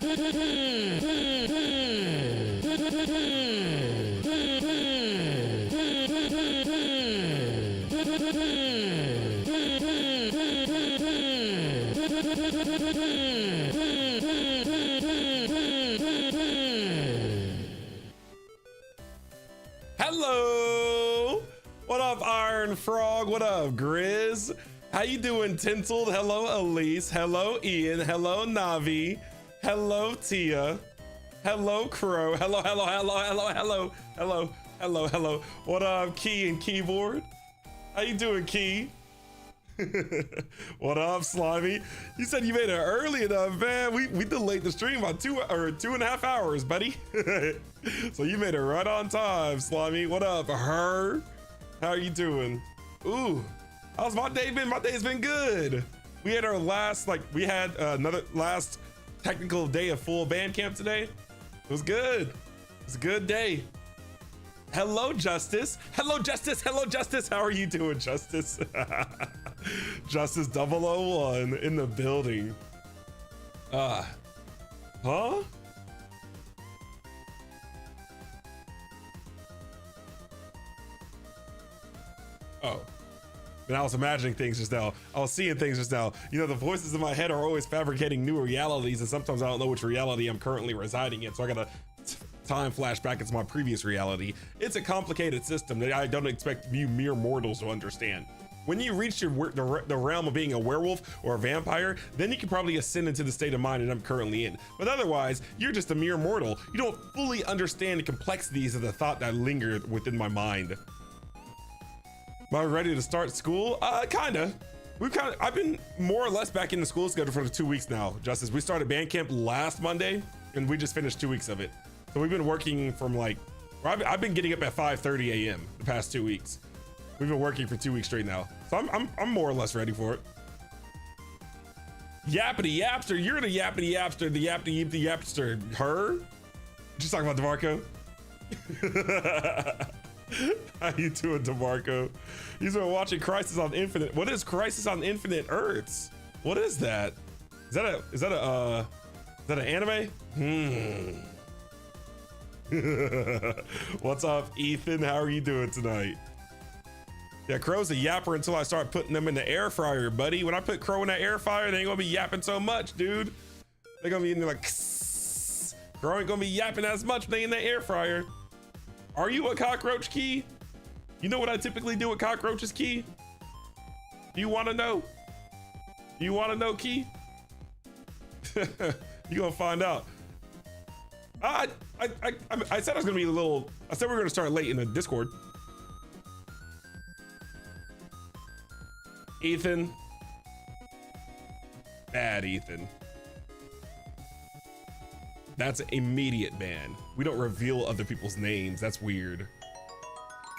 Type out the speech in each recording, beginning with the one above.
Hello! What up, Iron Frog? What up, Grizz? How you doing, Tinsled? Hello, Elise. Hello, Ian. Hello, Navi. Hello, Tia. Hello, Crow. Hello, hello, hello, hello, hello, hello, hello, hello. What up, Key and Keyboard? How you doing, Key? What up, Slimy? You said you made it early enough, man. We delayed the stream by 2.5 hours, buddy. So you made it right on time, Slimy. What up, her? How are you doing? Ooh, how's my day been? My day's been good. We had our last, we had another last technical day of full band camp today. It was good. It was a good day. Hello, Justice. Hello, Justice. Hello, Justice. How are you doing, Justice? Justice 001 in the building. Huh? Oh. And I was imagining things just now. I was seeing things just now. You know, the voices in my head are always fabricating new realities, and sometimes I don't know which reality I'm currently residing in, so I gotta time flash back into my previous reality. It's a complicated system that I don't expect you mere mortals to understand. When you reach the realm of being a werewolf or a vampire, then you can probably ascend into the state of mind that I'm currently in. But otherwise, you're just a mere mortal. You don't fully understand the complexities of the thought that linger within my mind. Am I ready to start school? Kinda. I've been more or less back in the school schedule for 2 weeks now, Justice. We started band camp last Monday, and we just finished 2 weeks of it. So we've been working from I've been getting up at 5:30 a.m. the past 2 weeks. We've been working for 2 weeks straight now. So I'm more or less ready for it. Yappity yapster, you're the yappity yapster, the yappity yapster. Her? Just talking about DeMarco. How you doing, DeMarco? He's been watching Crisis on Infinite. What is Crisis on Infinite Earths? What is that? Is that an anime? What's up, Ethan? How are you doing tonight? Yeah, Crow's a yapper until I start putting them in the air fryer, buddy. When I put Crow in that air fryer, they ain't gonna be yapping so much, dude. They're gonna be in there like, kss. Crow ain't gonna be yapping as much when they in the air fryer. Are you a cockroach, Key? You know what I typically do with cockroaches, Key? Do you wanna know? Do you wanna know, Key? You gonna find out. I said I was gonna be I said we were gonna start late in the Discord. Ethan. Bad Ethan. That's an immediate ban. We don't reveal other people's names. That's weird.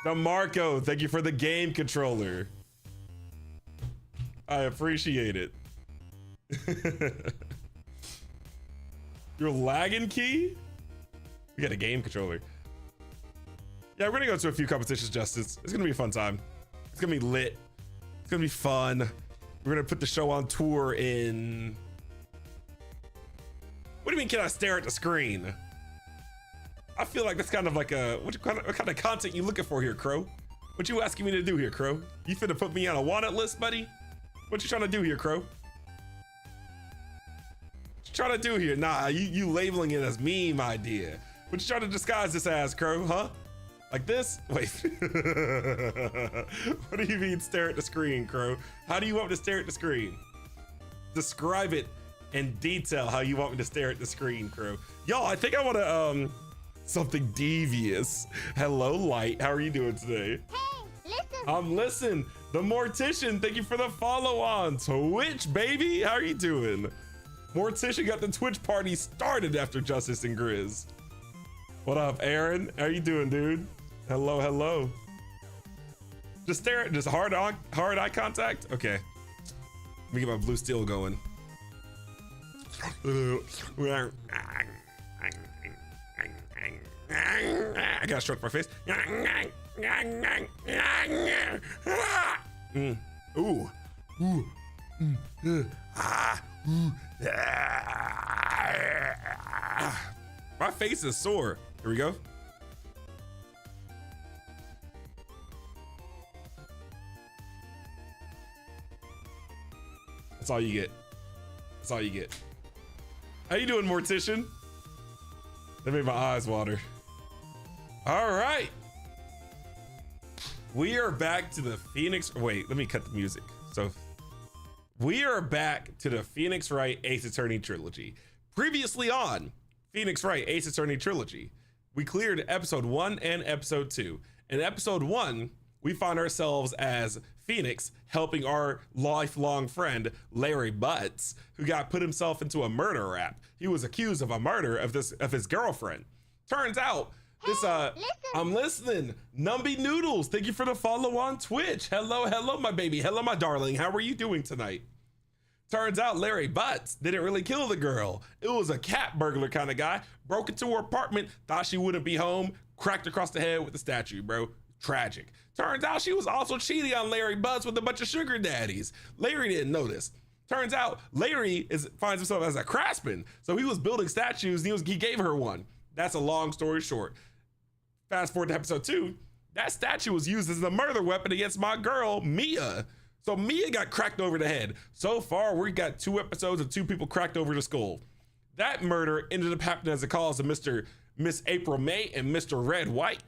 Now, Marco, thank you for the game controller. I appreciate it. You're lagging, Key? We got a game controller. Yeah, we're gonna go to a few competitions, Justice. It's gonna be a fun time. It's gonna be lit. It's gonna be fun. We're gonna put the show on tour in... What do you mean, can I stare at the screen? I feel like that's kind of like what kind of content you looking for here, Crow? What you asking me to do here, Crow? You finna put me on a wanted list, buddy? What you trying to do here, Crow? What you trying to do here? Nah, you labeling it as meme idea. What you trying to disguise this as, Crow, huh? Like this? Wait. What do you mean stare at the screen, Crow? How do you want me to stare at the screen? Describe it in detail how you want me to stare at the screen, Crow. Y'all, I think I want to, something devious. Hello, Light. How are you doing today? Hey, listen. Listen. The Mortician, thank you for the follow on Twitch, baby. How are you doing? Mortician got the Twitch party started after Justice and Grizz. What up, Aaron? How you doing, dude? Hello, hello. Just stare at, just hard eye contact. Okay. Let me get my blue steel going. I gotta stroke my face. Ooh. Ooh. face is sore. Here we go. That's all you get. That's all you get. How you doing, Mortician? That made my eyes water. All right. We are back to the Phoenix. Wait, let me cut the music. So we are back to the Phoenix Wright Ace Attorney trilogy. Previously on Phoenix Wright Ace Attorney trilogy, we cleared episode 1 and episode 2. In episode 1, we found ourselves as Phoenix helping our lifelong friend Larry Butts, who got put himself into a murder rap. He was accused of a murder of his girlfriend. Turns out this I'm listening. Numby Noodles, thank you for the follow on Twitch. Hello, my baby. Hello, my darling. How are you doing tonight? Turns out Larry Butts didn't really kill the girl. It was a cat burglar kind of guy. Broke into her apartment, thought she wouldn't be home, cracked across the head with the statue, bro. Tragic. Turns out she was also cheating on Larry Butts with a bunch of sugar daddies. Larry didn't know this. Turns out Larry finds himself as a craftsman. So he was building statues and he gave her one. That's a long story short. Fast forward to episode 2. That statue was used as a murder weapon against my girl, Mia. So Mia got cracked over the head. So far, we got 2 episodes of 2 people cracked over the skull. That murder ended up happening as a cause of Miss April May and Mr. Red White.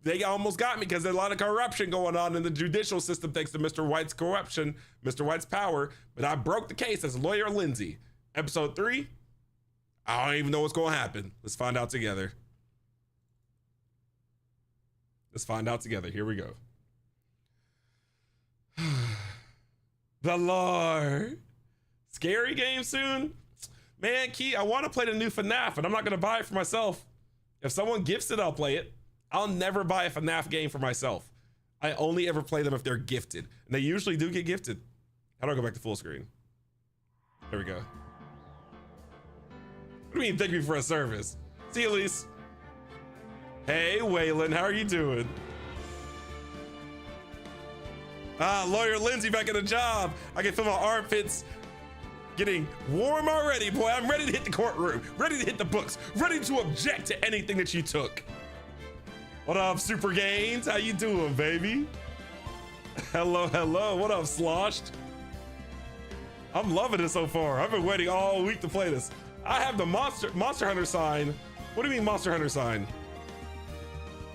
They almost got me because there's a lot of corruption going on in the judicial system thanks to Mr. White's corruption, Mr. White's power. But I broke the case as lawyer Lindsay. Episode 3, I don't even know what's going to happen. Let's find out together. Let's find out together. Here we go. The Lord. Scary game soon? Man, Key, I want to play the new FNAF, but I'm not going to buy it for myself. If someone gifts it, I'll play it. I'll never buy a FNAF game for myself. I only ever play them if they're gifted. And they usually do get gifted. How do I go back to full screen? There we go. What do you mean, thank me for a service? See you, Elise. Hey, Waylon, how are you doing? Lawyer Lindsay back at the job. I can feel my armpits getting warm already, boy. I'm ready to hit the courtroom, ready to hit the books, ready to object to anything that you took. What up, Super Gains? How you doing, baby? Hello. What up, Sloshed? I'm loving it so far. I've been waiting all week to play this. I have the Monster Hunter sign. What do you mean Monster Hunter sign?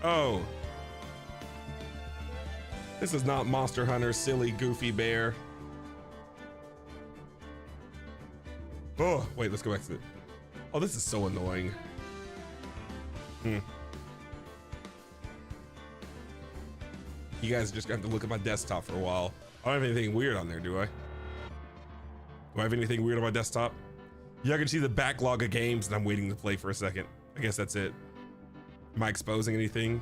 Oh. This is not Monster Hunter, silly, goofy bear. Oh, wait, let's go back to it. Oh, this is so annoying. You guys just have to look at my desktop for a while. I don't have anything weird on there, do I? Do I have anything weird on my desktop? Yeah, I can see the backlog of games that I'm waiting to play for a second. I guess that's it. Am I exposing anything?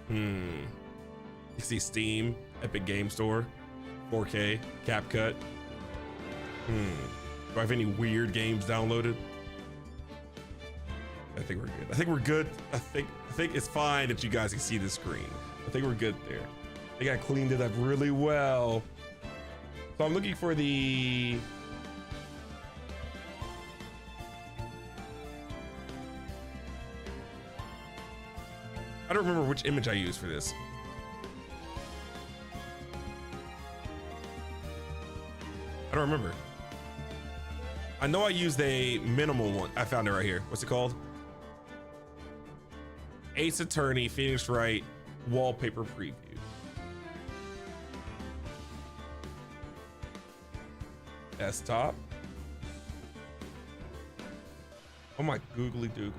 You see Steam, Epic Game Store, 4K, CapCut. Do I have any weird games downloaded? I think we're good. I think we're good. I think it's fine that you guys can see the screen. I think we're good there. They got cleaned it up really well. So I'm looking for the... I don't remember which image I used for this. I don't remember. I know I used a minimal one. I found it right here. What's it called? Ace Attorney, Phoenix Wright, wallpaper preview. Desktop. Oh my googly doogly dude.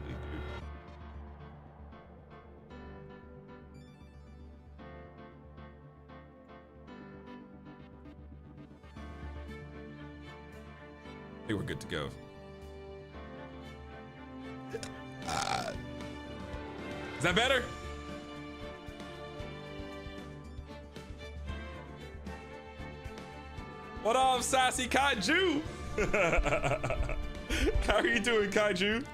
I think we're good to go. Is that better? What up, Sassy Kaiju? How are you doing, Kaiju?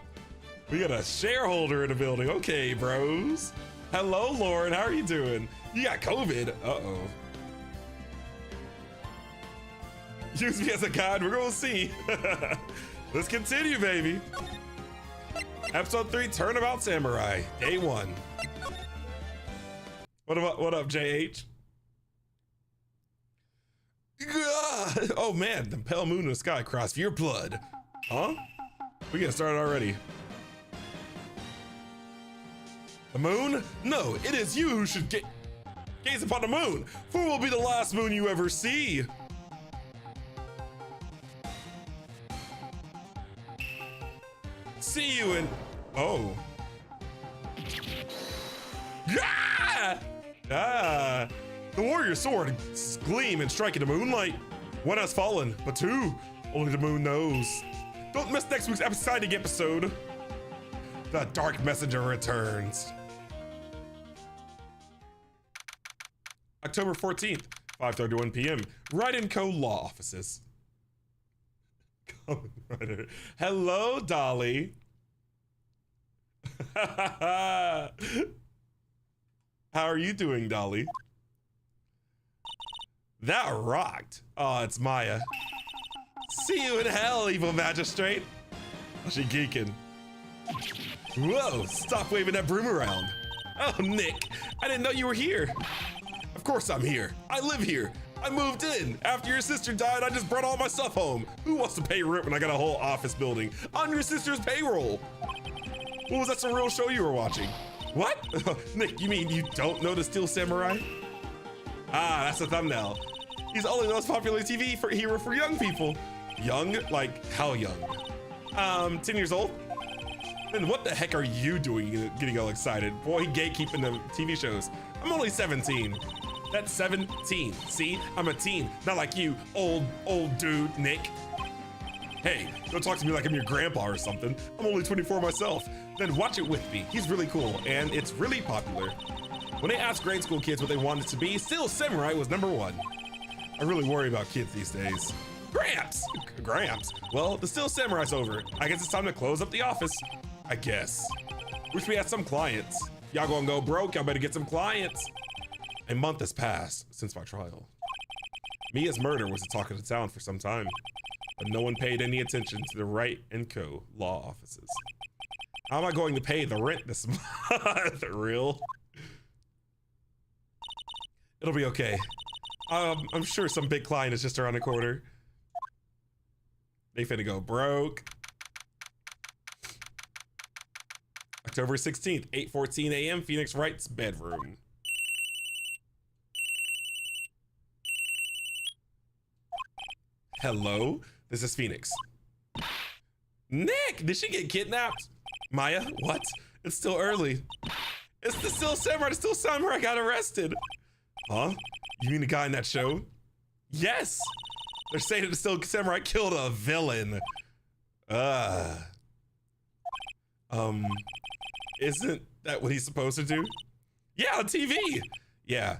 We got a shareholder in the building. Okay, bros. Hello, Lauren. How are you doing? You got COVID. Uh-oh. Use me as a guide. We're gonna see. Let's continue, baby. Episode 3, Turnabout Samurai, day 1. What up, JH? Oh man, the pale moon in the sky crossed your blood. Huh? We getting started already. The moon? No, it is you who should gaze upon the moon, for it will be the last moon you ever see. See you in... Oh. Ah! The warrior sword gleam and strike in the moonlight. One has fallen, but two, only the moon knows. Don't miss next week's exciting episode. The Dark Messenger returns. October 14th, 5:31 p.m. Wright & Co. Law Offices. Hello, Dolly. How are you doing, Dolly? That rocked. Oh, it's Maya. See you in hell, evil magistrate. Oh, she geeking. Whoa, stop waving that broom around. Oh, Nick, I didn't know you were here. Of course I'm here. I live here. I moved in. After your sister died, I just brought all my stuff home. Who wants to pay rent when I got a whole office building on your sister's payroll? What was that some real show you were watching? What? Nick, you mean you don't know the Steel Samurai? Ah, that's the thumbnail. He's only the most popular TV hero for young people. Young? Like, how young? 10 years old? Then what the heck are you doing getting all excited? Boy, gatekeeping the TV shows. I'm only 17. That's 17. See, I'm a teen, not like you, old dude, Nick. Hey, don't talk to me like I'm your grandpa or something. I'm only 24 myself. Then watch it with me. He's really cool, and it's really popular. When they asked grade school kids what they wanted to be, Steel Samurai was #1. I really worry about kids these days. Gramps! Well, the Steel Samurai's over. I guess it's time to close up the office. I guess. Wish we had some clients. Y'all gonna go broke, y'all better get some clients. A month has passed since my trial. Mia's murder was the talk of the town for some time, but no one paid any attention to the Wright & Co. law offices. How am I going to pay the rent this month? Real? It'll be okay. I'm sure some big client is just around the corner. They finna go broke. October 16th, 8:14 a.m. Phoenix Wright's bedroom. Hello, this is Phoenix. Nick, did she get kidnapped? Maya, what? It's still early. It's the Steel Samurai. The Steel Samurai got arrested. Huh? You mean the guy in that show? Yes. They're saying that the Steel Samurai killed a villain. Isn't that what he's supposed to do? Yeah, on TV. Yeah,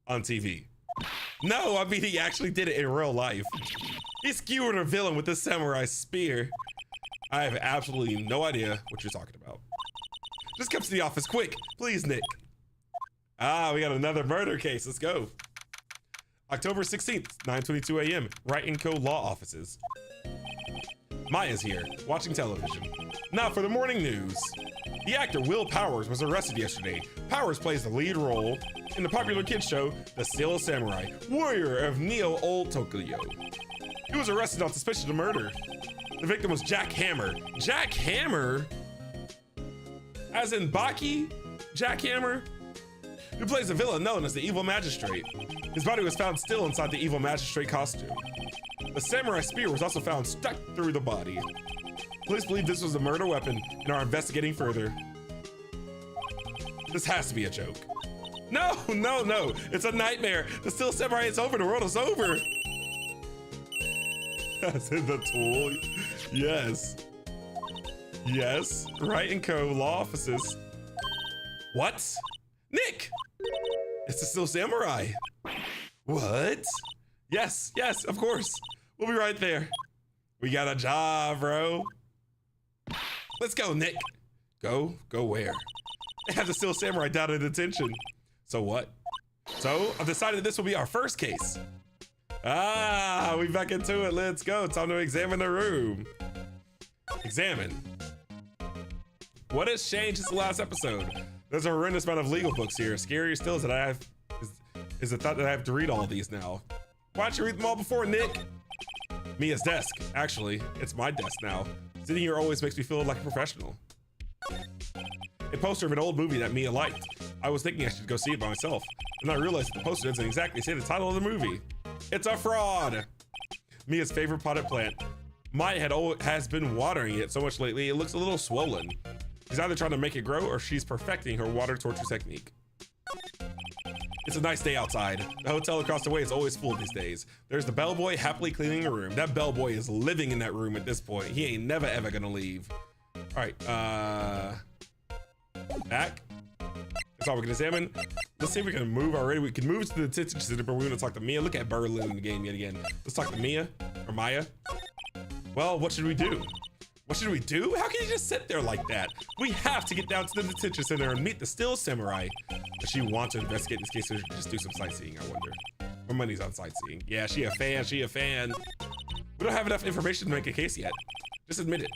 on TV. No, I mean he actually did it in real life. He skewered a villain with this samurai spear. I have absolutely no idea what you're talking about. Just come to the office quick, please, Nick. Ah, we got another murder case. Let's go. October 16th, 9:22 a.m. Wright & Co. law offices. Maya's here, watching television. Now for the morning news. The actor Will Powers was arrested yesterday. Powers plays the lead role in the popular kids show, The Steel Samurai, Warrior of Neo Old Tokyo. He was arrested on suspicion of murder. The victim was Jack Hammer. Jack Hammer? As in Baki? Jack Hammer? Who plays a villain known as the Evil Magistrate. His body was found still inside the Evil Magistrate costume. A samurai spear was also found stuck through the body. Police believe this was a murder weapon and are investigating further. This has to be a joke. No, no, no, it's a nightmare. The Steel Samurai is over, the world is over. That's in the tool. Yes. Yes, Wright & Co. law offices. What? Nick! It's the Steel Samurai. What? Yes, yes, of course. We'll be right there. We got a job, bro. Let's go, Nick. Go where? They have the Steel Samurai down in detention. So what? So I've decided this will be our first case. Ah, we back into it. Let's go. Time to examine the room. Examine. What has changed since the last episode? There's a horrendous amount of legal books here. Scarier still is that is the thought that I have to read all of these now. Why don't you read them all before, Nick? Mia's desk. Actually, it's my desk now. Sitting here always makes me feel like a professional. A poster of an old movie that Mia liked. I was thinking I should go see it by myself, and I realized that the poster doesn't exactly say the title of the movie. It's a fraud. Mia's favorite potted plant. Maya has been watering it so much lately, it looks a little swollen. She's either trying to make it grow or she's perfecting her water torture technique. It's a nice day outside. The hotel across the way is always full these days. There's the bellboy happily cleaning a room. That bellboy is living in that room at this point. He ain't never ever gonna leave. All right, back. That's all we can examine. Let's see if we can move already. We can move to the detention center, but we're gonna talk to Mia. Look at Berlin in the game yet again. Let's talk to Mia or Maya. Well, what should we do? What should we do? How can you just sit there like that? We have to get down to the detention center and meet the still samurai. Does she want to investigate this case or just do some sightseeing, I wonder? Her money's on sightseeing. Yeah, she a fan, she a fan. We don't have enough information to make a case yet. Just admit it.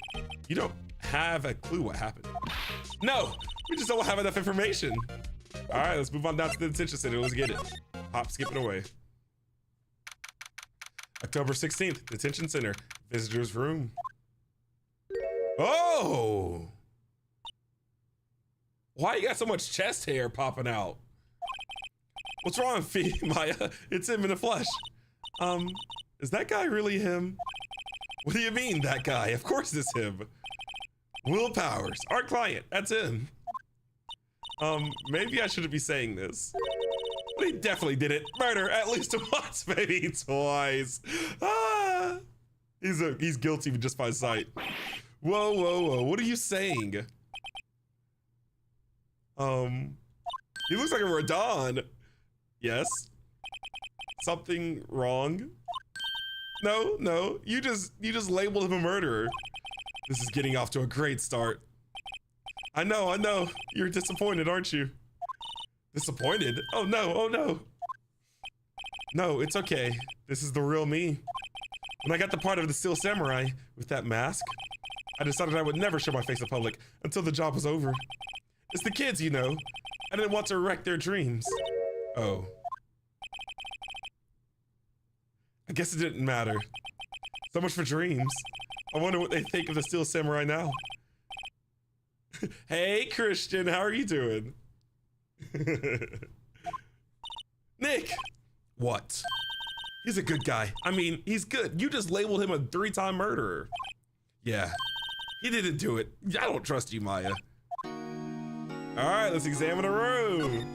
You don't have a clue what happened. No, we just don't have enough information. All right, let's move on down to the detention center. Let's get it. Hop, skipping away. October 16th, detention center, visitor's room. Oh! Why you got so much chest hair popping out? What's wrong, Maya? It's him in the flesh. Is that guy really him? What do you mean, that guy? Of course it's him. Will Powers, our client, that's him. Maybe I shouldn't be saying this. But he definitely did it. Murder at least once, maybe twice. Ah! He's guilty just by sight. Whoa, whoa, whoa, what are you saying? He looks like a Radon. Yes. Something wrong? No, no, you just labeled him a murderer. This is getting off to a great start. I know, you're disappointed, aren't you? Disappointed? Oh no, oh no. No, it's okay. This is the real me. When I got the part of the Steel Samurai with that mask, I decided I would never show my face in public until the job was over. It's the kids, you know. I didn't want to wreck their dreams. Oh. I guess it didn't matter. So much for dreams. I wonder what they think of the Steel Samurai now. Hey, Christian, how are you doing? Nick! What? He's a good guy. I mean, he's good. You just labeled him a 3-time murderer. Yeah, he didn't do it. I don't trust you, Maya. All right, let's examine the room.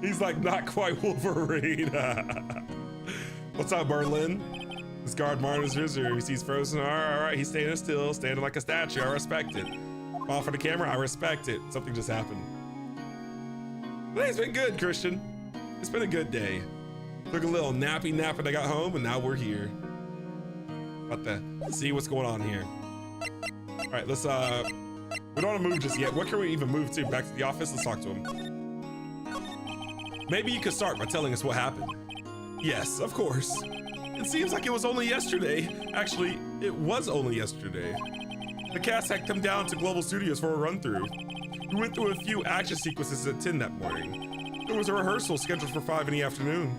He's like not quite Wolverine. What's up, Berlin? This guard monitors visitor. He sees frozen. All right, he's standing still, standing like a statue. I respect it. Off for the camera, I respect it. Something just happened. Today's been good, Christian. It's been a good day. Took a little nappy nap when I got home, and now we're here. About to see what's going on here. All right, let's, we don't want to move just yet. What can we even move to? Back to the office? Let's talk to him. Maybe you could start by telling us what happened. Yes, of course. It seems like it was only yesterday. Actually, it was only yesterday. The cast had come down to Global Studios for a run-through. We went through a few action sequences at 10 that morning. There was a rehearsal scheduled for 5 in the afternoon.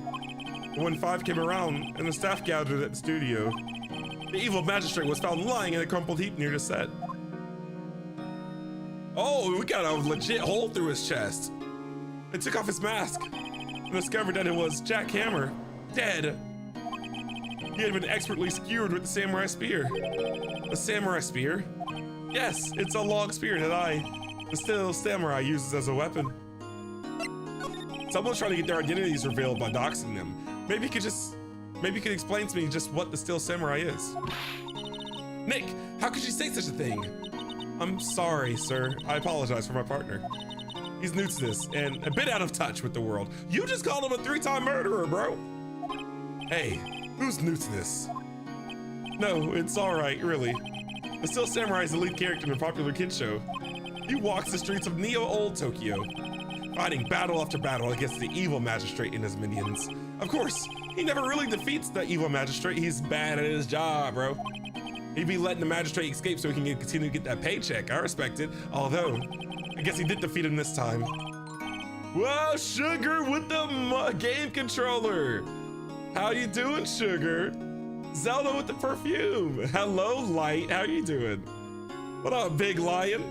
But when 5 came around and the staff gathered at the studio, the evil magistrate was found lying in a crumpled heap near the set. Oh, we got a legit hole through his chest. They took off his mask and discovered that it was Jack Hammer, dead. He had been expertly skewered with the samurai spear. The samurai spear? Yes, it's a long spear that the Steel Samurai uses as a weapon. Someone's trying to get their identities revealed by doxing them. Maybe you could explain to me just what the Steel Samurai is. Nick, how could you say such a thing? I'm sorry, sir. I apologize for my partner. He's new to this and a bit out of touch with the world. You just called him a 3-time murderer, bro. Hey, who's new to this? No, it's all right, really. The Steel Samurai is the lead character in a popular kids show. He walks the streets of Neo-Old Tokyo, fighting battle after battle against the evil magistrate and his minions. Of course, he never really defeats the evil magistrate. He's bad at his job, bro. He'd be letting the magistrate escape so he can continue to get that paycheck. I respect it. Although, I guess he did defeat him this time. Whoa, Sugar with the game controller. How you doing, Sugar? Zelda with the perfume. Hello, Light. How you doing? What up, Big Lion?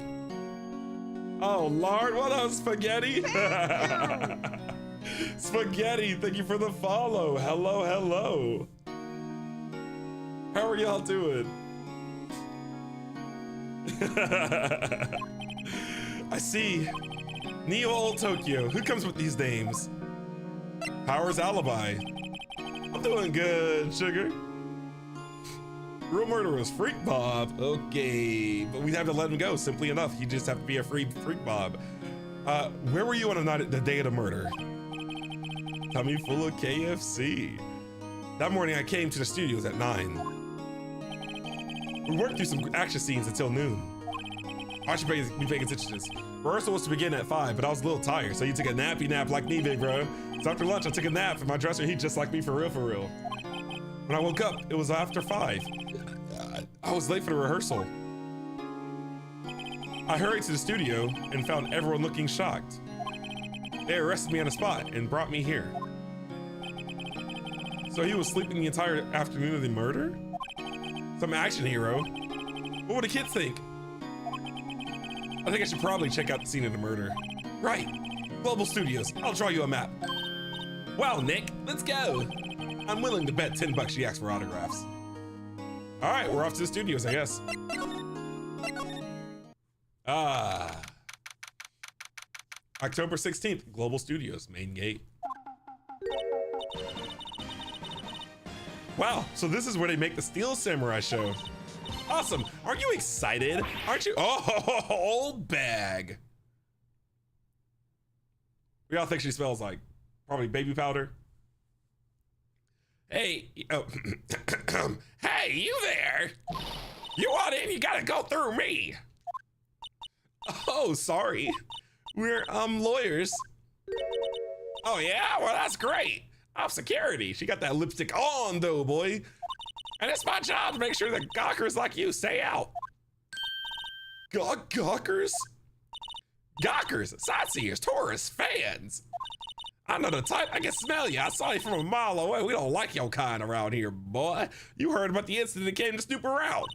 Oh, Lord. What up, Spaghetti? Spaghetti, thank you for the follow. Hello, hello. How are y'all doing? I see. Neo Old Tokyo. Who comes with these names? Power's Alibi. I'm doing good, Sugar. Real murderer is Freak Bob. Okay, but we'd have to let him go. Simply enough, he'd just have to be a Freak Bob. Where were you on the day of the murder? Tummy full of KFC. That morning I came to the studios at 9. We worked through some action scenes until noon. I should be paying attention to this. Rehearsal was to begin at 5, but I was a little tired, so you took a nappy nap like me, big bro. So after lunch, I took a nap, and my dresser heat just like me for real, for real. When I woke up, it was after 5. I was late for the rehearsal. I hurried to the studio and found everyone looking shocked. They arrested me on the spot and brought me here. So he was sleeping the entire afternoon of the murder? Some action hero. What would the kids think? I think I should probably check out the scene of the murder. Right, Global Studios. I'll draw you a map. Wow, Nick, let's go. I'm willing to bet 10 bucks she asks for autographs. All right, we're off to the studios, I guess. October 16th, Global Studios, main gate. Wow, so this is where they make the Steel Samurai show. Awesome, aren't you excited? Aren't you? Oh, old bag. We all think she smells like probably baby powder. Hey, oh, hey, you there? You want in, you gotta go through me. Oh, sorry. We're, lawyers. Oh yeah, well that's great. I'm security. She got that lipstick on though, boy. And it's my job to make sure that gawkers like you stay out. Gawkers? Gawkers, sightseers, tourists, fans. I know the type, I can smell you. I saw you from a mile away. We don't like your kind around here, boy. You heard about the incident that came to snoop around.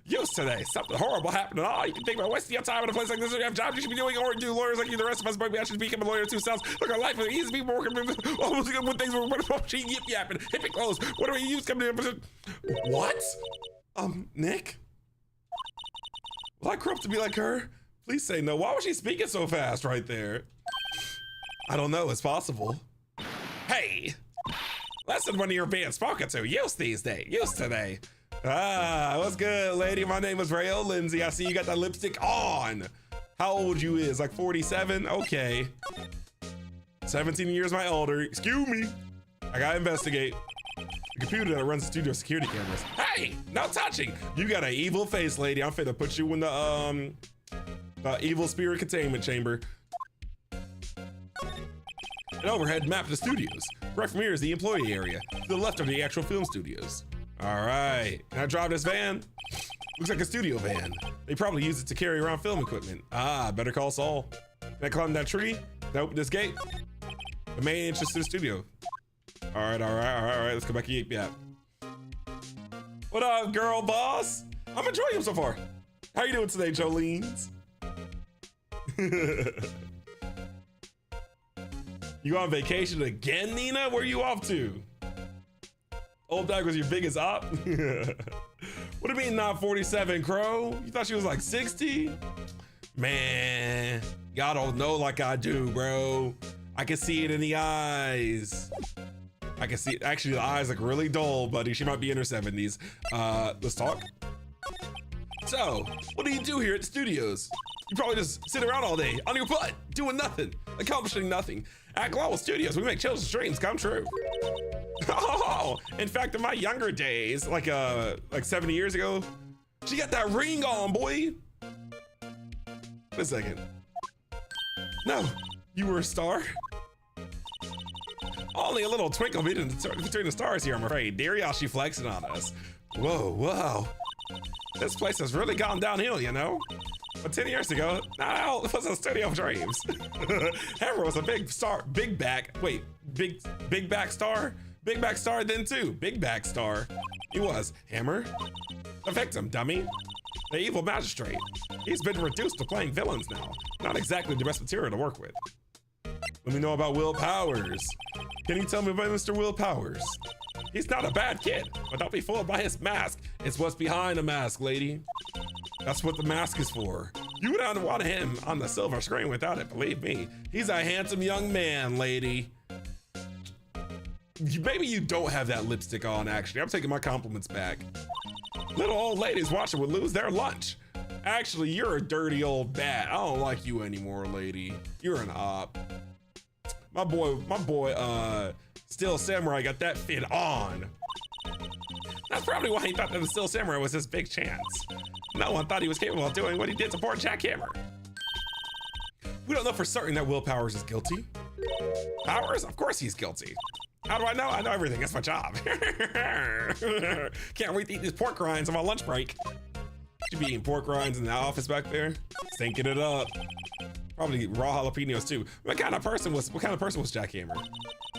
Used today, something horrible happened at all. You can think about wasting your time in a place like this. You have jobs you should be doing, or do lawyers like you, the rest of us. Maybe I should become a lawyer too. Sounds like our life is easy. People working almost good when things were she yip yapping, hippie clothes. What are you coming in? What? Nick? Will I grow up to be like her? Please say no. Why was she speaking so fast right there? I don't know. It's possible. Hey, listen when you're being spoken to. Used these days. Used today. Ah, what's good, lady? My name is Rayo Lindsay. I see you got that lipstick on. How old you is? Like 47? Okay. 17 years my older. Excuse me. I gotta investigate. The computer that runs the studio security cameras. Hey, no touching. You got an evil face, lady. I'm finna put you in the evil spirit containment chamber. An overhead map of the studios. Right from here is the employee area. To the left are the actual film studios. All right, can I drive this van? Looks like a studio van. They probably use it to carry around film equipment. Ah, better call Saul. Can I climb that tree? Can I open this gate? The main entrance to the studio. All right, let's go back to Yip Yap. What up, girl boss? I'm enjoying him so far. How you doing today, Jolene's? You on vacation again, Nina? Where are you off to? Old Dog was your biggest op? What do you mean not 47, Crow? You thought she was like 60? Man, y'all don't know like I do, bro. I can see it in the eyes. I can see it. Actually, the eyes look really dull, buddy. She might be in her 70s. Let's talk. So, what do you do here at the studios? You probably just sit around all day on your butt, doing nothing, accomplishing nothing. At Global Studios, we make children's dreams come true. Oh, in fact, in my younger days, like 70 years ago, she got that ring on, boy. Wait a second. No, you were a star? Only a little twinkle between the stars here, I'm afraid. Dear, y'all, she flexing on us. Whoa, whoa. This place has really gone downhill, you know? But 10 years ago, now it was a studio of dreams. Hammer was a big star, big back star? Big back star then too, big back star. He was. Hammer? The victim, dummy. The evil magistrate. He's been reduced to playing villains now. Not exactly the best material to work with. Let me know about Will Powers. Can you tell me about Mr. Will Powers? He's not a bad kid, but don't be fooled by his mask. It's what's behind the mask, lady. That's what the mask is for. You wouldn't want him on the silver screen without it, believe me. He's a handsome young man, lady. Maybe you don't have that lipstick on, actually. I'm taking my compliments back. Little old ladies watching would lose their lunch. Actually, you're a dirty old bat. I don't like you anymore, lady. You're an op. My boy, Steel Samurai got that fit on. That's probably why he thought that the Steel Samurai was his big chance. No one thought he was capable of doing what he did to poor Jackhammer. We don't know for certain that Will Powers is guilty. Powers? Of course he's guilty. How do I know? I know everything. That's my job. Can't wait to eat these pork rinds on my lunch break. Should be eating pork rinds in the office back there, stinking it up. Probably raw jalapenos too. What kind of person was Jackhammer?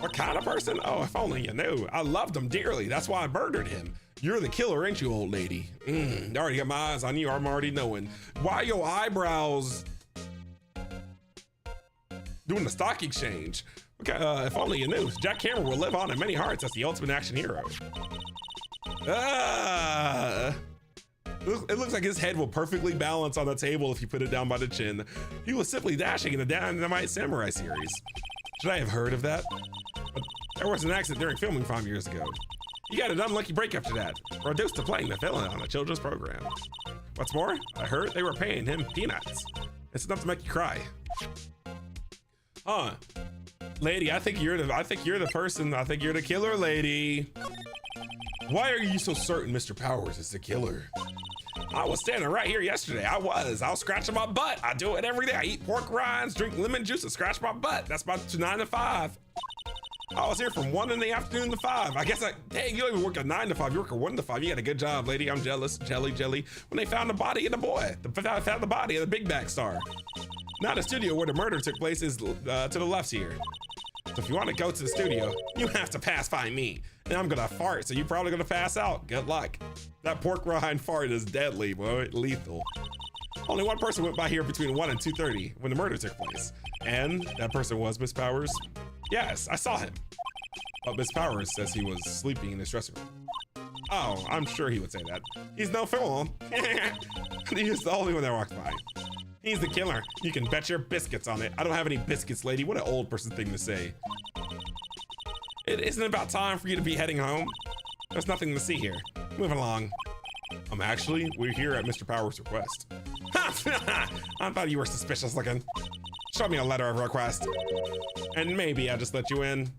What kind of person? Oh, if only you knew. I loved him dearly. That's why I murdered him. You're the killer, ain't you, old lady? I already got my eyes on you. I'm already knowing. Why your eyebrows doing the stock exchange? Okay, if only you knew. Jackhammer will live on in many hearts as the ultimate action hero. It looks like his head will perfectly balance on the table if you put it down by the chin. He was simply dashing in the Dynamite Samurai series. Should I have heard of that? But there was an accident during filming 5 years ago. You got an unlucky break after that, reduced to playing the villain on a children's program. What's more, I heard they were paying him peanuts. It's enough to make you cry. Huh. Lady, I think you're the person. I think you're the killer, lady. Why are you so certain Mr. Powers is the killer? I was standing right here yesterday. I was scratching my butt. I do it every day. I eat pork rinds, drink lemon juice, and scratch my butt. That's about 9 to 5. I was here from 1 in the afternoon to 5. I guess dang, you don't even work a 9 to 5. You work a 1 to 5. You got a good job, lady. I'm jealous. Jelly. When they found the body of the boy, found the body of the big back star. Now the studio where the murder took place is to the left here. So if you want to go to the studio, you have to pass by me. And I'm gonna fart, so you're probably gonna pass out. Good luck. That pork rind fart is deadly, boy. Lethal. Only one person went by here between 1 and 2:30 when the murder took place. And that person was Miss Powers. Yes, I saw him. But Miss Powers says he was sleeping in his dressing room. Oh, I'm sure he would say that. He's no fool. He's the only one that walked by. He's the killer. You can bet your biscuits on it. I don't have any biscuits, lady. What an old person thing to say. It isn't about time for you to be heading home. There's nothing to see here. Moving along. Actually, we're here at Mr. Powers' request. I thought you were suspicious looking. Show me a letter of request. And maybe I'll just let you in.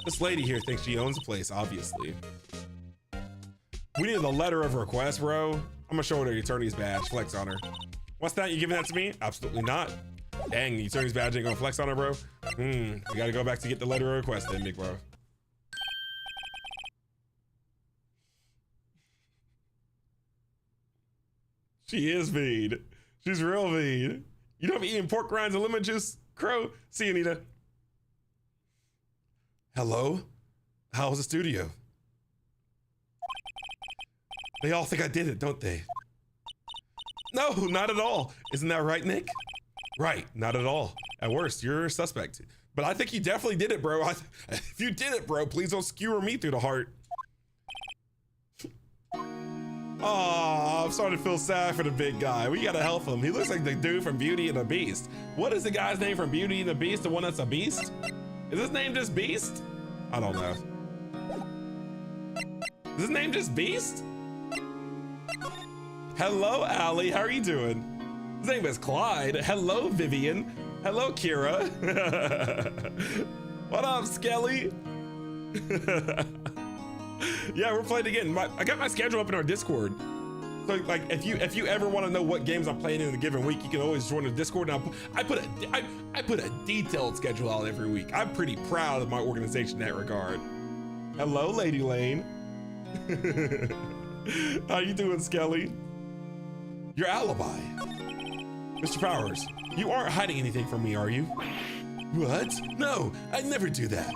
This lady here thinks she owns the place, obviously. We need a letter of request, bro. I'm gonna show her the attorney's badge. Flex on her. What's that? You giving that to me? Absolutely not. Dang, the attorney's badge ain't gonna flex on her, bro. We gotta go back to get the letter of request then, big bro. She is mean. She's real mean. You don't be eating pork rinds and lemon juice, Crow? See you, Anita. Hello? How's the studio? They all think I did it, don't they? No, not at all. Isn't that right, Nick? Right, not at all. At worst, you're a suspect. But I think you definitely did it, bro. If you did it, bro, please don't skewer me through the heart. Oh, I'm starting to feel sad for the big guy. We gotta help him. He looks like the dude from Beauty and the Beast. What is the guy's name from Beauty and the Beast? The one that's a beast? Is his name just Beast? I don't know. Is his name just Beast? Hello, Allie. How are you doing? His name is Clyde. Hello, Vivian. Hello, Kira. What up, Skelly? Yeah, we're playing again. I got my schedule up in our Discord. So, like, if you ever want to know what games I'm playing in a given week, you can always join the Discord. And I put a detailed schedule out every week. I'm pretty proud of my organization in that regard. Hello, Lady Lane. How you doing, Skelly? Your alibi. Mr. Powers, you aren't hiding anything from me, are you? What? No, I'd never do that.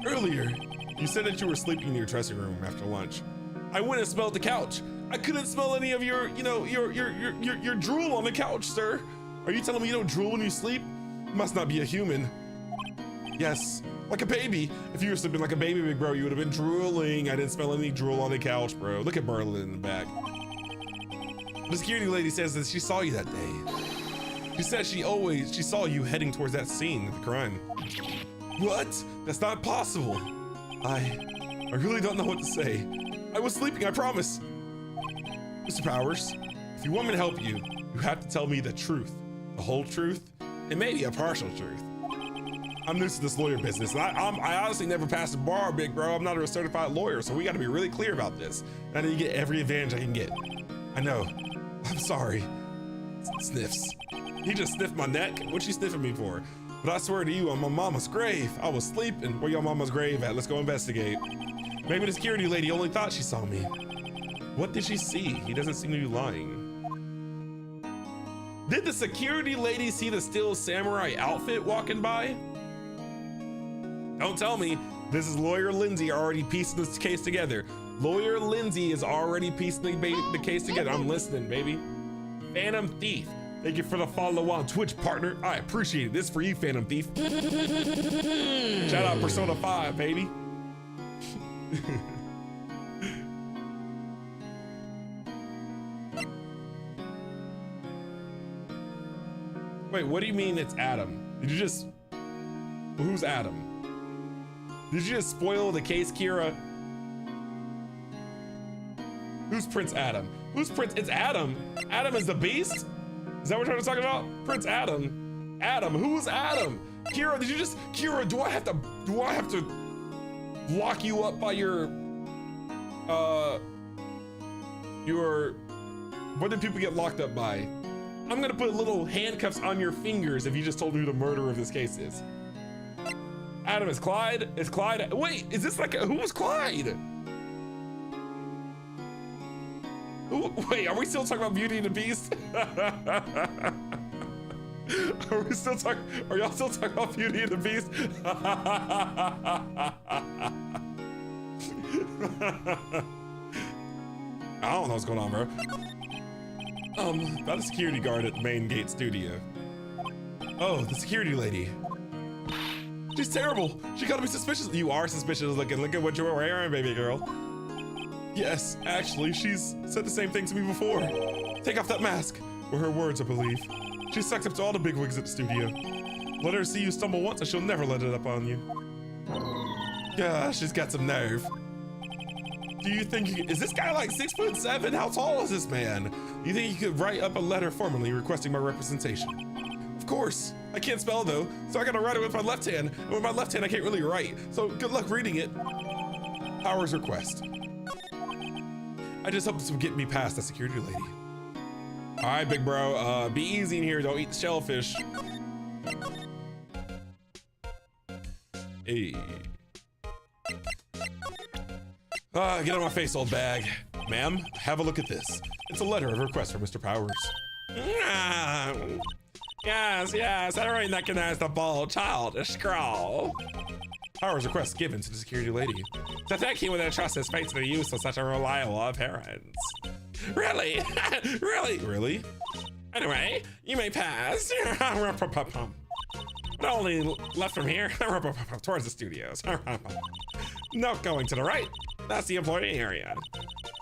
Earlier, you said that you were sleeping in your dressing room after lunch. I went and smelled the couch. I couldn't smell any of your, you know, your drool on the couch, sir. Are you telling me you don't drool when you sleep? You must not be a human. Yes, like a baby. If you were sleeping like a baby, big bro, you would have been drooling. I didn't smell any drool on the couch, bro. Look at Merlin in the back. The security lady says that she saw you that day. She said she saw you heading towards that scene of the crime. What? That's not possible. I really don't know what to say. I was sleeping, I promise. Mr. Powers, if you want me to help you, you have to tell me the truth, the whole truth, and maybe a partial truth. I'm new to this lawyer business, and I honestly never passed a bar, big bro. I'm not a certified lawyer, so we gotta be really clear about this. And I need to get every advantage I can get. I know. I'm sorry. Sniffs. He just sniffed my neck. What's she sniffing me for? But I swear to you, on my mama's grave, I was sleeping. Where your mama's grave at? Let's go investigate. Maybe the security lady only thought she saw me. What did she see? He doesn't seem to be lying. Did the security lady see the Steel Samurai outfit walking by? Don't tell me this is Lawyer Lindsay already piecing this case together. Lawyer Lindsay is already piecing the case together. I'm listening, baby. Phantom Thief. Thank you for the follow on Twitch, partner. I appreciate it. This for you, Phantom Thief. Shout out Persona 5, baby. Wait, what do you mean it's Adam? Did you just... Who's Adam? Did you just spoil the case, Kira? Who's Prince Adam? Who's Prince? It's Adam. Adam is the beast? Is that what we're talking about? Prince Adam. Adam, who's Adam? Kira, did you just... Kira, do I have to lock you up by your... What did people get locked up by? I'm gonna put little handcuffs on your fingers if you just told me who the murderer of this case is. Adam is Clyde? Is Clyde... Wait, is this like who was Clyde? Wait, are we still talking about Beauty and the Beast? Are y'all still talking about Beauty and the Beast? I don't know what's going on, bro. About a security guard at the main gate studio. Oh, the security lady. She's terrible. She gotta be suspicious. You are suspicious looking. Look at what you're wearing, baby girl. Yes, actually, she's said the same thing to me before. Take off that mask. Were her words, I believe. She sucks up to all the bigwigs at the studio. Let her see you stumble once and she'll never let it up on you. Yeah, she's got some nerve. Do you think is this guy like 6'7"? How tall is this man? You think you could write up a letter formally requesting my representation? Of course. I can't spell though, so I gotta write it with my left hand. And with my left hand, I can't really write. So good luck reading it. Powers request. I just hope this will get me past the security lady. All right, big bro, be easy in here. Don't eat the shellfish. Hey. Get out of my face, old bag. Ma'am, have a look at this. It's a letter of request for Mr. Powers. Yes, I don't recognize the bold childish scrawl. Powers request given to the security lady. To thank you with their trust is faith to the use of such a reliable appearance. Really? Really? Anyway, you may pass. Not only left from here, towards the studios. No going to the right. That's the employee area.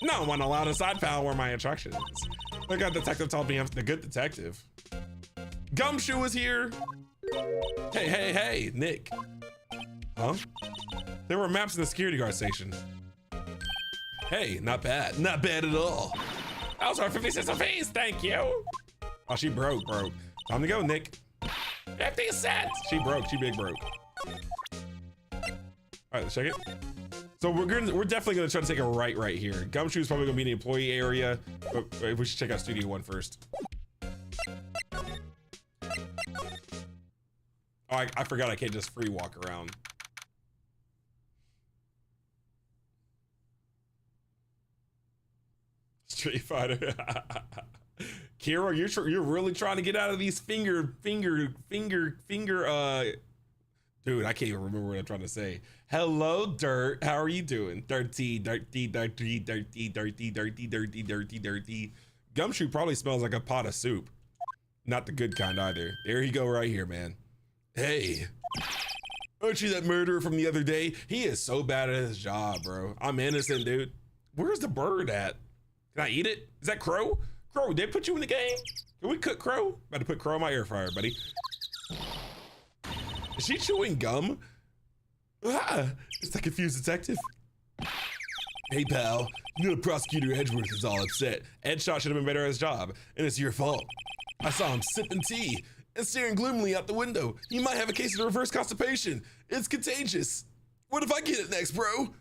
No one allowed inside, pal, were my instructions. The good detective told me I'm the good detective. Gumshoe is here. Hey, Nick. Huh? There were maps in the security guard station. Hey, not bad. Not bad at all. That was our 50 cents a piece, thank you. Oh, she broke. Time to go, Nick. 50 cents. She broke, she big broke. All right, let's check it. So we're definitely gonna try to take a right here. Gumshoe's probably gonna be in the employee area, but we should check out Studio 1 first. Oh, I forgot I can't just free walk around. Street Fighter. Kira, you're really trying to get out of these finger. Dude, I can't even remember what I'm trying to say. Hello, Dirt. How are you doing? Dirty. Gumshoe probably smells like a pot of soup. Not the good kind either. There you go right here, man. Hey. Aren't you that murderer from the other day? He is so bad at his job, bro. I'm innocent, dude. Where's the bird at? Can I eat it? Is that Crow? Crow, did they put you in the game? Can we cook Crow? About to put Crow in my air fryer, buddy. Is she chewing gum? Ah, it's the confused detective. Hey, pal. You know Prosecutor Edgeworth is all upset. Edshot should have been better at his job, and it's your fault. I saw him sipping tea and staring gloomily out the window. He might have a case of reverse constipation. It's contagious. What if I get it next, bro?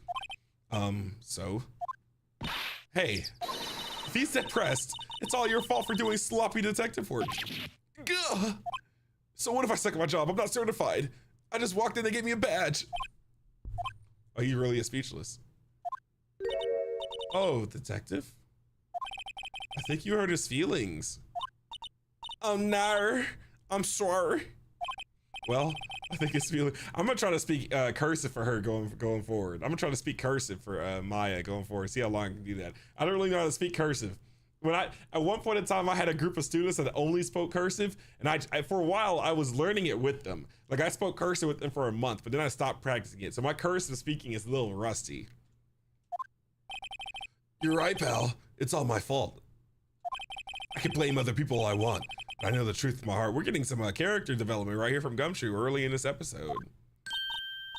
So? Hey, if he's depressed, it's all your fault for doing sloppy detective work. Gah! So what if I suck at my job? I'm not certified. I just walked in, they gave me a badge. Oh, he really is speechless. Oh, detective? I think you hurt his feelings. Oh no, I'm sorry. Well, I think his feeling. I'm gonna try to speak cursive for her going forward. I'm gonna try to speak cursive for Maya going forward. See how long I can do that. I don't really know how to speak cursive. At one point in time, I had a group of students that only spoke cursive, and I for a while I was learning it with them. Like I spoke cursive with them for a month, but then I stopped practicing it. So my cursive speaking is a little rusty. You're right, pal. It's all my fault. I can blame other people all I want, but I know the truth in my heart. We're getting some character development right here from Gumshoe early in this episode.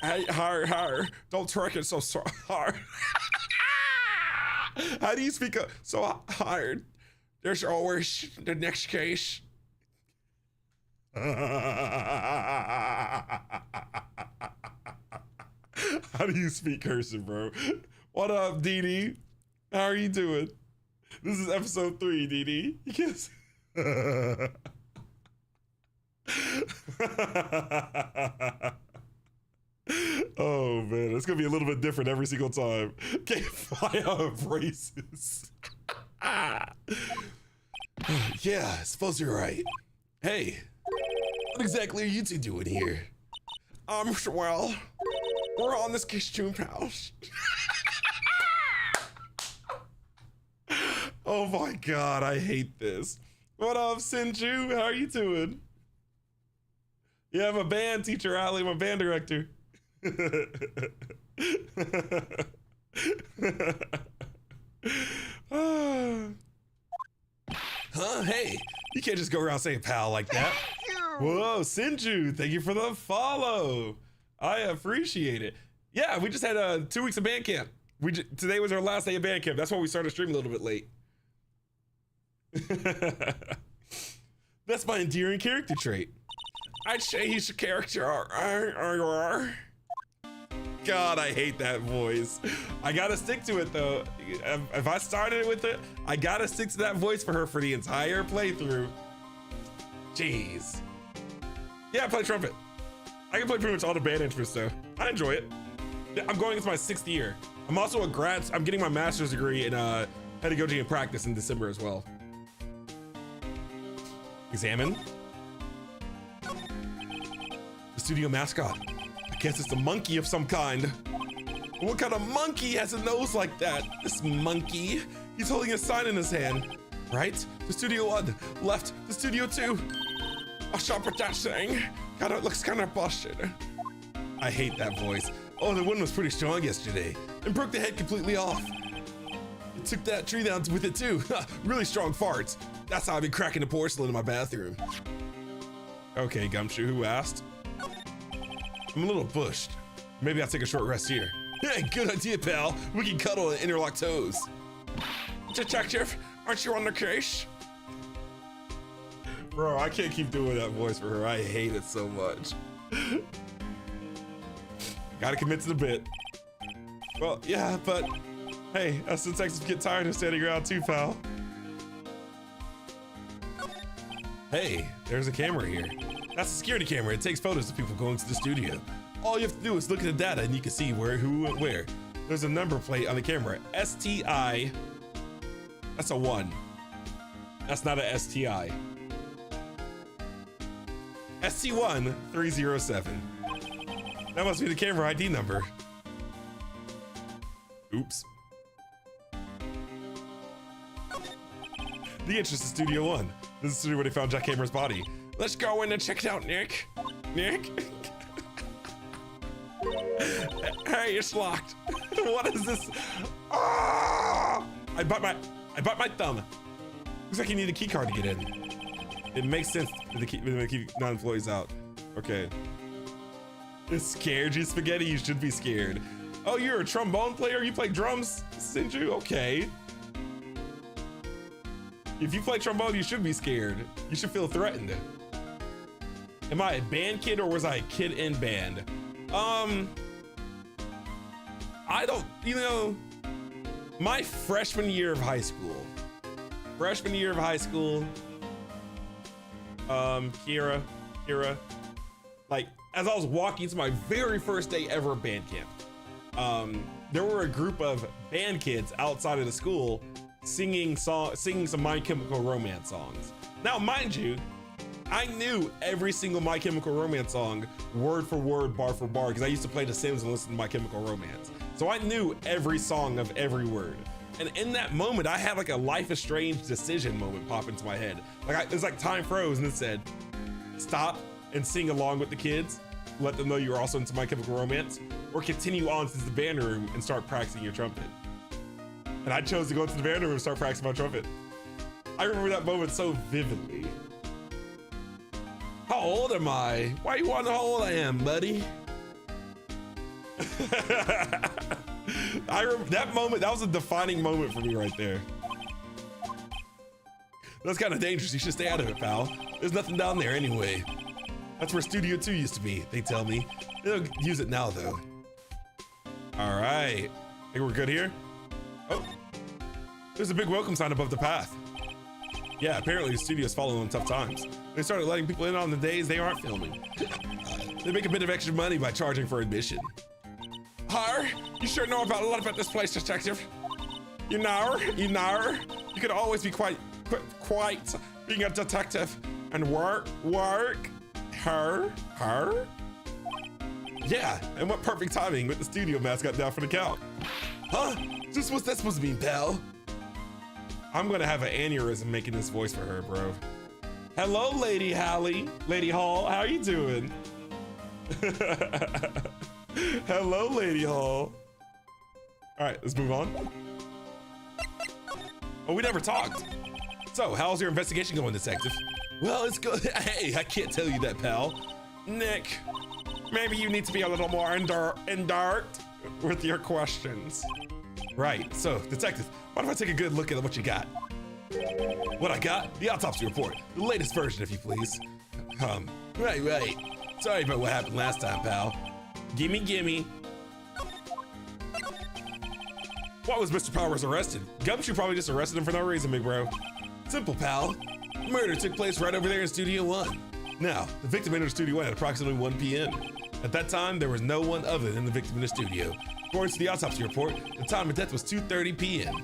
Hey, hard. Don't twerk it so hard. How do you speak so hard? There's always the next case. How do you speak cursive, bro? What up, Dee Dee? How are you doing? This is episode 3, Dee Dee. Yes. Oh man, it's gonna be a little bit different every single time. Can't fly out of braces. Yeah, I suppose you're right. Hey, what exactly are you two doing here? Well, we're on this costume house. Oh my god, I hate this. What up, Sinju? How are you doing? Yeah, I'm a band teacher, Ali. I'm a band director. Huh? Hey, you can't just go around saying pal like that. Whoa, Sinju, thank you for the follow. I appreciate it. Yeah, we just had 2 weeks of band camp. Today was our last day of band camp. That's why we started streaming a little bit late. That's my endearing character trait. I'd say he's a character. God, I hate that voice. I gotta stick to it though. If I started with it, I gotta stick to that voice for her for the entire playthrough. Jeez. Yeah, I play trumpet. I can play pretty much all the band instruments though. I enjoy it. I'm going into my 6th year. I'm also a grad. I'm getting my master's degree in pedagogy and practice in December as well. Examine. The studio mascot. I guess it's a monkey of some kind. What kind of monkey has a nose like that? This monkey. He's holding a sign in his hand. Right? The studio 1. Left. The studio 2. I'll shop at that thing. It looks kind of busted. I hate that voice. Oh, the wind was pretty strong yesterday and broke the head completely off. It took that tree down with it too. Really strong farts. That's how I've been cracking the porcelain in my bathroom. Okay, Gumshoe, who asked? I'm a little bushed. Maybe I'll take a short rest here. Hey, good idea, pal. We can cuddle and interlock toes. Detective, aren't you on the case? Bro, I can't keep doing that voice for her. I hate it so much. Gotta commit to the bit. Well, yeah, but hey, us detectives get tired of standing around too, pal. Hey, there's a camera here. That's a security camera. It takes photos of people going to the studio. All you have to do is look at the data and you can see who went where. There's a number plate on the camera. STI That's a 1. That's not a STI. ST1307. That must be the camera ID number. Oops. The entrance to Studio 1. This is the studio where they found Jack Hammer's body. Let's go in and check it out, Nick. Nick? Hey, it's locked. What is this? Ah! I bought my thumb. Looks like you need a key card to get in. It makes sense to keep non-employees out. Okay. It's scared you, Spaghetti. You should be scared. Oh, you're a trombone player? You play drums, Sinju? Okay. If you play trombone, you should be scared. You should feel threatened. Am I a band kid or was I a kid in band? I don't, you know, my freshman year of high school, Kira, like as I was walking to my very first day ever of band camp, there were a group of band kids outside of the school singing some My Chemical Romance songs. Now, mind you, I knew every single My Chemical Romance song, word for word, bar for bar, because I used to play The Sims and listen to My Chemical Romance. So I knew every song of every word. And in that moment, I had like a Life is Strange decision moment pop into my head. Like it's like time froze and it said, stop and sing along with the kids. Let them know you're also into My Chemical Romance, or continue on to the band room and start practicing your trumpet. And I chose to go into the band room and start practicing my trumpet. I remember that moment so vividly. How old am I? Why you wonder how old I am, buddy? I remember that moment. That was a defining moment for me right there. That's kind of dangerous. You should stay out of it, pal. There's nothing down there anyway. That's where Studio 2 used to be, they tell me. They don't use it now, though. All right. Think we're good here? Oh, there's a big welcome sign above the path. Yeah, apparently the studio's following on tough times. They started letting people in on the days they aren't filming. They make a bit of extra money by charging for admission. Har, you sure know a lot about this place, detective. You know, you could always be quite being a detective and work. Her? Yeah, and what perfect timing with the studio mascot down for the count. Huh? Just what's that supposed to mean, pal? I'm gonna have an aneurysm making this voice for her, bro. Hello, Lady Hallie. Lady Hall, how are you doing? Hello, Lady Hall. All right, let's move on. Oh, we never talked. So, how's your investigation going, detective? Well, it's good. Hey, I can't tell you that, pal. Nick, maybe you need to be a little more indirect with your questions. Right, so, detective, mind if I take a good look at what you got? What I got? The autopsy report. The latest version, if you please. Right. Sorry about what happened last time, pal. Gimme. Why was Mr. Powers arrested? Gumshoe probably just arrested him for no reason, big bro. Simple, pal. Murder took place right over there in Studio 1. Now, the victim entered Studio 1 at approximately 1 p.m. At that time, there was no one other than the victim in the studio. According to the autopsy report, the time of death was 2:30 p.m.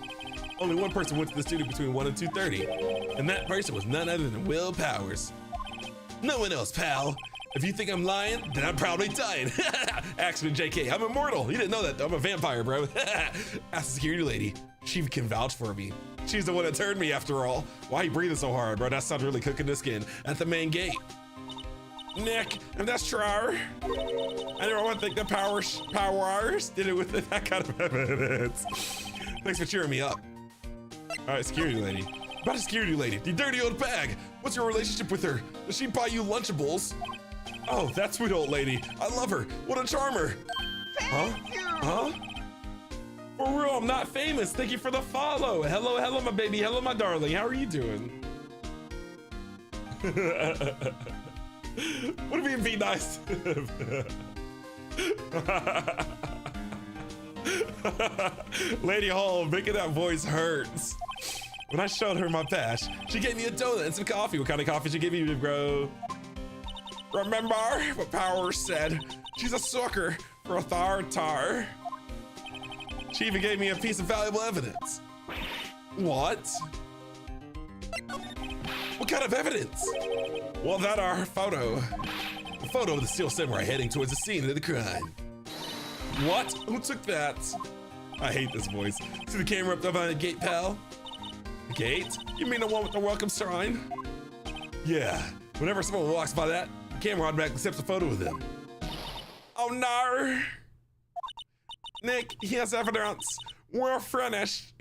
Only one person went to the studio between 1 and 2:30, and that person was none other than Will Powers. No one else, pal. If you think I'm lying, then I'm probably dying. Accident, JK. I'm immortal. You didn't know that, though. I'm a vampire, bro. Ask the security lady. She can vouch for me. She's the one that turned me, after all. Why are you breathing so hard, bro? That sounds really cooking the skin. At the main gate. Nick, if that's true, I don't want to think the Powers did it with that kind of evidence. Thanks for cheering me up. All right, security lady. About a security lady, the dirty old bag. What's your relationship with her? Does she buy you Lunchables? Oh, that sweet old lady. I love her. What a charmer. Huh? For real, I'm not famous. Thank you for the follow. Hello, my baby. Hello, my darling. How are you doing? What if be nice? Lady Hall, making that voice hurts. When I showed her my badge, she gave me a donut and some coffee. What kind of coffee she gave you, bro? Remember what Powers said? She's a sucker for authority. She even gave me a piece of valuable evidence. What? What kind of evidence? Well, that our photo. A photo of the steel samurai heading towards the scene of the crime. What? Who took that? I hate this voice. See the camera up behind the gate, pal? The gate? You mean the one with the welcome sign? Yeah. Whenever someone walks by that, the camera automatically accepts a photo of them. Oh no! Nick, he has evidence. We're finished.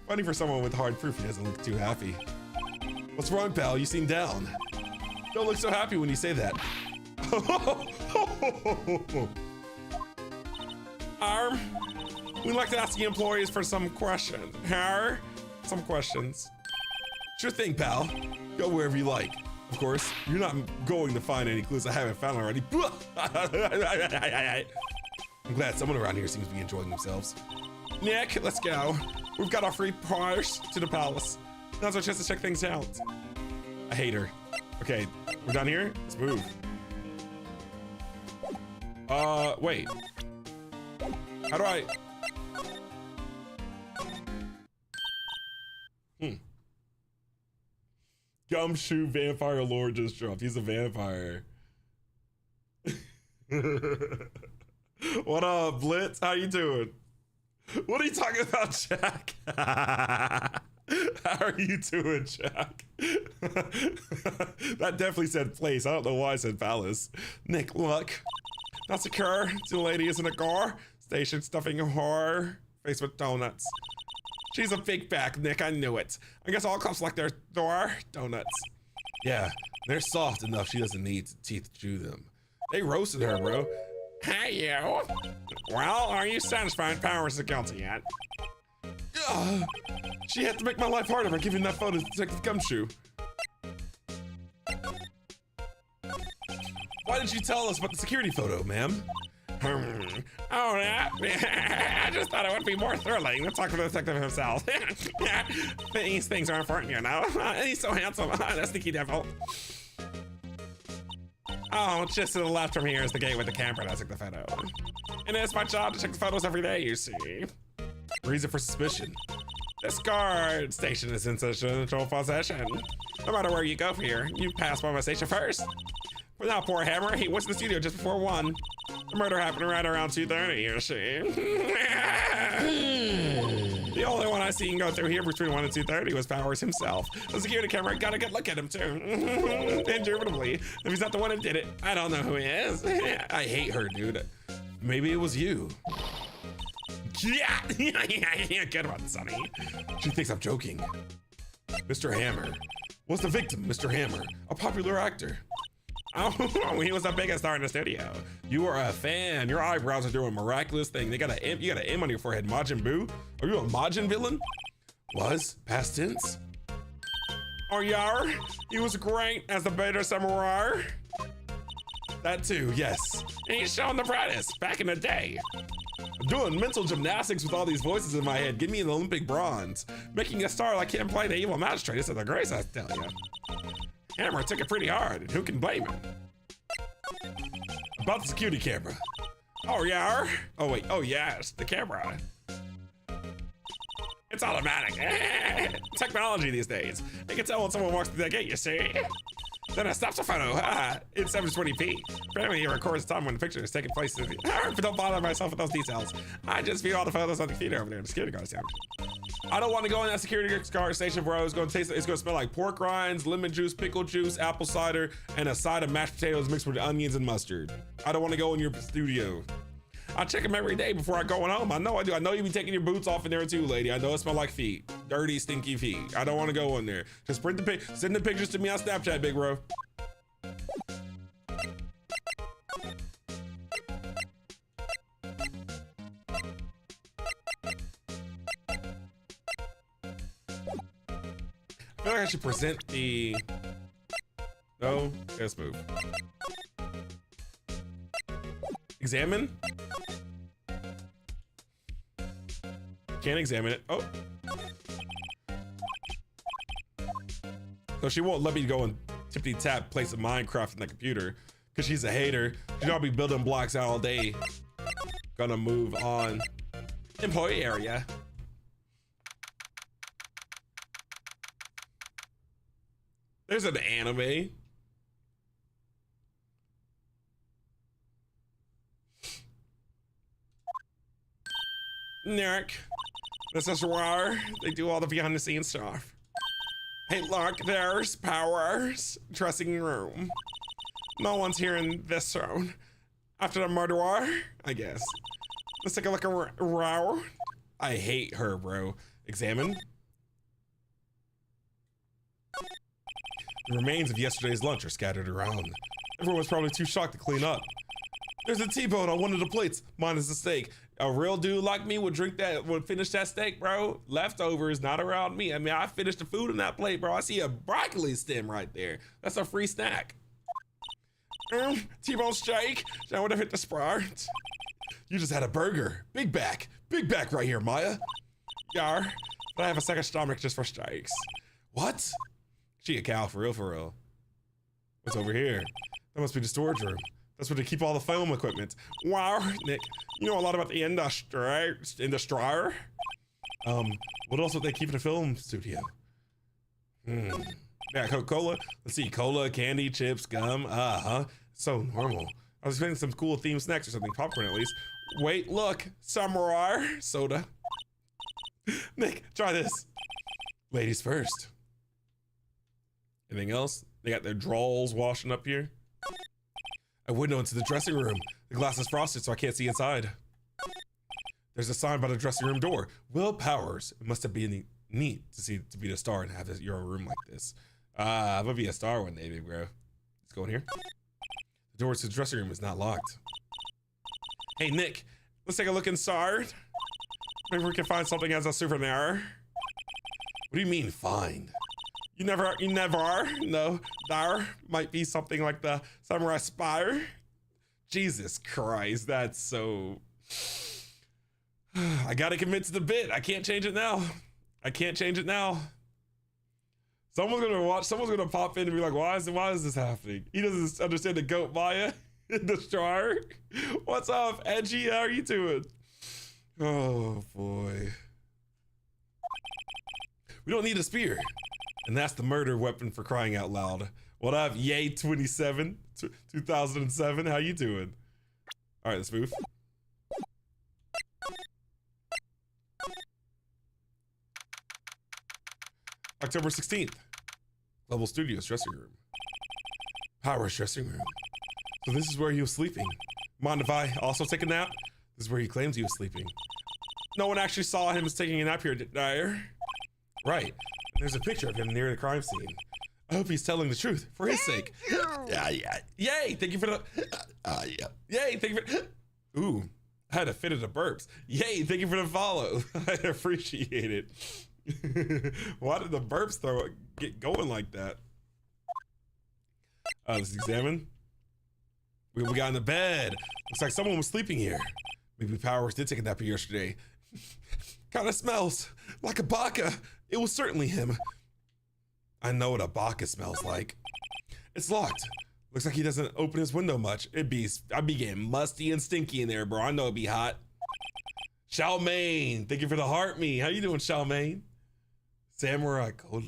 Funny for someone with hard proof, he doesn't look too happy. What's wrong, pal? You seem down. Don't look so happy when you say that. We'd like to ask the employees for some questions. Some questions. Sure thing, pal. Go wherever you like. Of course, you're not going to find any clues I haven't found already. I'm glad someone around here seems to be enjoying themselves. Nick, let's go. We've got our free pass to the palace. Now's our chance to check things out. I hate her. Okay, we're done here. Let's move. Wait. How do I? Gumshoe vampire lore just dropped. He's a vampire. What up, Blitz? How you doing? What are you talking about, Jack? How are you doing, Jack? That definitely said place. I don't know why I said palace. Nick, look. That's a car. Two ladies in a car. Station stuffing a whore. Face with donuts. She's a big back, Nick. I knew it. I guess all cops like their donuts. Yeah, they're soft enough she doesn't need teeth to chew them. They roasted her, bro. Hey, you. Well, are you satisfied Powers is guilty yet? She had to make my life harder by giving that photo to Detective Gumshoe. Why didn't you tell us about the security photo, ma'am? Oh, yeah. I just thought it would be more thrilling to talk to the detective himself. These things are important, you know. He's so handsome. That sneaky devil. Oh, just to the left from here is the gate with the camera that took the photo. And it's my job to check the photos every day, you see. Reason for suspicion. This guard station is in central possession. No matter where you go from here, you pass by my station first. But now, poor Hammer, he was in the studio just before 1. The murder happened right around 2:30, you see. The only one I seen go through here between 1 and 2:30 was Powers himself. The security camera got a good look at him, too. Indubitably. If he's not the one who did it, I don't know who he is. I hate her, dude. Maybe it was you. Yeah, good one, Sonny. She thinks I'm joking. Mr. Hammer. Was the victim, Mr. Hammer, a popular actor? Oh, he was the biggest star in the studio. You are a fan. Your eyebrows are doing a miraculous thing. You got an M on your forehead. Majin Buu? Are you a Majin villain? Was? Past tense? Oh, yar? He was great as the beta samurai. That too, yes. And he's showing the brightest back in the day. I'm doing mental gymnastics with all these voices in my head. Give me an Olympic bronze. Making a star like him play the evil magistrate is a grace, I tell you. Hammer took it pretty hard, and who can blame him? About the security camera. Oh, yeah? Oh, wait. Oh, yes, the camera. It's automatic. Technology these days. You can tell when someone walks through that gate, you see? Then it stops a photo. In 720p. Apparently, it records the time when the picture is taking place. But don't bother myself with those details. I just view all the photos on the computer over there in the security guard stand. I don't want to go in that security guard station, bro. It's gonna smell like pork rinds, lemon juice, pickle juice, apple cider, and a side of mashed potatoes mixed with onions and mustard. I don't want to go in your studio. I check them every day before I go home. I know I do. I know you be taking your boots off in there too, lady. I know it smell like feet. Dirty, stinky feet. I don't want to go in there. Just send the pictures to me on Snapchat, big bro. I feel like I should present the... No, let's move. Examine? Can't examine it. Oh. So she won't let me go and tippity tap play some Minecraft in the computer because she's a hater. She'll be building blocks all day. Gonna move on. Employee area. There's an anime. Nick, this is where they do all the behind the scenes stuff. Hey, look, there's Power's dressing room. No one's here in this zone. After the murderer, I guess. Let's take a look around. I hate her, bro. Examine. The remains of yesterday's lunch are scattered around. Everyone's probably too shocked to clean up. There's a T-bone on one of the plates. Mine is the steak. A real dude like me would finish that steak, bro. Leftovers, not around me. I mean, I finished the food in that plate, bro. I see a broccoli stem right there. That's a free snack. T-bone steak. I would have hit the spot. You just had a burger. Big back right here, Maya. Yar, but I have a second stomach just for steaks. What? She a cow, for real. What's over here? That must be the storage room. That's where they keep all the film equipment. Wow, Nick, you know a lot about the industry. What else would they keep in a film studio? Yeah, Coca-Cola. Let's see, cola, candy, chips, gum. So normal. I was expecting some cool themed snacks or something, popcorn at least. Wait, look, samurai soda. Nick, try this. Ladies first. Anything else? They got their drawers washing up here. A window into the dressing room. The glass is frosted, so I can't see inside. There's a sign by the dressing room door. Will Powers. It must have been neat to be the star and have your own room like this. I'm gonna be a star one day, big bro. Let's go in here. The door to the dressing room is not locked. Hey, Nick, let's take a look inside. Maybe we can find something as a souvenir. What do you mean, find? You never, no, there might be something like the samurai spire. Jesus Christ, that's so, I gotta commit to the bit. I can't change it now. Someone's gonna pop in and be like, why is this happening? He doesn't understand the goat Maya, Destroyer. What's up, Edgy? How are you doing? Oh boy. We don't need a spear. And that's the murder weapon for crying out loud. What up, Yay 27, 2007, how you doing? All right, let's move. October 16th, Level Studios dressing room. Power's dressing room. So this is where he was sleeping. Mind if I also take a nap? This is where he claims he was sleeping. No one actually saw him taking a nap here, did I? Right. There's a picture of him near the crime scene. I hope he's telling the truth for his sake. Yeah. Yay! Thank you for the. Yay! Thank you for. Ooh, I had a fit of the burps. Yay! Thank you for the follow. I appreciate it. Why did the burps get going like that? Let's examine. We got in the bed. Looks like someone was sleeping here. Maybe Powers did take a nap here yesterday. Kinda smells like a baka. It was certainly him. I know what a baka smells like. It's locked. Looks like he doesn't open his window much. I'd be getting musty and stinky in there, bro. I know it'd be hot. Charmaine, thank you for the heart me. How you doing, Charmaine? Samurai Cola,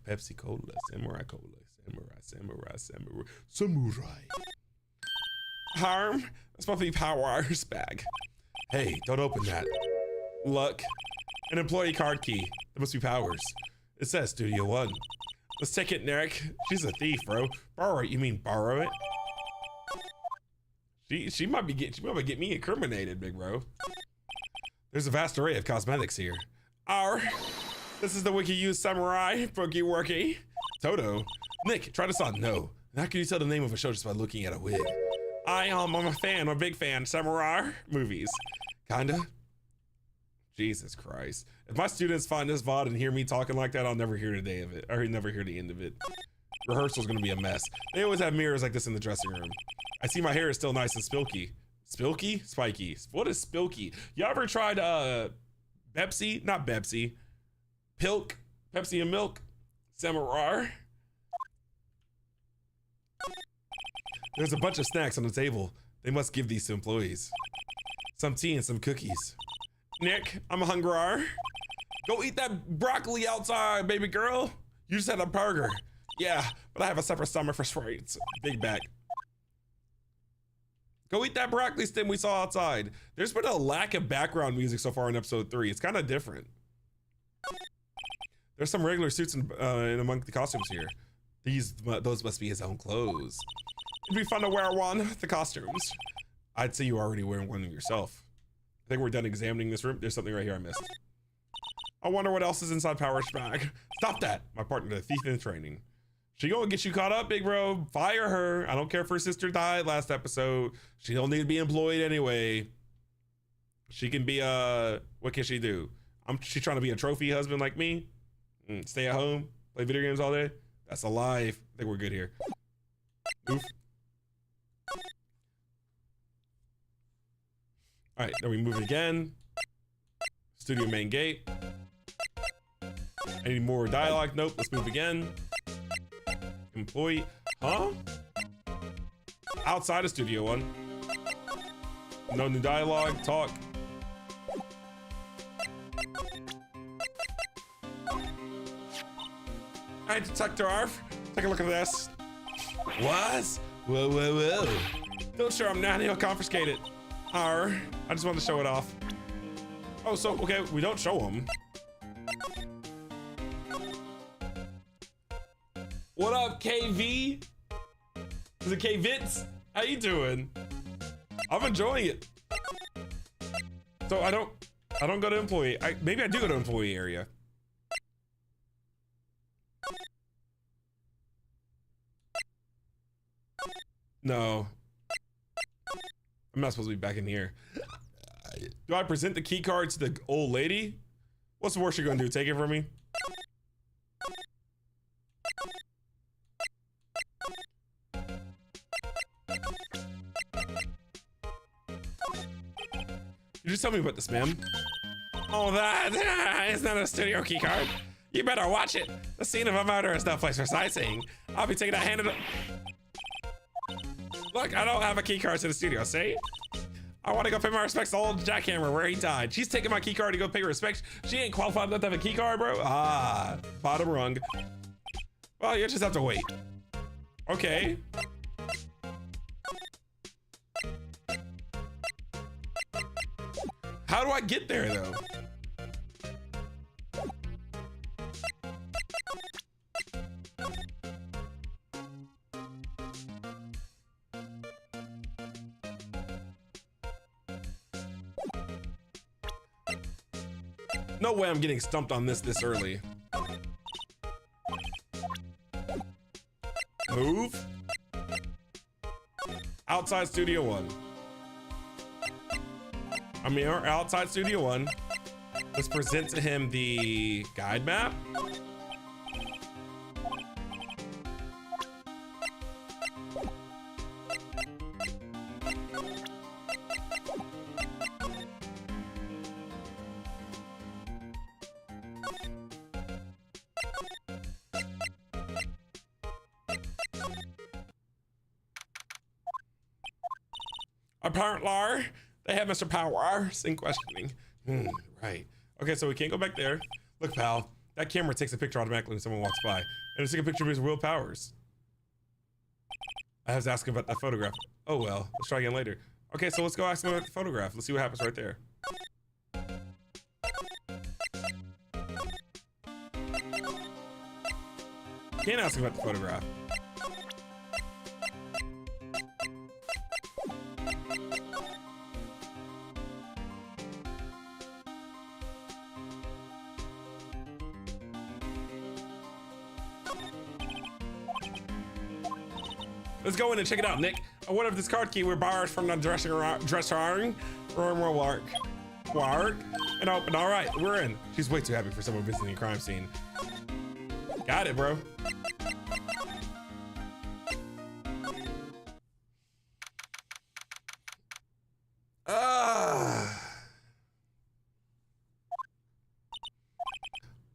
Pepsi Cola, Samurai Cola, Samurai. Harm, that's supposed to be Power's bag. Hey, don't open that. Look, an employee card key. That must be Powers. It says Studio One. Let's take it, Nick. She's a thief, bro. Borrow it, you mean borrow it? She might get me incriminated, big bro. There's a vast array of cosmetics here. This is the wiki used samurai, boogie worky. Toto. Nick, try this on. No. How can you tell the name of a show just by looking at a wig? I'm a big fan. Samurai movies. Kinda. Jesus Christ. If my students find this VOD and hear me talking like that, I'll never hear the day of it. Or never hear the end of it. Rehearsal's gonna be a mess. They always have mirrors like this in the dressing room. I see my hair is still nice and spilky. Spilky? Spiky. What is spilky? You ever tried Pepsi? Not Pepsi. Pilk? Pepsi and milk? Samurai? There's a bunch of snacks on the table. They must give these to employees. Some tea and some cookies. Nick, I'm hungry. Go eat that broccoli outside, baby girl. You just had a burger. Yeah, but I have a separate stomach for sweets. Big back. Go eat that broccoli stem we saw outside. There's been a lack of background music so far in episode 3. It's kind of different. There's some regular suits in among the costumes here. Those must be his own clothes. It'd be fun to wear one, the costumes. I'd say you already wearing one yourself. I think we're done examining this room. There's something right here I missed. I wonder what else is inside Power's bag. Stop that, my partner, the thief in training. She gonna get you caught up, big bro. Fire her. I don't care if her sister died last episode. She don't need to be employed anyway. She can be what can she do? She trying to be a trophy husband like me? Stay at home, play video games all day? That's a lie. I think we're good here. Oof. All right, then we move it again. Studio main gate. I need more dialogue. Nope, let's move again. Employee, huh? Outside of Studio 1. No new dialogue, talk. All right, Detective Arf, take a look at this. What? Whoa, whoa, whoa. Don't show him now, he'll confiscate it. I just wanted to show it off. Oh, so, okay, we don't show him. What up, KV? Is it KVitz? How you doing? I'm enjoying it. So I don't go to employee. Maybe I do go to employee area. No. I'm not supposed to be back in here. Do I present the key card to the old lady? What's the worst you're gonna do? Take it from me? You just tell me about this, ma'am. Oh, that is not a studio key card. You better watch it. The scene of a murder is no place for sightseeing. I'll be taking that handed up. Look, I don't have a key card to the studio, see? I want to go pay my respects to old Jackhammer where he died. She's taking my key card to go pay her respects. She ain't qualified enough to have a key card, bro. Ah, bottom rung. Well, you just have to wait. Okay. How do I get there, though? No way I'm getting stumped on this early. Move. Outside Studio 1. I mean, outside Studio 1. Let's present to him the guide map. Apparently, they have Mr. Powers in questioning. Right. Okay, so we can't go back there. Look, pal, that camera takes a picture automatically when someone walks by. And it's take a picture of his real powers. I have to ask him about that photograph. Oh well, let's try again later. Okay, so let's go ask him about the photograph. Let's see what happens right there. Can't ask him about the photograph. Let's go in and check it out, Nick. I wonder if this card key we borrowed from the dressing room will work. And open. All right, we're in. She's way too happy for someone visiting a crime scene. Got it, bro.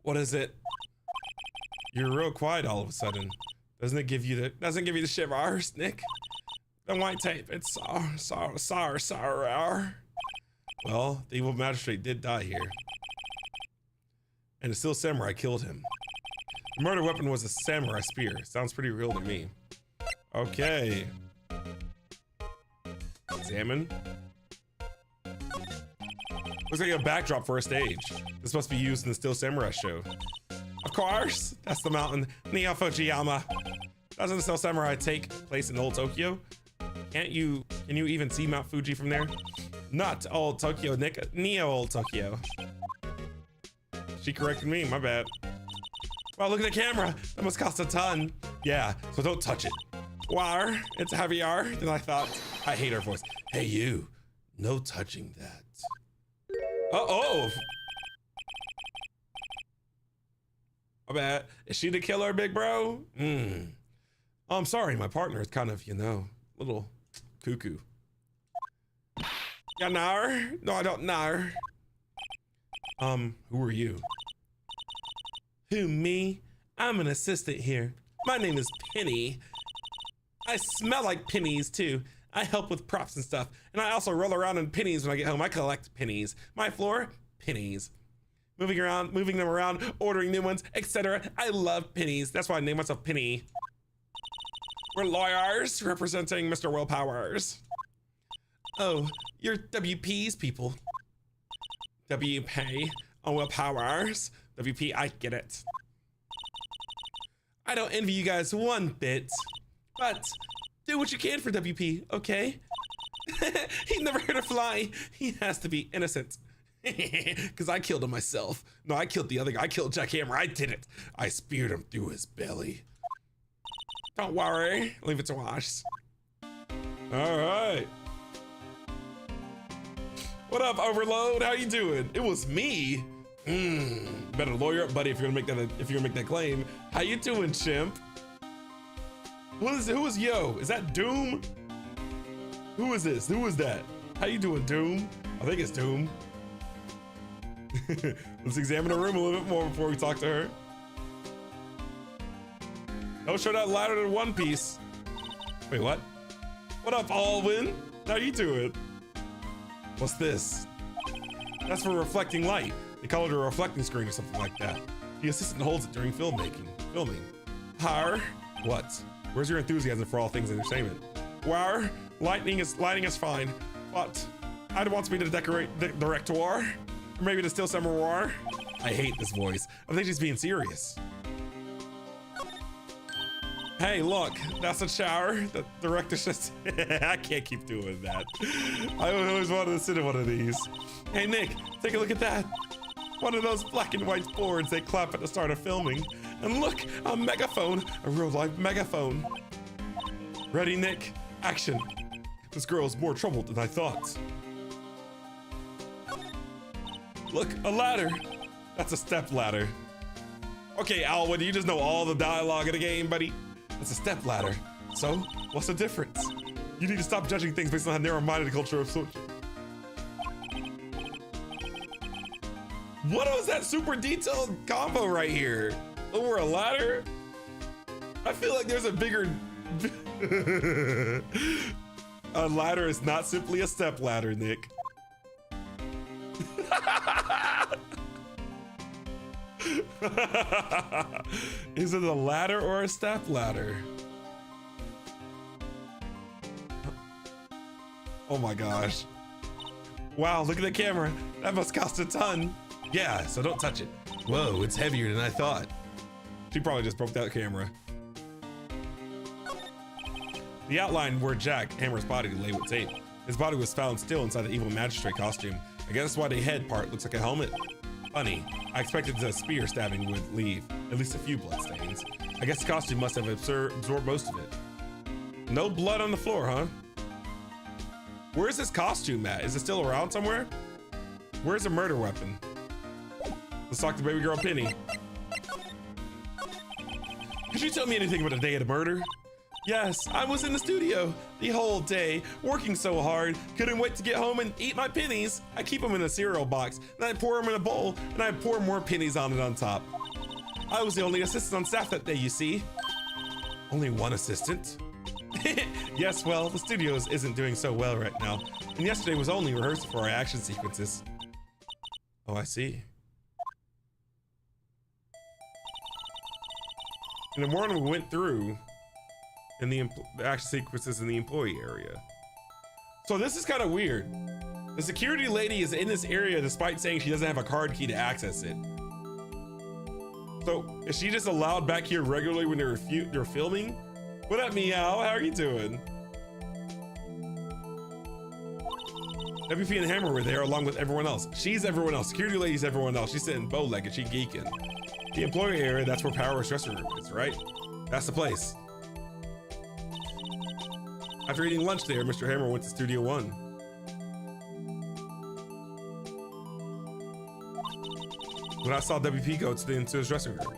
What is it? You're real quiet all of a sudden. Doesn't give you the shivers, Nick? The white tape, it's sour. Well, the evil magistrate did die here. And the still samurai killed him. The murder weapon was a samurai spear. Sounds pretty real to me. Okay. Examine. Looks like a backdrop for a stage. This must be used in the Still Samurai show. Of course, that's the mountain, Neo Fujiyama. Doesn't the Still Samurai take place in Old Tokyo? Can you even see Mount Fuji from there? Not Old Tokyo, Nick, Neo Old Tokyo. She corrected me, my bad. Wow, look at the camera. That must cost a ton. Yeah, so don't touch it. Wow, it's heavier than I thought. I hate her voice. Hey you, no touching that. Uh-oh. My bad. Is she the killer, big bro? Oh, I'm sorry, my partner is kind of, you know, a little cuckoo. You know her? No, I don't know her. Who are you? Who, me? I'm an assistant here. My name is Penny. I smell like pennies too. I help with props and stuff. And I also roll around in pennies when I get home. I collect pennies. My floor, pennies. Moving them around, ordering new ones, etc. I love pennies. That's why I named myself Penny. We're lawyers representing Mr. Willpowers. Oh, you're WP's people. WP on Willpowers. WP, I get it. I don't envy you guys one bit, but do what you can for WP, okay? He never hurt a fly. He has to be innocent. Because I killed him myself. No, I killed the other guy. I killed Jack Hammer. I did it. I speared him through his belly. Don't worry. Leave it to us. All right. What up, Overload? How you doing? It was me. Better lawyer up, buddy, if you're gonna make that claim. How you doing, chimp? Who is Yo? Is that Doom? Who is this? Who is that? How you doing, Doom? I think it's Doom. Let's examine the room a little bit more before we talk to her. Don't show that ladder to One Piece. Wait, what? What up, Alwyn? How you doing? What's this? That's for reflecting light. They call it a reflecting screen or something like that. The assistant holds it during filming. Har? What? Where's your enthusiasm for all things entertainment? Wow, lighting is fine, but I don't want to be the director. Or maybe the Still Samurai. I hate this voice. I think she's being serious. Hey, look, that's a shower. The director just, I can't keep doing that. I always wanted to sit in one of these. Hey, Nick, take a look at that. One of those black and white boards they clap at the start of filming. And look, a megaphone, a real life megaphone. Ready, Nick? Action. This girl is more troubled than I thought. Look, a ladder. That's a step ladder. Okay, Alwyn, you just know all the dialogue of the game, buddy. That's a step ladder. So, what's the difference? You need to stop judging things based on how narrow-minded the culture of social. What was that super detailed combo right here? Over a ladder? I feel like there's a bigger... A ladder is not simply a step ladder, Nick. Is it a ladder or a step ladder? Oh my gosh. Wow, look at the camera. That must cost a ton. Yeah, so don't touch it. Whoa, it's heavier than I thought. She probably just broke that camera. The outline where Jack Hammer's body lay with tape. His body was found still inside the evil magistrate costume. I guess that's why the head part looks like a helmet. Funny, I expected the spear stabbing would leave at least a few bloodstains. I guess the costume must have absorbed most of it. No blood on the floor, huh? Where's this costume at? Is it still around somewhere? Where's the murder weapon? Let's talk to baby girl Penny. Could you tell me anything about the day of the murder? Yes, I was in the studio the whole day, working so hard. Couldn't wait to get home and eat my pennies. I keep them in a cereal box, and I pour them in a bowl, and I pour more pennies on it on top. I was the only assistant on staff that day, you see. Only one assistant? Yes, well, the studios isn't doing so well right now. And yesterday was only rehearsal for our action sequences. Oh, I see. In the morning, we went through in the action sequences in the employee area. So this is kind of weird. The security lady is in this area despite saying she doesn't have a card key to access it. So is she just allowed back here regularly when they're filming? What up, Meow? How are you doing? WP and Hammer were there along with everyone else. She's everyone else. Security lady's everyone else. She's sitting bow-legged. She geeking. The employee area, that's where Power's dressing room is, right? That's the place. After eating lunch there, Mr. Hammer went to Studio 1. When I saw WP go into his dressing room.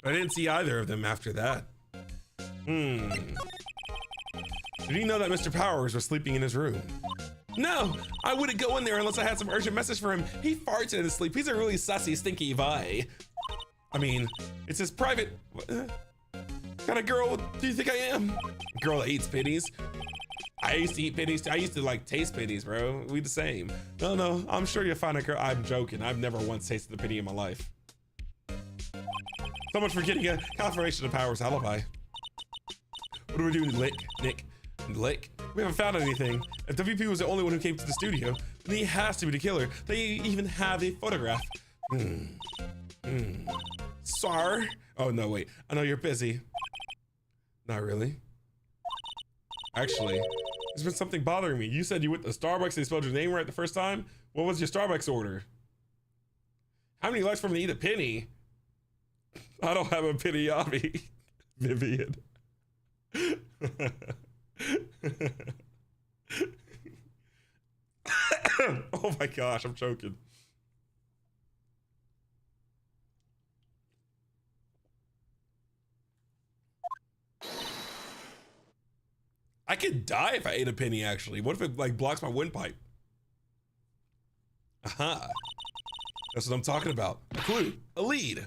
I didn't see either of them after that. Did he know that Mr. Powers was sleeping in his room? No, I wouldn't go in there unless I had some urgent message for him. He farts in his sleep. He's a really sussy, stinky guy. I mean, it's his private... kind of girl do you think I am? Girl that eats pennies. I used to eat pennies too. I used to like taste pennies, bro. We the same. No, I'm sure you'll find a girl. I'm joking. I've never once tasted a penny in my life. So much for getting a confirmation of Power's alibi. What do we do, Nick? We haven't found anything. If WP was the only one who came to the studio, then he has to be the killer. They even have a photograph. Sir? Oh, no, wait. I know you're busy. Not really. Actually, there's been something bothering me. You said you went to Starbucks and they spelled your name right the first time? What was your Starbucks order? How many likes for me to eat a penny? I don't have a penny, Yavi. Vivian. Oh my gosh, I'm choking. I could die if I ate a penny, actually. What if it like blocks my windpipe? Aha. That's what I'm talking about. A clue, a lead.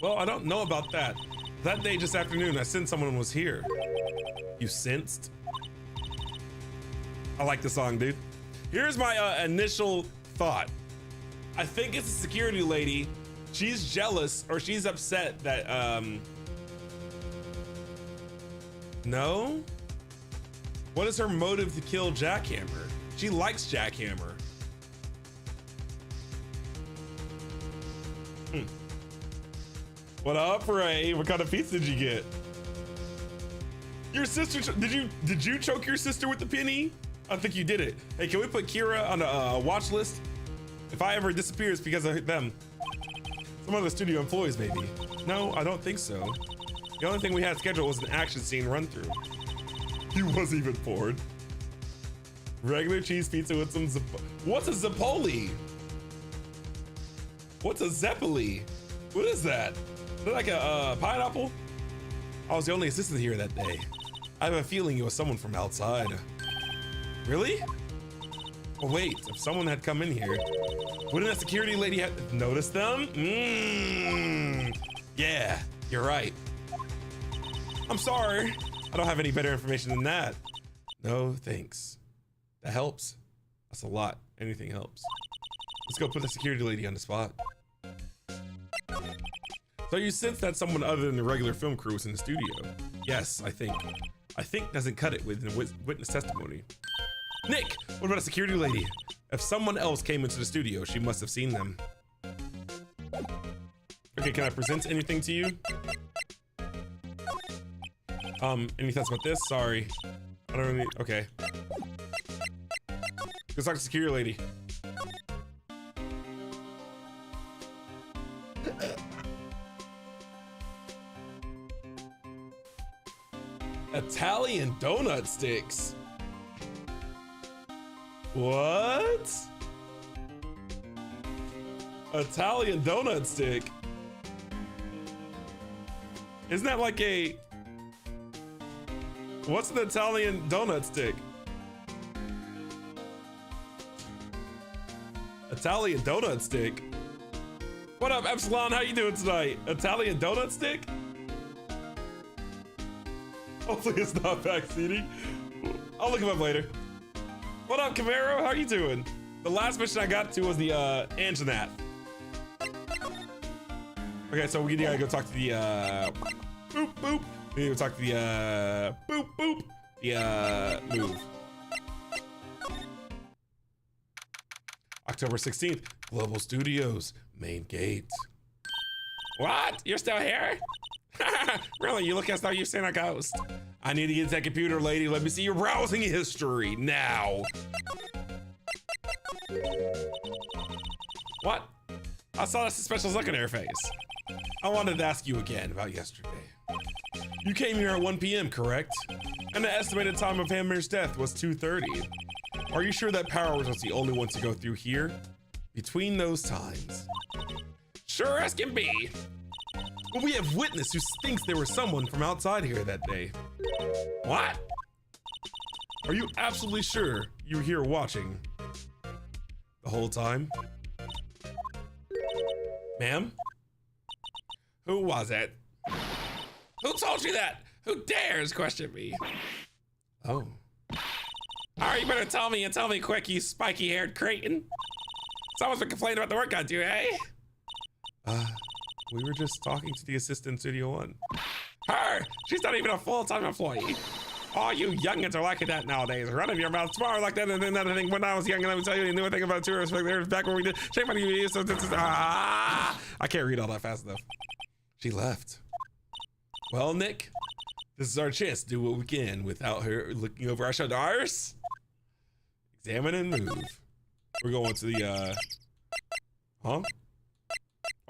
Well, I don't know about that. That day, just afternoon, I sensed someone was here. You sensed? I like the song, dude. Here's my initial thought. I think it's a security lady. She's jealous or she's upset that, no? What is her motive to kill Jackhammer? She likes Jackhammer. What up, Ray? What kind of pizza did you get? Your sister, did you choke your sister with the penny? I think you did it. Hey, can we put Kira on a watch list? If I ever disappear, it's because of them. Some of the studio employees, maybe. No, I don't think so. The only thing we had scheduled was an action scene run through. He wasn't even bored. Regular cheese pizza with some what's a Zapoli? What's a Zeppoli? What is that? Is that like a pineapple? I was the only assistant here that day. I have a feeling it was someone from outside. Really? Oh wait, if someone had come in here, wouldn't that security lady have noticed them? Yeah, you're right. I'm sorry. I don't have any better information than that. No, thanks. That helps. That's a lot. Anything helps. Let's go put the security lady on the spot. So you sense that someone other than the regular film crew was in the studio? Yes, I think. I think doesn't cut it with witness testimony. Nick, what about a security lady? If someone else came into the studio, she must have seen them. Okay, can I present anything to you? Any thoughts about this? Sorry. I don't really, okay. Let's talk to security lady. Italian donut sticks. What? Italian donut stick. Isn't that like a... What's an Italian donut stick? Italian donut stick? What up, Epsilon? How you doing tonight? Italian donut stick? Hopefully it's not backseating. I'll look him up later. What up, Camaro? How you doing? The last mission I got to was the Anjanath. Okay, so we gotta go talk to the boop boop. We need to talk to the boop boop. The move. October 16th, Global Studios, main gate. What? You're still here? Really? You look as though you've seen a ghost. I need to get to that computer, lady. Let me see your browsing history now. What? I saw that suspicious look in her face. I wanted to ask you again about yesterday. You came here at 1 p.m., correct? And the estimated time of Hammer's death was 2:30. Are you sure that Power was the only one to go through here? Between those times. Sure as can be. But we have witness who thinks there was someone from outside here that day. What? Are you absolutely sure you were here watching the whole time? Ma'am? Who was it? Who told you that? Who dares question me? Oh. All right, you better tell me and tell me quick, you spiky-haired Creighton. Someone's been complaining about the work I do, eh? We were just talking to the assistant in Studio One. Her! She's not even a full-time employee. All you youngins are like that nowadays. Running your mouth tomorrow like that and then another thing. When I was young, let me tell you, you knew a thing about tourists back when we did. Shame on you. So this is, I can't read all that fast enough. She left. Well, Nick, this is our chance to do what we can without her looking over our shoulders. Examine and move. We're going to the, huh?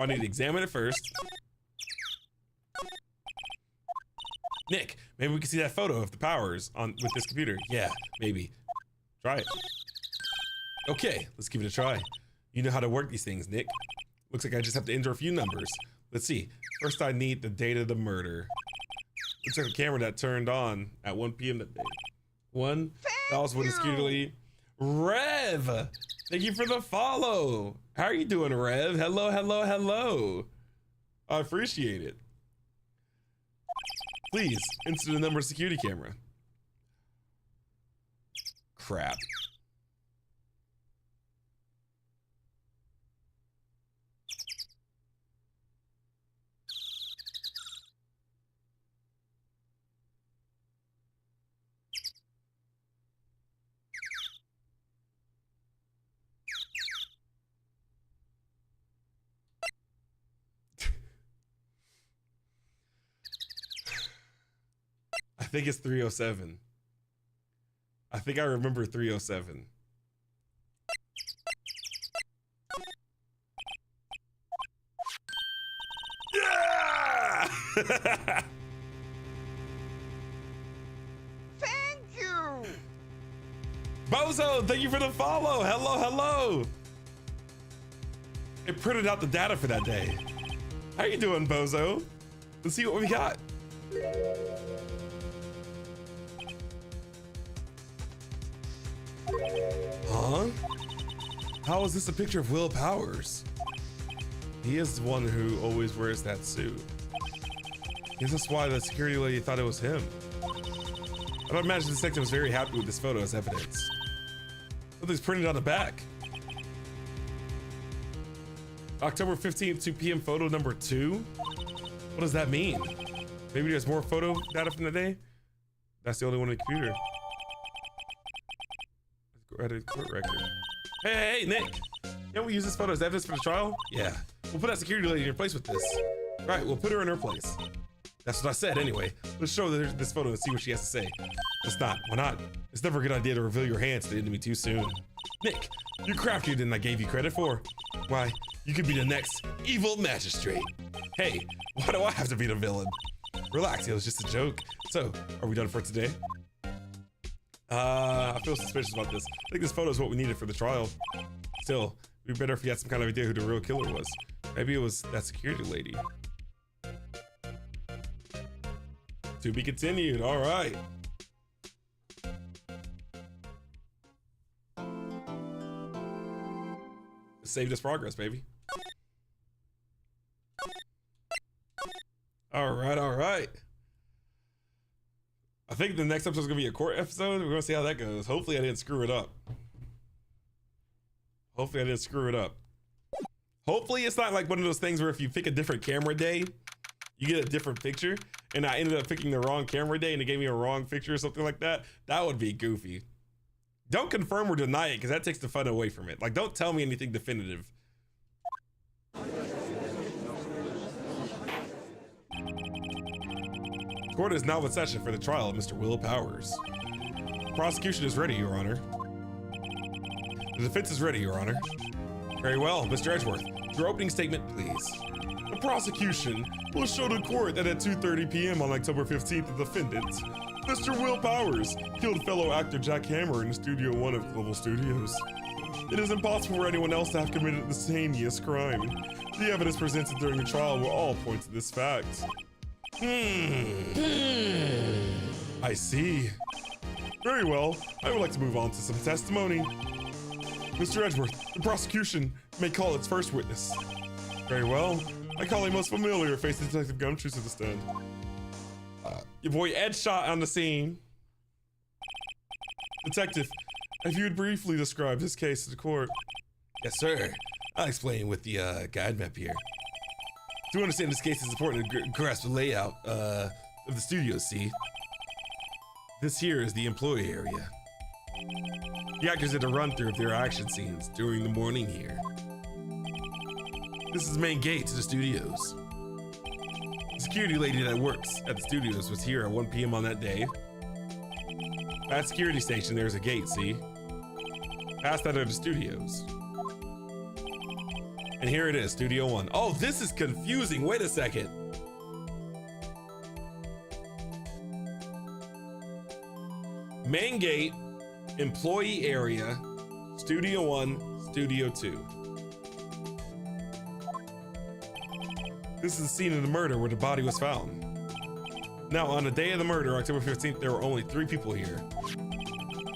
I need to examine it first. Nick, maybe we can see that photo of the powers on with this computer. Yeah, maybe. Try it. Okay, let's give it a try. You know how to work these things, Nick. Looks like I just have to enter a few numbers. Let's see. First, I need the date of the murder. Looks like a camera that turned on at 1 p.m. that day. That was when the security lady. Rev! Thank you for the follow. How are you doing, Rev? Hello, hello, hello. I appreciate it. Please, insert the number security camera. Crap. I think it's 307. I think I remember 307. Yeah! Thank you! Bozo, thank you for the follow. Hello, hello. It printed out the data for that day. How you doing, Bozo? Let's see what we got. Huh? How is this a picture of Will Powers? He is the one who always wears that suit. Guess that's why the security lady thought it was him. I don't imagine the detective was very happy with this photo as evidence. Something's printed on the back. October 15th, 2 p.m. photo number 2? What does that mean? Maybe there's more photo data from the day? That's the only one in the computer. Edit court record. Hey, Nick! Can't we use this photo as evidence for the trial? Yeah. We'll put that security lady in her place with this. Right, we'll put her in her place. That's what I said anyway. Let's show her this photo and see what she has to say. It's not. Why not? It's never a good idea to reveal your hands to the enemy too soon. Nick, you're craftier than I gave you credit for. Why, you could be the next evil magistrate. Hey, why do I have to be the villain? Relax, it was just a joke. So, are we done for today? I feel suspicious about this. I think this photo is what we needed for the trial. Still, it'd be better if you had some kind of idea who the real killer was. Maybe it was that security lady. To be continued, all right. Saved us progress, baby. All right, all right. I think the next episode is gonna be a court episode. We're gonna see how that goes. Hopefully I didn't screw it up. Hopefully I didn't screw it up. Hopefully it's not like one of those things where if you pick a different camera day, you get a different picture, and I ended up picking the wrong camera day and it gave me a wrong picture or something like that. That would be goofy. Don't confirm or deny it, because that takes the fun away from it. Like, don't tell me anything definitive. Court is now in session for the trial of Mr. Will Powers. Prosecution is ready, Your Honor. The defense is ready, Your Honor. Very well, Mr. Edgeworth. Your opening statement, please. The prosecution will show the court that at 2:30 p.m. on October 15th, the defendant, Mr. Will Powers, killed fellow actor Jack Hammer in Studio 1 of Global Studios. It is impossible for anyone else to have committed this heinous crime. The evidence presented during the trial will all point to this fact. I see. Very well, I would like to move on to some testimony. Mr. Edgeworth, the prosecution may call its first witness. Very well, I call a most familiar face, Detective Gumshoe, to the stand. Your boy Ed shot on the scene. Detective, if you would briefly describe this case to the court. Yes, sir. I'll explain with the guide map here. To understand this case, it's important to grasp the layout of the studio, see? This here is the employee area. The actors did a run-through of their action scenes during the morning here. This is the main gate to the studios. The security lady that works at the studios was here at 1 p.m. on that day. At security station, there's a gate, see? Past that are the studios. And here it is, Studio 1. Oh, this is confusing. Wait a second. Main gate, employee area, Studio 1, Studio 2. This is the scene of the murder where the body was found. Now, on the day of the murder, October 15th, there were only 3 people here.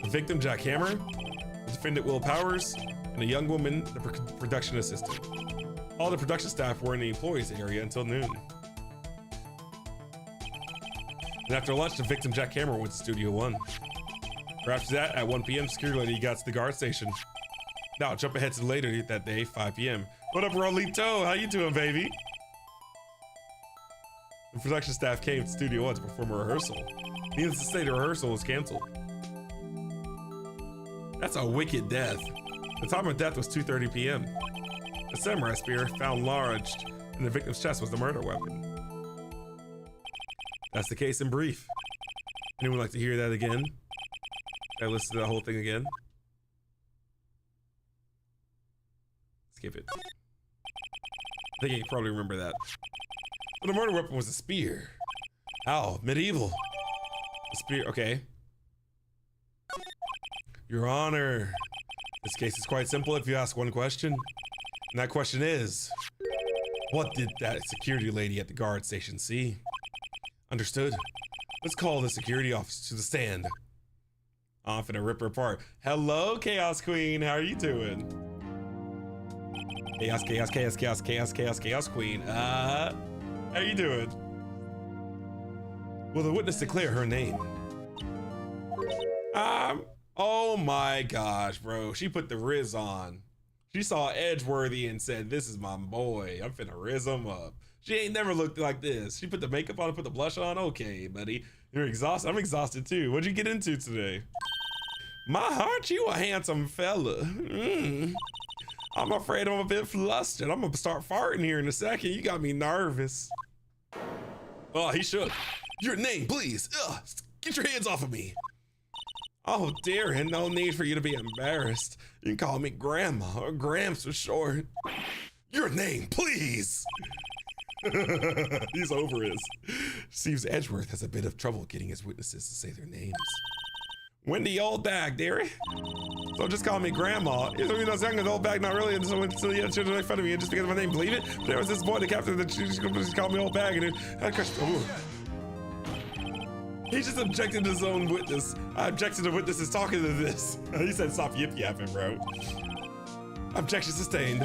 The victim, Jack Hammer, the defendant, Will Powers, and a young woman, the production assistant. All the production staff were in the employees area until noon. And after lunch, the victim, Jack Hammer, went to Studio 1. After that, at 1 p.m., security lady got to the guard station. Now, jump ahead to later that day, 5 p.m. What up, Rolito? How you doing, baby? The production staff came to Studio 1 to perform a rehearsal. Needless to say, the rehearsal was canceled. That's a wicked death. The time of death was 2:30 p.m. A samurai spear found lodged in the victim's chest was the murder weapon. That's the case in brief. Anyone like to hear that again? I listen to the whole thing again. Skip it. I think you probably remember that. But the murder weapon was a spear. Ow, medieval. A spear, okay. Your Honor, this case is quite simple if you ask one question. And that question is, what did that security lady at the guard station see? Understood. Let's call the security officer to the stand. I'm finna rip her apart. Hello, Chaos Queen. How are you doing? Chaos, chaos, chaos, chaos, chaos, chaos, chaos Queen. How you doing? Will the witness declare her name? Oh my gosh, bro. She put the Riz on. She saw Edgeworthy and said, this is my boy. I'm finna Riz him up. She ain't never looked like this. She put the makeup on and put the blush on. Okay, buddy. You're exhausted. I'm exhausted too. What'd you get into today? My heart, you a handsome fella. I'm afraid I'm a bit flustered. I'm gonna start farting here in a second. You got me nervous. Oh, he shook. Your name, please. Ugh, get your hands off of me. Oh, dear, and no need for you to be embarrassed. You can call me Grandma or Gramps for short. Your name, please. He's over his. Seems Edgeworth has a bit of trouble getting his witnesses to say their names. Wendy Oldbag, dearie. So just call me Grandma. You know, young as Oldbag, not really. And so you had to make fun of me just because of my name. Believe it? But there was this boy, the captain, that she just called me Oldbag, and then he just objected to his own witness. I objected to witnesses talking to this. He said, stop yip-yapping, bro. Objection sustained.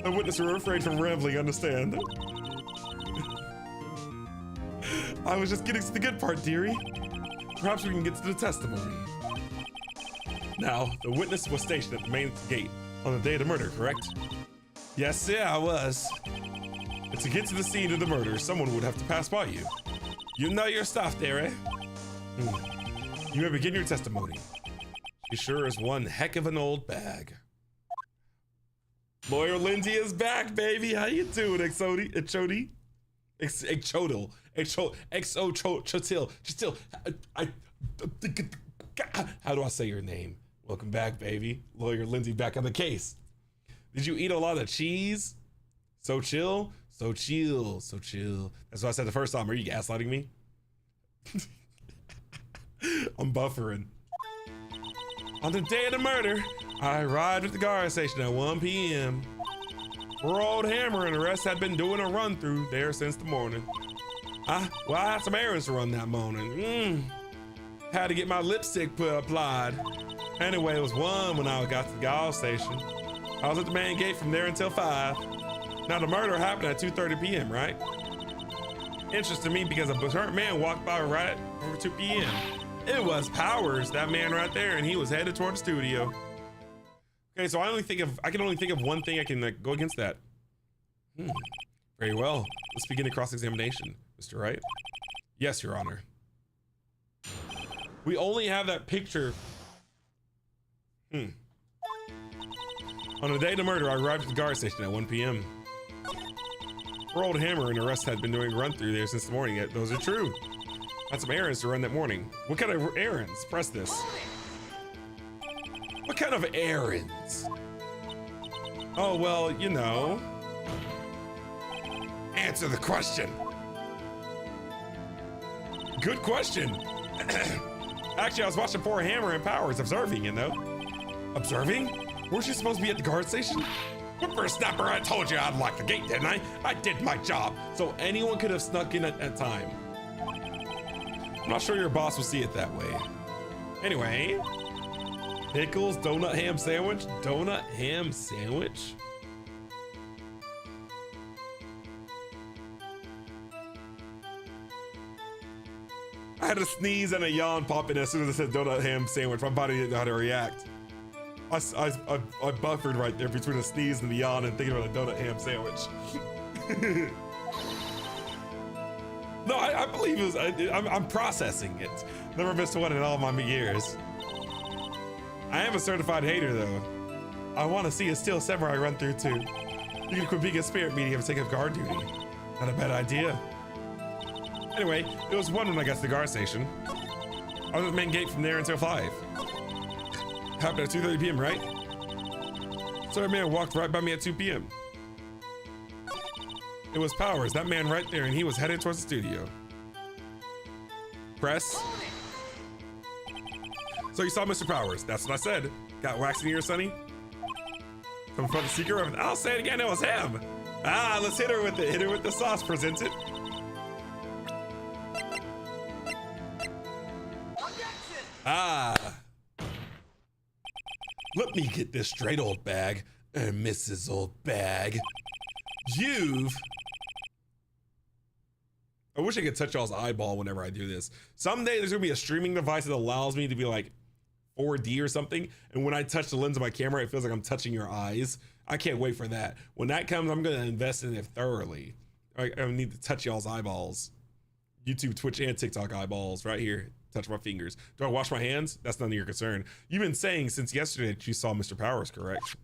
The witnesses were afraid from rambling, understand? I was just getting to the good part, dearie. Perhaps we can get to the testimony. Now, the witness was stationed at the main gate on the day of the murder, correct? Yes, sir, I was. And to get to the scene of the murder, someone would have to pass by you. You know your stuff there, eh? You may begin your testimony. She sure is one heck of an old bag. Lawyer Lindsay is back, baby. How you doing, Exodil? How do I say your name? Welcome back, baby. Lawyer Lindsay back on the case. Did you eat a lot of cheese? So chill, so chill, so chill. That's what I said the first time. Are you gaslighting me? I'm buffering. On the day of the murder, I arrived at the guard station at 1 p.m. Poor old Hammer and the rest had been doing a run through there since the morning. I had some errands to run that morning. Had to get my lipstick applied. Anyway, it was 1 when I got to the guard station. I was at the main gate from there until 5. Now the murder happened at 2:30 p.m., right? Interesting to me because a burnt man walked by right over 2 p.m. It was Powers, that man right there, and he was headed toward the studio. Okay, so I can only think of one thing I can go against that. Very well. Let's begin the cross-examination, Mr. Wright. Yes, Your Honor. We only have that picture. On the day of the murder, I arrived at the guard station at 1 p.m. Poor old Hammer and the rest had been doing a run through there since the morning. Those are true. I had some errands to run that morning. What kind of errands? Press this. What kind of errands? Oh, well, you know. Answer the question. Good question. Actually, I was watching poor Hammer and Powers observing, you know. Observing? Weren't you supposed to be at the guard station? Whippersnapper, I told you I'd lock the gate, didn't I? I did my job. So anyone could have snuck in at that time. I'm not sure your boss will see it that way. Anyway. Pickles, donut, ham sandwich? Donut, ham sandwich? I had a sneeze and a yawn pop in as soon as I said donut, ham sandwich. My body didn't know how to react. I buffered right there between a sneeze and the yawn and thinking about a donut ham sandwich. No, I believe it was, I'm processing it. Never missed one in all my years. I am a certified hater though. I want to see a Steel Samurai run through too. You can quit being a spirit medium and take up guard duty. Not a bad idea. Anyway, it was 1 when I got to the guard station. I was at the main gate from there until 5. Happened at 2:30 p.m., right? So a man walked right by me at 2 p.m. It was Powers, that man right there, and he was headed towards the studio. Press. So you saw Mr. Powers, that's what I said. Got wax in your Sonny? From front of the secret weapon. I'll say it again, it was him. Ah, let's hit her with it. Hit her with the sauce, present it. Ah. Let me get this straight, old bag. And Mrs. Old Bag. I wish I could touch y'all's eyeball whenever I do this. Someday there's gonna be a streaming device that allows me to be like 4D or something. And when I touch the lens of my camera, it feels like I'm touching your eyes. I can't wait for that. When that comes, I'm gonna invest in it thoroughly. I need to touch y'all's eyeballs. YouTube, Twitch, and TikTok eyeballs right here. Touch my fingers. Do I wash my hands? That's none of your concern. You've been saying since yesterday that you saw Mr. Powers, correct?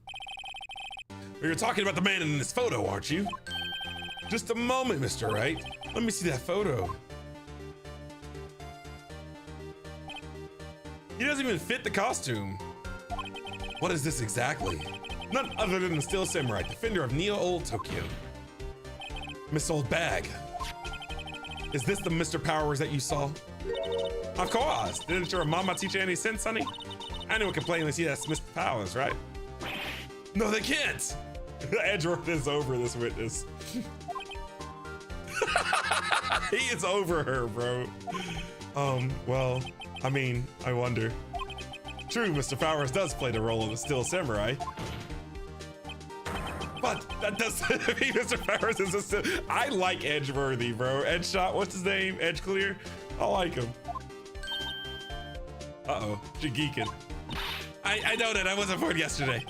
But you're talking about the man in this photo, aren't you? Just a moment, Mr. Wright. Let me see that photo. He doesn't even fit the costume. What is this exactly? None other than the Steel Samurai, defender of Neo Old Tokyo. Miss Old Bag. Is this the Mr. Powers that you saw? Of course. Didn't your mama teach you any sense, honey? Anyone can plainly see that's Mr. Powers, right? No, they can't. Edgeworth is over this witness. He is over her, bro. Well, I mean, I wonder. True, Mr. Powers does play the role of a Steel Samurai. But that doesn't mean Mr. Powers is a still. I like Edgeworthy, bro. Edge Shot, what's his name? Edge Clear? I like him. Uh-oh, she geeking. I know that I wasn't for it yesterday.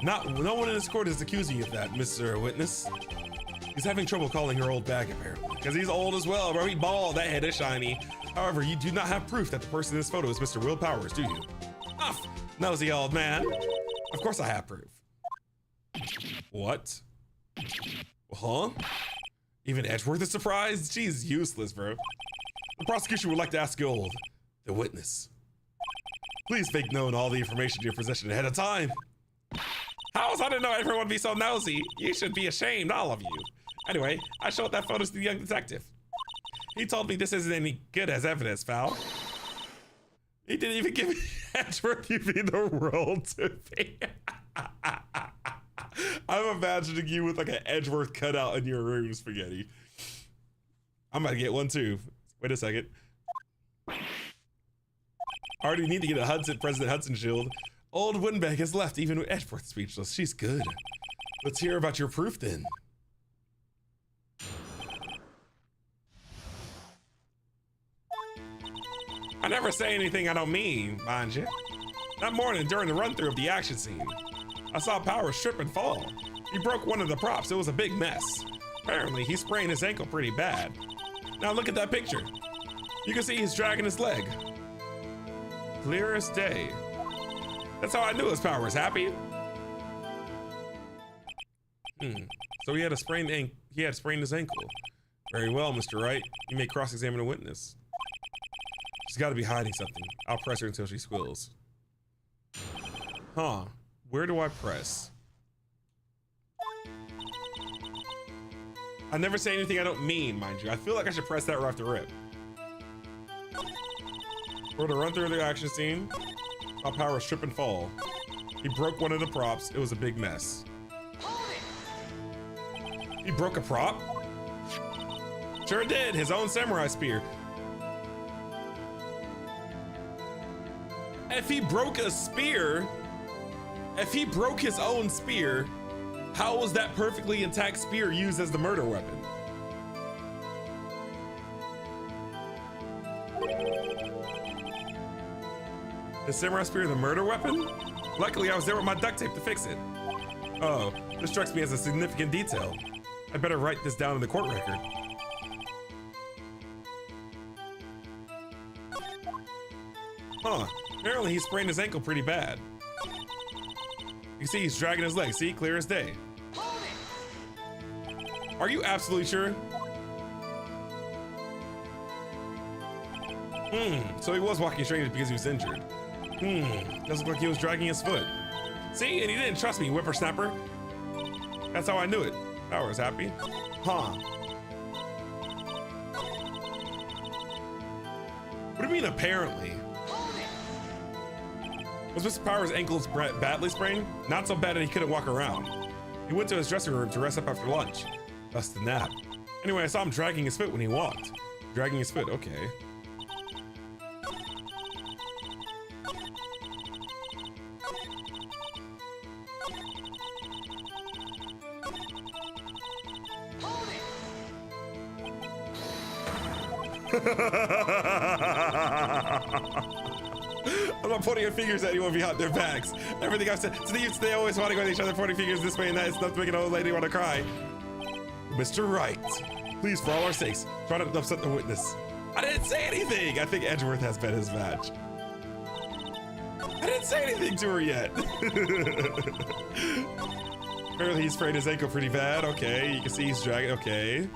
No one in this court is accusing you of that, Mr. Witness. He's having trouble calling her old bag, apparently. Because he's old as well, bro. He bald, that head is shiny. However, you do not have proof that the person in this photo is Mr. Will Powers, do you? Uff, nosy old man. Of course I have proof. What? Huh? Even Edgeworth is surprised? Jeez, useless, bro. The prosecution would like to ask you, the witness. Please make known all the information in your possession ahead of time. How was I to know everyone would be so nosy? You should be ashamed, all of you. Anyway, I showed that photo to the young detective. He told me this isn't any good as evidence, pal. He didn't even give me Edgeworth, you mean the world to me. I'm imagining you with like an Edgeworth cutout in your room, Spaghetti. I'm about to get one too. Wait a second. I already need to get a President Hudson shield. Old Windbag has left, even with Edgeworth speechless. She's good. Let's hear about your proof then. I never say anything I don't mean, mind you. That morning during the run-through of the action scene, I saw Powers trip and fall. He broke one of the props. It was a big mess. Apparently, he sprained his ankle pretty bad. Now look at that picture. You can see he's dragging his leg. Clear as day. That's how I knew his Powers. Happy? So he had sprained his ankle. Very well, Mr. Wright. You may cross-examine a witness. She's got to be hiding something. I'll press her until she squeals. Huh. Where do I press? I never say anything I don't mean, mind you. I feel like I should press that right off the rip. We're to run through the action scene. How Powers trip and fall. He broke one of the props. It was a big mess. He broke a prop? Sure did. His own samurai spear. If he broke a spear, if he broke his own spear, how was that perfectly intact spear used as the murder weapon? The samurai spear the murder weapon? Luckily, I was there with my duct tape to fix it. Oh, this strikes me as a significant detail. I better write this down in the court record. Huh, apparently he sprained his ankle pretty bad. You see he's dragging his leg, see, clear as day. Are you absolutely sure? So he was walking straight because he was injured. Doesn't look like he was dragging his foot. See, and he didn't trust me, whippersnapper. That's how I knew it. Powers happy. Huh. What do you mean apparently? Was Mr. Powers' ankles badly sprained? Not so bad that he couldn't walk around. He went to his dressing room to rest up after lunch. Thus the nap. Anyway, I saw him dragging his foot when he walked. Dragging his foot, okay. I'm not pointing fingers at anyone behind their backs. Everything I've said to the youths, they always want to go at each other, pointing fingers this way and that. It's enough to make an old lady want to cry. Mr. Wright, please, for all our sakes, try not to upset the witness. I didn't say anything. I think Edgeworth has bet his match. I didn't say anything to her yet. Apparently he sprained his ankle pretty bad. Okay, you can see he's dragging. Okay,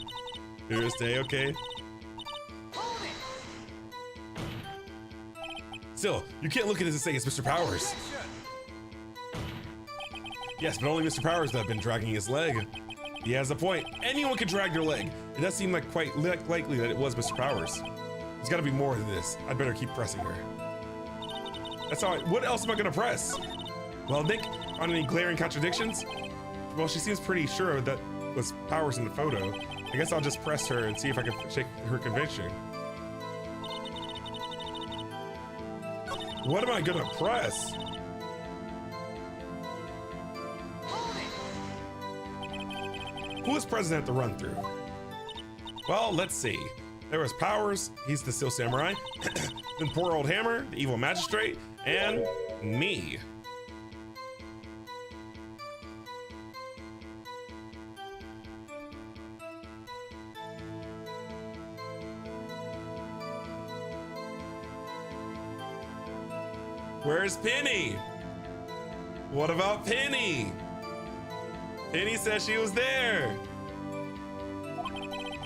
here's day. Okay. Still, you can't look at this and say it's Mr. Powers. Yes, but only Mr. Powers that have been dragging his leg. He has a point. Anyone can drag your leg. It does seem like quite likely that it was Mr. Powers. There's got to be more than this. I'd better keep pressing her. That's all. What else am I gonna press? Well, Nick, on any glaring contradictions? Well, she seems pretty sure that was Powers in the photo. I guess I'll just press her and see if I can shake her conviction. What am I gonna press? Who was present at the run-through? Well, let's see. There was Powers, he's the Steel Samurai, then poor old Hammer, the evil magistrate, and me. Where's Penny? What about Penny? Penny says she was there.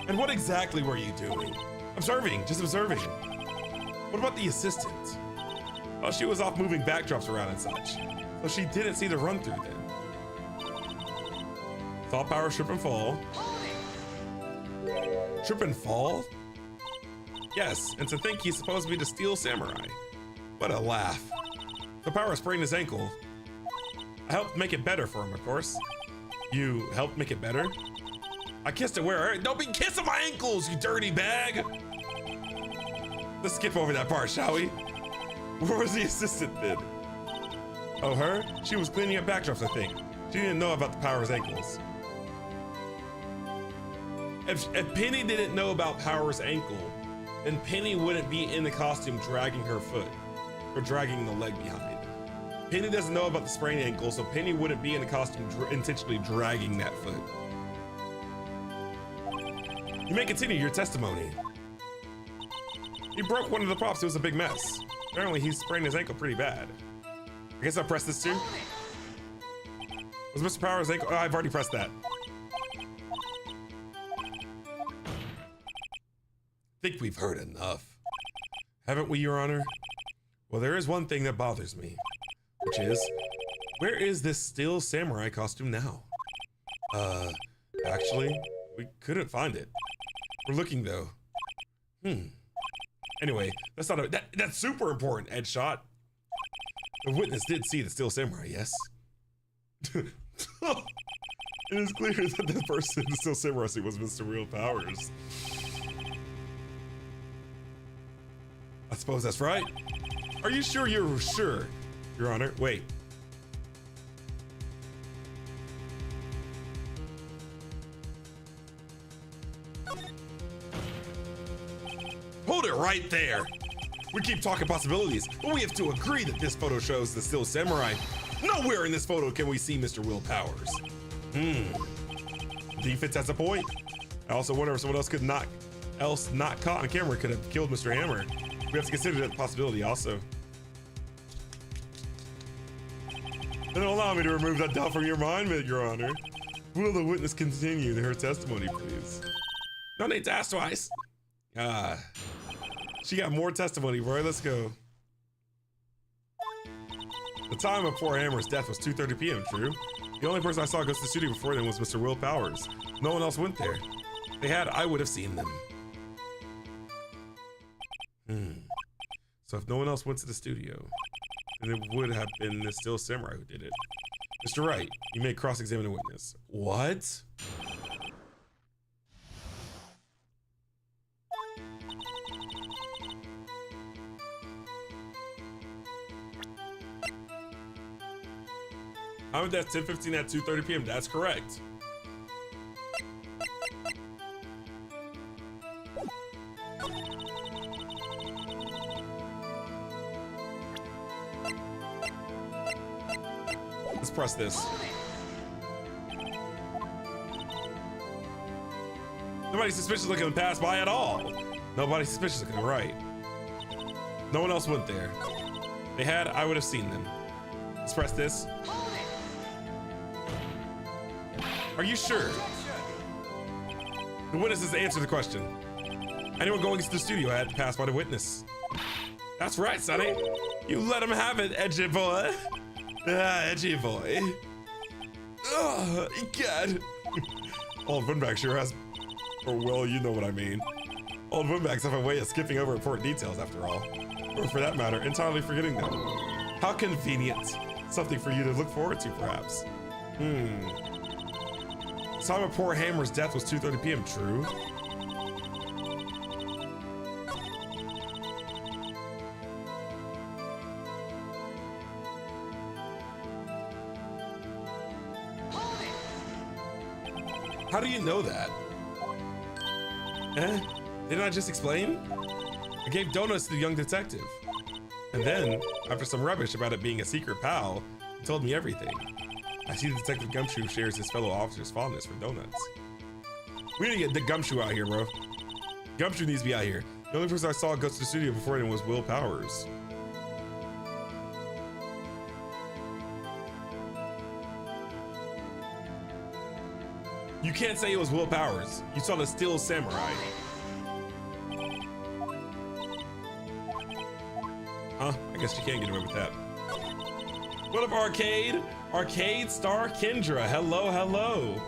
And what exactly were you doing? Observing, just observing. What about the assistant? Oh, she was off moving backdrops around and such. So she didn't see the run through then. Saw Power trip and fall. Trip and fall? Yes, and to think he's supposed to be the Steel Samurai. What a laugh. The Power sprained his ankle. I helped make it better for him, of course. You helped make it better? I kissed it where? Don't be kissing my ankles, you dirty bag! Let's skip over that part, shall we? Where was the assistant then? Oh, her? She was cleaning up backdrops, I think. She didn't know about the Power's ankles. If Penny didn't know about Power's ankle, then Penny wouldn't be in the costume dragging her foot, or dragging the leg behind. Penny doesn't know about the sprained ankle, so Penny wouldn't be in the costume intentionally dragging that foot. You may continue your testimony. He broke one of the props, it was a big mess. Apparently he sprained his ankle pretty bad. I guess I'll press this too. Was Mr. Power's ankle? Oh, I've already pressed that. Think we've heard enough. Haven't we, Your Honor? Well, there is one thing that bothers me, which is, where is this Steel Samurai costume now? Actually, we couldn't find it. We're looking though. Anyway, that's not that's super important, Ed Shot. The witness did see the Steel Samurai, yes? It is clear that the person in the Steel Samurai suit was Mr. Real Powers. I suppose that's right. Are you sure you're sure, Your Honor? Wait. Hold it right there. We keep talking possibilities, but we have to agree that this photo shows the Steel Samurai. Nowhere in this photo can we see Mr. Will Powers. Defense has a point. I also wonder if someone else not caught on camera could have killed Mr. Hammer. We have to consider that possibility also. Then allow me to remove that doubt from your mind, Your Honor. Will the witness continue her testimony, please? No need to ask twice. She got more testimony, Roy. Let's go. The time of poor Hammer's death was 2:30 p.m., true? The only person I saw go to the studio before then was Mr. Will Powers. No one else went there. If they had, I would have seen them. So if no one else went to the studio, then it would have been the Steel Samurai who did it. Mr. Wright, you may cross-examine the witness. What? That's 10:15 at 2:30 p.m. That's correct. Let's press this. Nobody suspicious looking passed by at all. Nobody suspicious looking, right? No one else went there. They had, I would have seen them. Let's press this. Are you sure? The witness has to answer the question. Anyone going into the studio had to pass by the witness. That's right, Sonny. You let him have it, edgy boy. Edgy boy. Oh, God. Old Windbags sure has, or well, you know what I mean. Old Windbags have a way of skipping over important details after all. Or for that matter, entirely forgetting them. How convenient. Something for you to look forward to, perhaps. The time of poor Hammer's death was 2:30 p.m., true? How do you know that? Didn't I just explain? I gave donuts to the young detective. And then, after some rubbish about it being a secret pal, he told me everything. I see Detective Gumshoe shares his fellow officer's fondness for donuts. We need to get Dick Gumshoe out here, bro. Gumshoe needs to be out here. The only person I saw go to the studio before him was Will Powers. You can't say it was Will Powers. You saw the Steel Samurai. Huh? I guess you can't get away with that. What up, Arcade? Arcade Star Kendra. Hello, hello.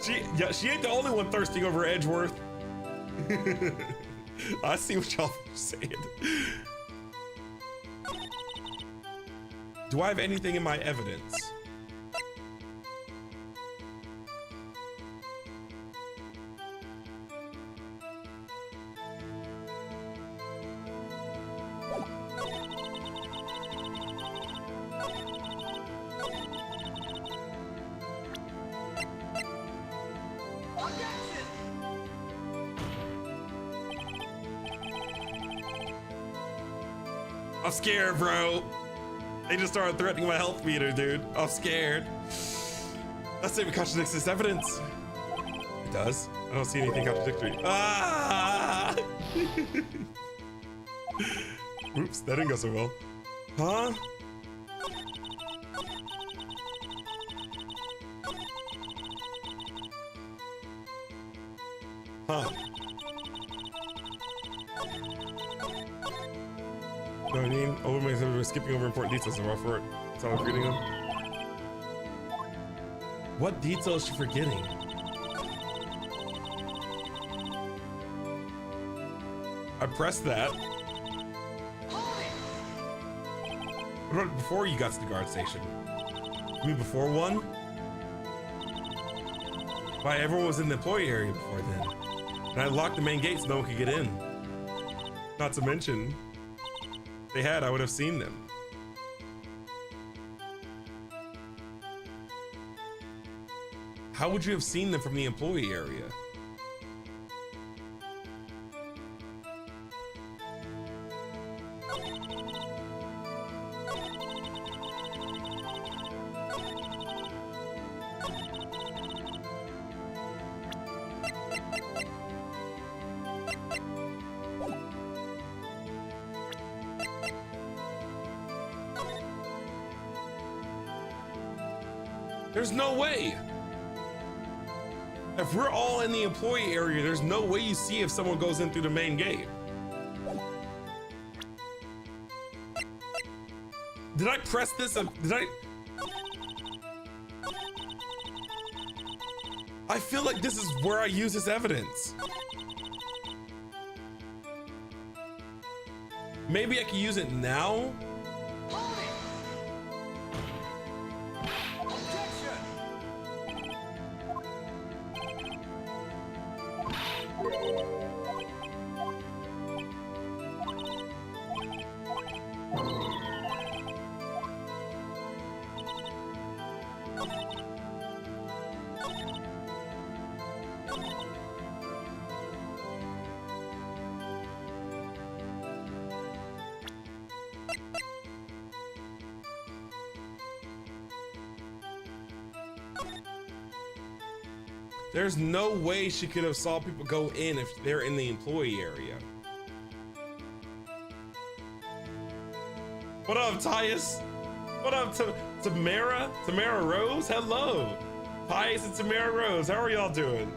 She ain't the only one thirsting over Edgeworth. I see what y'all are saying. Do I have anything in my evidence? I'm scared, bro. They just started threatening my health meter, dude. I'm scared. That statement contradicts this evidence. It does. I don't see anything contradictory. Ah! Oops, that didn't go so well. Huh? Huh. You know what I mean? Overman is skipping over important details and rough for it. That's how I'm reading them. What detail is she forgetting? I pressed that. What about before you got to the guard station? You mean before one? Why, everyone was in the employee area before then. And I locked the main gate so no one could get in. Not to mention, if they had, I would have seen them. How would you have seen them from the employee area? There's no way. If we're all in the employee area, there's no way you see if someone goes in through the main gate. Did I press this? I feel like this is where I use this evidence. Maybe I can use it now? There's no way she could have saw people go in if they're in the employee area. What up, Tyus? What up, Tamara? Tamara Rose? Hello. Tyus and Tamara Rose, how are y'all doing?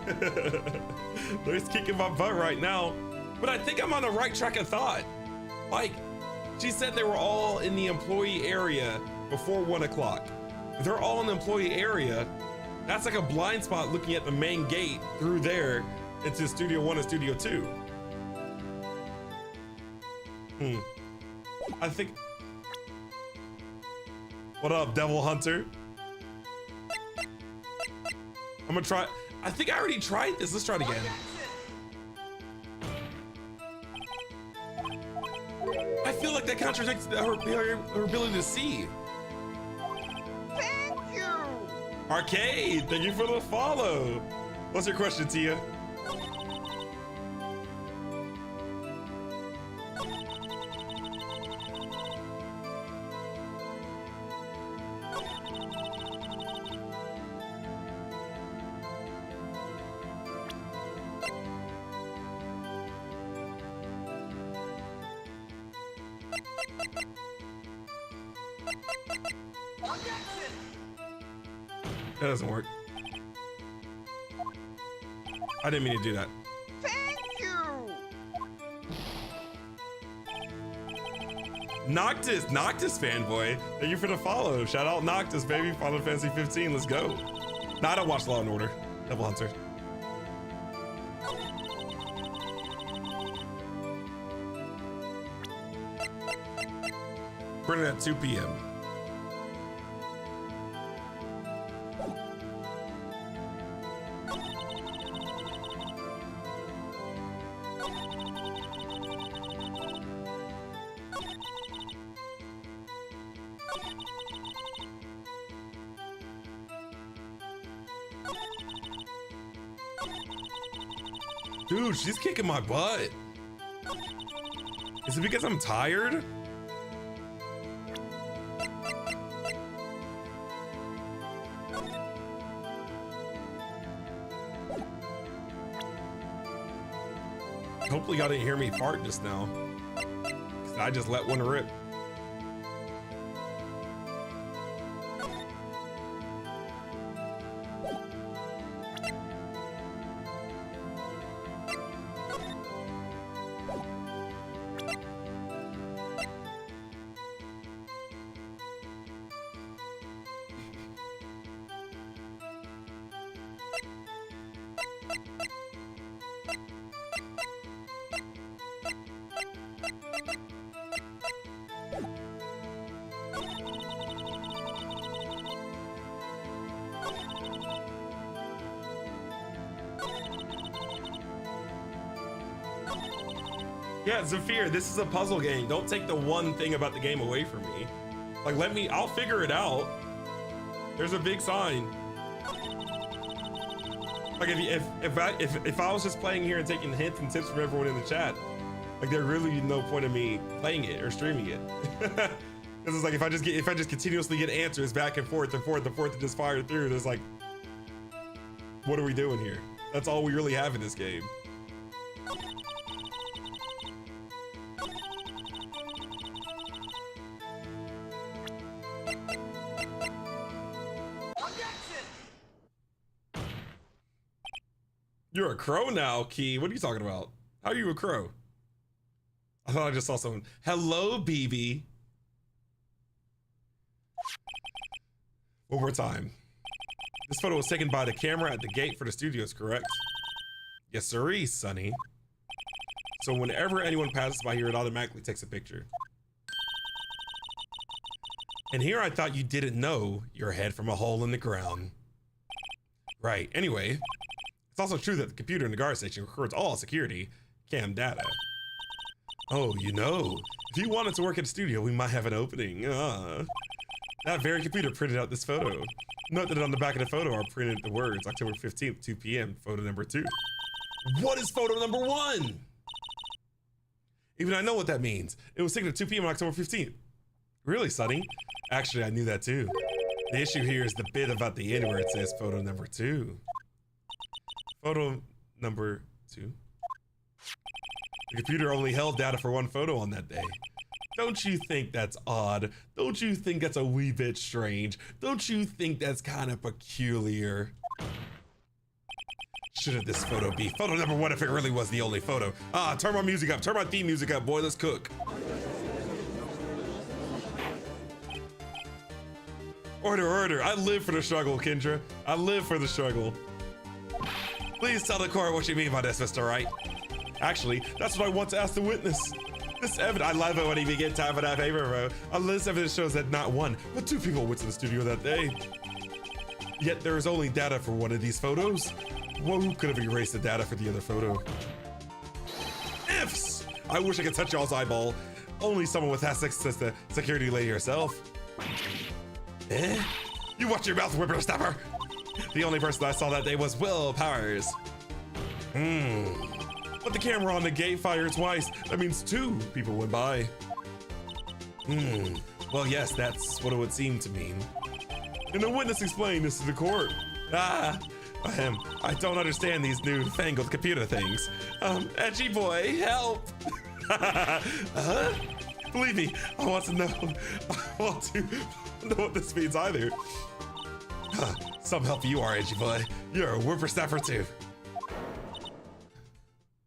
They're just kicking my butt right now. But I think I'm on the right track of thought. Like, she said they were all in the employee area before 1 o'clock. If they're all in the employee area, that's like a blind spot looking at the main gate through there into Studio 1 and Studio 2. I think... What up, Devil Hunter? I'm gonna try... I think I already tried this. Let's try it again. I feel like that contradicts her ability to see. Arcade, thank you for the follow. What's your question, Tia? That doesn't work. I didn't mean to do that. Thank you. Noctis fanboy. Thank you for the follow. Shout out Noctis, baby. Final Fantasy 15. Let's go. No, I don't watch Law and Order. Devil Hunter. Printing at 2 p.m. Dude, she's kicking my butt. Is it because I'm tired? Hopefully y'all didn't hear me fart just now, because I just let one rip. Yeah, Zafir, this is a puzzle game. Don't take the one thing about the game away from me. Like, I'll figure it out. There's a big sign. Like, if I was just playing here and taking hints and tips from everyone in the chat, like, there'd really be no point of me playing it or streaming it. Because it's like, if I just continuously get answers back and forth and just fire through, there's like, what are we doing here? That's all we really have in this game. You're a crow now, Key. What are you talking about? How are you a crow? I thought I just saw someone. Hello, BB. One more time. This photo was taken by the camera at the gate for the studios, correct? Yes, sirree, Sonny. So whenever anyone passes by here, it automatically takes a picture. And here I thought you didn't know your head from a hole in the ground. Right, anyway. It's also true that the computer in the guard station records all security cam data. Oh, you know, if you wanted to work at a studio, we might have an opening. That very computer printed out this photo. Note that on the back of the photo are printed the words October 15th, 2 p.m., photo number 2. What is photo number 1? Even I know what that means. It was taken at 2 p.m. on October 15th. Really, Sonny? Actually, I knew that too. The issue here is the bit about the end where it says photo number 2. Photo number 2. The computer only held data for one photo on that day. Don't you think that's odd? Don't you think that's a wee bit strange? Don't you think that's kind of peculiar? Shouldn't this photo be photo number 1 if it really was the only photo? Turn my music up. Turn my theme music up, boy. Let's cook. Order, order. I live for the struggle, Kendra. I live for the struggle. Please tell the court what you mean by this, Mr. Wright. Actually, that's what I want to ask the witness. This evidence, I love it when you get time for that paper, bro. This evidence shows that not 1, but 2 people went to the studio that day. Yet there is only data for one of these photos. Well, who could have erased the data for the other photo? Ifs! I wish I could touch y'all's eyeball. Only someone with access to the security lady herself. Eh? You watch your mouth, whippersnapper. The only person I saw that day was Will Powers. But the camera on the gate fired twice. That means 2 people went by. Well, yes, that's what it would seem to mean. And the witness explained this to the court. I don't understand these newfangled computer things. Edgy boy, help. Believe me, I want to know what this means either. Some help you are, edgy boy. You're a whippersnapper too.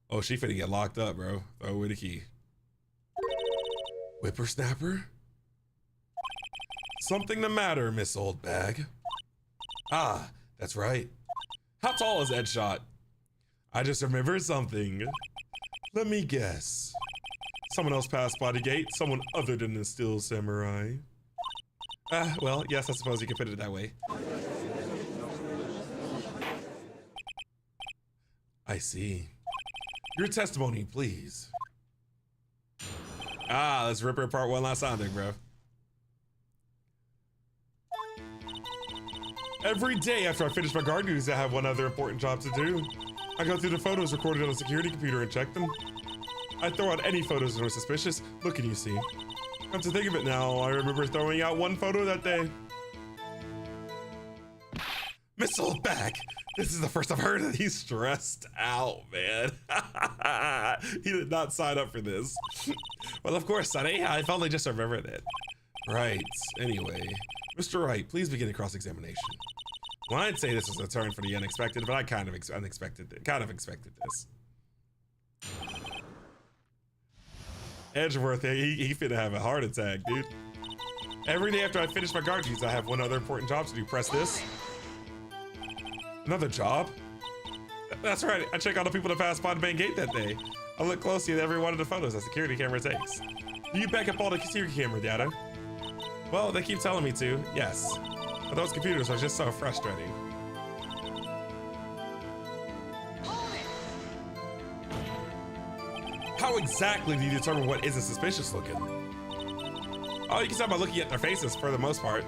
Oh, she finna get locked up, bro. Throw away the key. Whippersnapper? Something the matter, Miss Old Bag? Ah, that's right. How tall is Edshot? I just remembered something. Let me guess. Someone else passed by the gate, someone other than the Steel Samurai. Well, yes, I suppose you can put it that way. I see. Your testimony, please. Let's rip it apart one last time, bro. Every day after I finish my guard duties, I have one other important job to do. I go through the photos recorded on a security computer and check them. I throw out any photos that are suspicious. Look and you see. Come to think of it now, I remember throwing out one photo that day. Miss Old Bag, this is the first I've heard that he's stressed out, man. He did not sign up for this. Well, of course, Sonny, I've only just remembered it. Right, anyway. Mr. Wright, please begin the cross-examination. Well, I'd say this was a turn for the unexpected, but I kind of expected this. Edgeworth, he finna have a heart attack, dude. Every day after I finish my guard duties, I have one other important job to do. Press this. Another job? That's right, I check all the people that passed by the main gate that day. I look closely at every one of the photos that security camera takes. Do you back up all the security camera data? Well, they keep telling me to, yes. But those computers are just so frustrating. How exactly do you determine what isn't suspicious looking? Oh, you can tell by looking at their faces for the most part.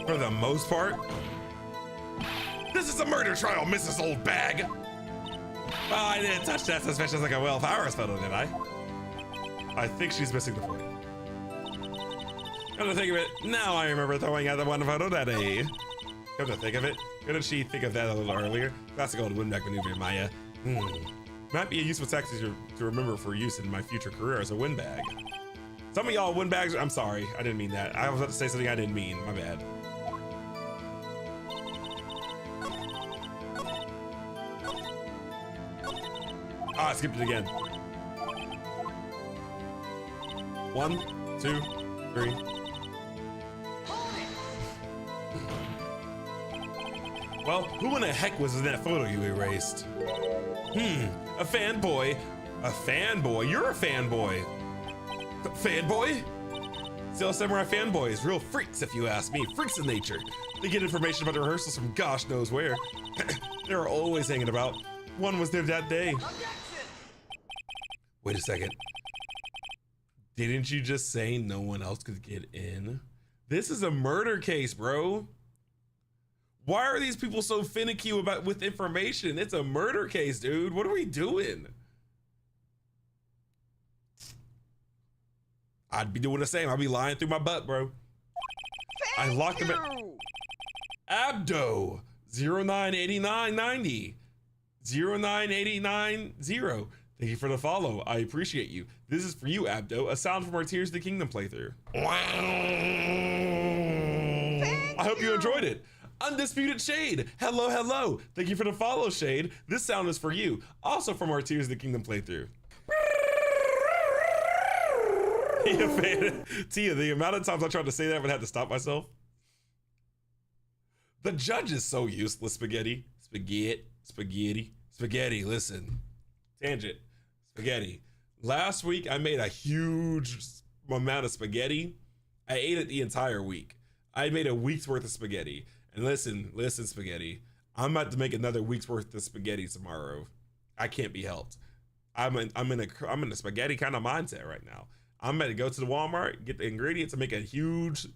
For the most part? This is a murder trial, Mrs. Old Bag. Well, I didn't touch that suspicious like a Will Powers photo, did I? I think she's missing the point. Come to think of it, now I remember throwing out the one photo that day. Come to think of it, couldn't she think of that a little earlier? Classic old windbag maneuver, Maya. Might be a useful tactic to remember for use in my future career as a windbag. Some of y'all windbags, I'm sorry, I didn't mean that. I was about to say something I didn't mean, my bad. I skipped it again. 1, 2, 3. Well, who in the heck was in that photo you erased? A fanboy. A fanboy? You're a fanboy. Fanboy? Steel Samurai fanboys, real freaks if you ask me. Freaks in nature. They get information about the rehearsals from gosh knows where. They're always hanging about. One was there that day. Wait a second. Didn't you just say no one else could get in? This is a murder case, bro. Why are these people so finicky with information? It's a murder case, dude. What are we doing? I'd be doing the same. I'd be lying through my butt, bro. I locked him in. Abdo 098990 09890. Thank you for the follow. I appreciate you. This is for you, Abdo. A sound from our Tears of the Kingdom playthrough. I hope you enjoyed it. Undisputed Shade. Hello, hello. Thank you for the follow, Shade. This sound is for you. Also from our Tears of the Kingdom playthrough. Tia, the amount of times I tried to say that but had to stop myself. The judge is so useless, Spaghetti. Spaghetti, listen. Tangent. Spaghetti. Last week, I made a huge amount of spaghetti. I ate it the entire week. I made a week's worth of spaghetti. And listen, Spaghetti. I'm about to make another week's worth of spaghetti tomorrow. I can't be helped. I'm in a spaghetti kind of mindset right now. I'm going to go to the Walmart, get the ingredients, and make a huge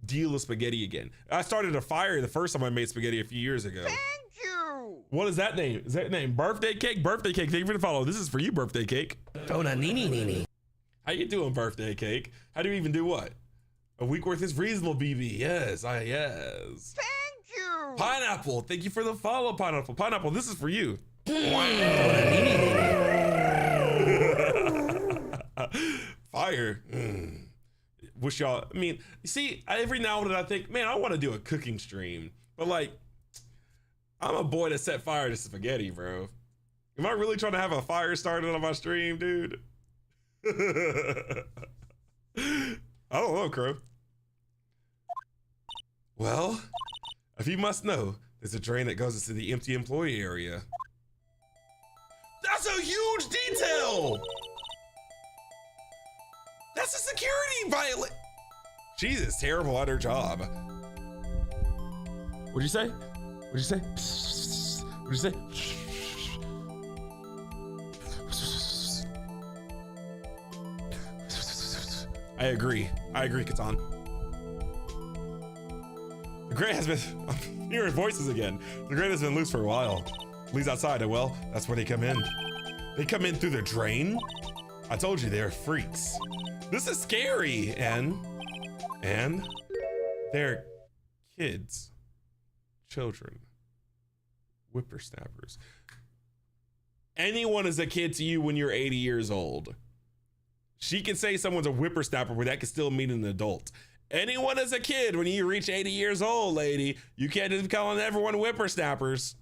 deal of spaghetti again. I started a fire the first time I made spaghetti a few years ago. Thank you. What is that name? Is that name birthday cake? Birthday cake. Thank you for the follow. This is for you, birthday cake. How you doing, birthday cake? How do you even do what? A week worth is reasonable, BB. Yes, yes. Thank you. Pineapple. Thank you for the follow, Pineapple. Pineapple, this is for you. Fire. Wish y'all, I mean, you see, every now and then I think, man, I want to do a cooking stream, but like, I'm a boy that set fire to spaghetti, bro. Am I really trying to have a fire started on my stream, dude? I don't know, Crow. Well, if you must know, there's a drain that goes into the empty employee area. That's a huge detail! That's a security violation. Jesus, terrible at her job. What'd you say? What'd you say? What'd you say? I agree, Katan. The grate has been, I'm hearing voices again. The grate has been loose for a while. Lee's outside, and well, that's where they come in. They come in through the drain? I told you, they're freaks. This is scary, and they're kids, children, whippersnappers. Anyone is a kid to you when you're 80 years old. She can say someone's a whippersnapper, but that can still mean an adult. Anyone is a kid when you reach 80 years old, lady. You can't just be calling everyone whippersnappers.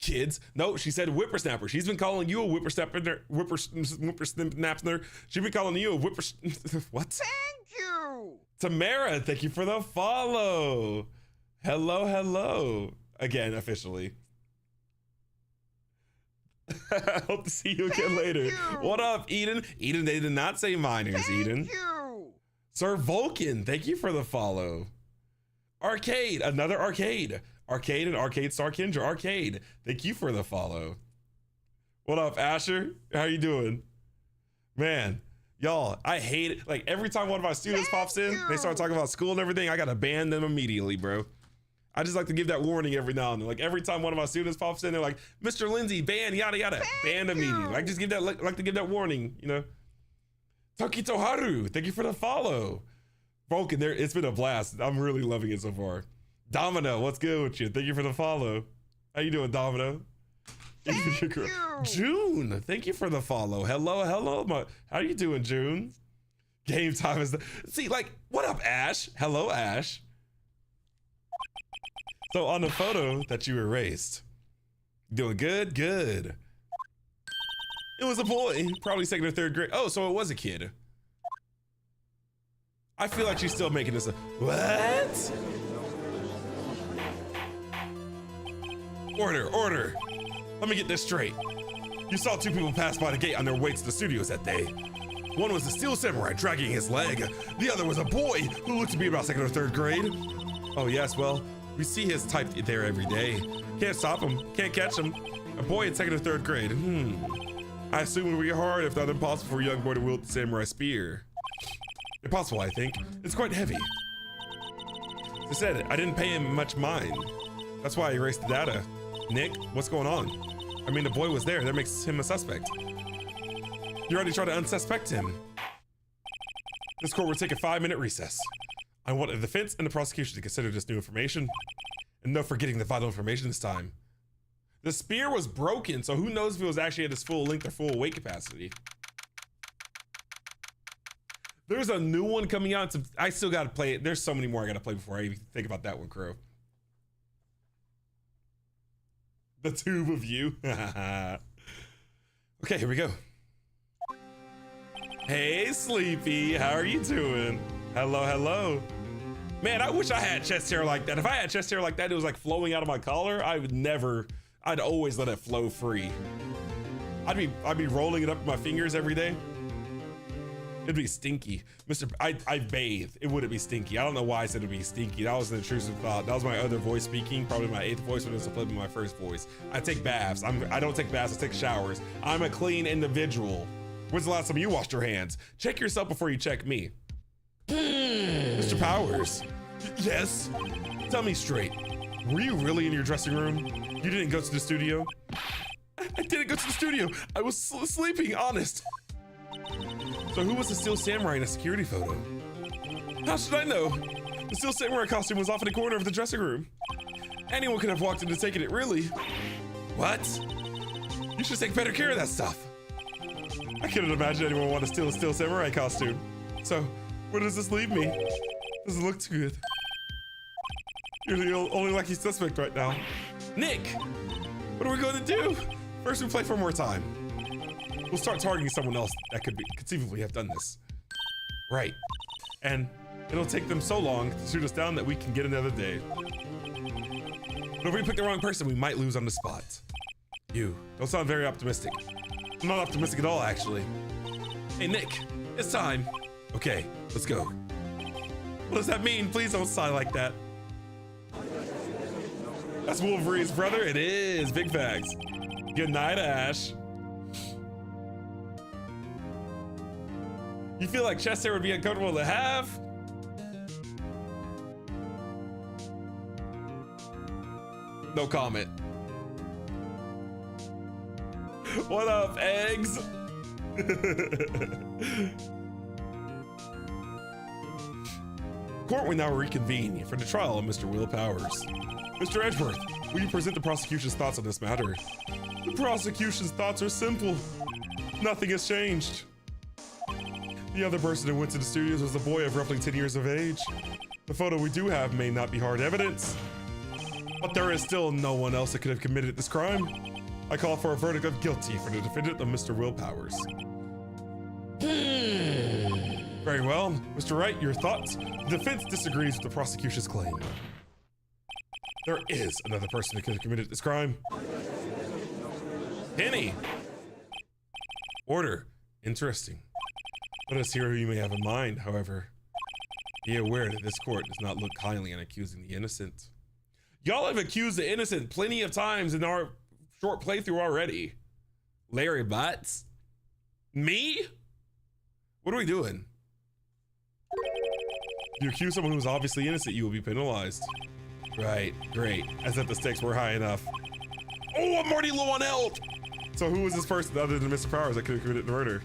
Kids. No, she said whippersnapper. She's been calling you a whippersnapper. Whippersnapper. She's been calling you a what? Thank you. Tamara, thank you for the follow. Hello, hello. Again, officially. I hope to see you again later. What up, Eden? Eden, they did not say minors, Eden. Thank you. Sir Vulcan, thank you for the follow. Arcade, another arcade. Arcade and Arcade Star Kendra. Arcade, thank you for the follow. What up, Asher? How you doing? Man, y'all, I hate it. Like every time one of my students pops in, they start talking about school and everything, I gotta ban them immediately, bro. I just like to give that warning every now and then. Like every time one of my students pops in, they're like, Mr. Lindsay, ban, yada, yada. Ban immediately. Like just give that, like to give that warning, you know? Tokito Haru, thank you for the follow. Vulcan, it's been a blast. I'm really loving it so far. Domino, what's good with you? Thank you for the follow. How you doing, Domino? Thank you. June, thank you for the follow. Hello, hello. How you doing, June? Game time is see, like, what up, Ash? Hello, Ash. So on the photo that you erased, doing good, good. It was a boy, probably second or third grade. Oh, so it was a kid. I feel like she's still making this what? Order. Let me get this straight. You saw two people pass by the gate on their way to the studios that day. One was a steel samurai dragging his leg. The other was a boy who looked to be about second or third grade. Oh yes, well, we see his type there every day. Can't stop him, can't catch him. A boy in second or third grade. I assume it would be hard, if not impossible, for a young boy to wield the samurai spear. Impossible, I think. It's quite heavy. As I said, I didn't pay him much mind. That's why I erased the data. Nick, what's going on? I mean, the boy was there. That makes him a suspect. You already tried to unsuspect him. This court will take a 5-minute recess. I want the defense and the prosecution to consider this new information. And no forgetting the vital information this time. The spear was broken, so who knows if it was actually at its full length or full weight capacity. There's a new one coming out. I still gotta play it. There's so many more I gotta play before I even think about that one, Crow. The tube of you. Okay, here we go. Hey, Sleepy, how are you doing? Hello, hello. Man, I wish I had chest hair like that. If I had chest hair like that, it was like flowing out of my collar, I'd always let it flow free. I'd be rolling it up with my fingers every day. It'd be stinky. I bathe. It wouldn't be stinky. I don't know why I said it'd be stinky. That was an intrusive thought. That was my other voice speaking, probably my 8th voice, when it was supposed to be my 1st voice. I take baths. I don't take baths, I take showers. I'm a clean individual. When's the last time you washed your hands? Check yourself before you check me. Mr. Powers. Yes? Tell me straight. Were you really in your dressing room? You didn't go to the studio? I didn't go to the studio. I was sleeping, honest. So who was the Steel Samurai in a security photo? How should I know? The Steel Samurai costume was off in the corner of the dressing room. Anyone could have walked in and taken it, really. What? You should take better care of that stuff. I couldn't imagine anyone want to steal a Steel Samurai costume. So, where does this leave me? Doesn't look too good. You're the only lucky suspect right now. Nick! What are we going to do? First, we play for more time. We'll start targeting someone else that could conceivably have done this. Right. And it'll take them so long to shoot us down that we can get another day. But if we pick the wrong person, we might lose on the spot. You don't sound very optimistic. I'm not optimistic at all, actually. Hey, Nick, it's time. Okay, let's go. What does that mean? Please don't sigh like that. That's Wolverine's brother. It is. Big facts. Good night, Ash. You feel like chest hair would be uncomfortable to have? No comment. What up, eggs? Court will now reconvene for the trial of Mr. Will Powers. Mr. Edgeworth, will you present the prosecution's thoughts on this matter? The prosecution's thoughts are simple. Nothing has changed. The other person who went to the studios was a boy of roughly 10 years of age. The photo we do have may not be hard evidence, but there is still no one else that could have committed this crime. I call for a verdict of guilty for the defendant of Mr. Will Powers. Very well. Mr. Wright, your thoughts? The defense disagrees with the prosecution's claim. There is another person that could have committed this crime. Penny! Order. Interesting. Let us hear who you may have in mind, however. Be aware that this court does not look kindly on accusing the innocent. Y'all have accused the innocent plenty of times in our short playthrough already. Larry Butts? Me? What are we doing? If you accuse someone who's obviously innocent, you will be penalized. Right, great. As if the stakes were high enough. Oh, I'm already low on health! So who was this person other than Mr. Powers that could have committed the murder?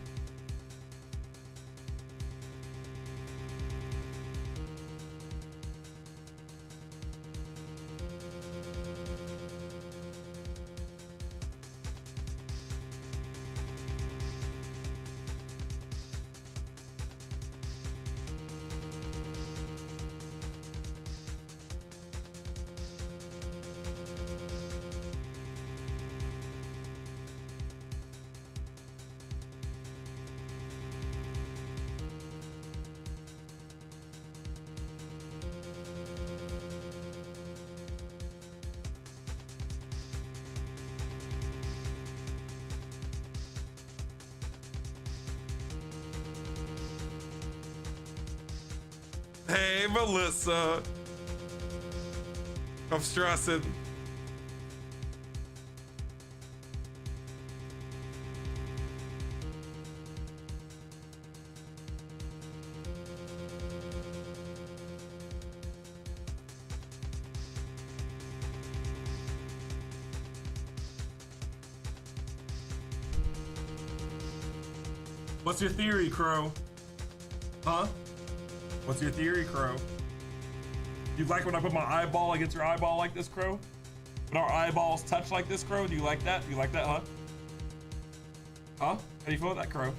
Hey, Melissa. I'm stressing. What's your theory, Crow? Huh? What's your theory, Crow? You like when I put my eyeball against your eyeball like this, Crow? When our eyeballs touch like this, Crow? Do you like that? Do you like that, huh? Huh? How do you feel about that, Crow?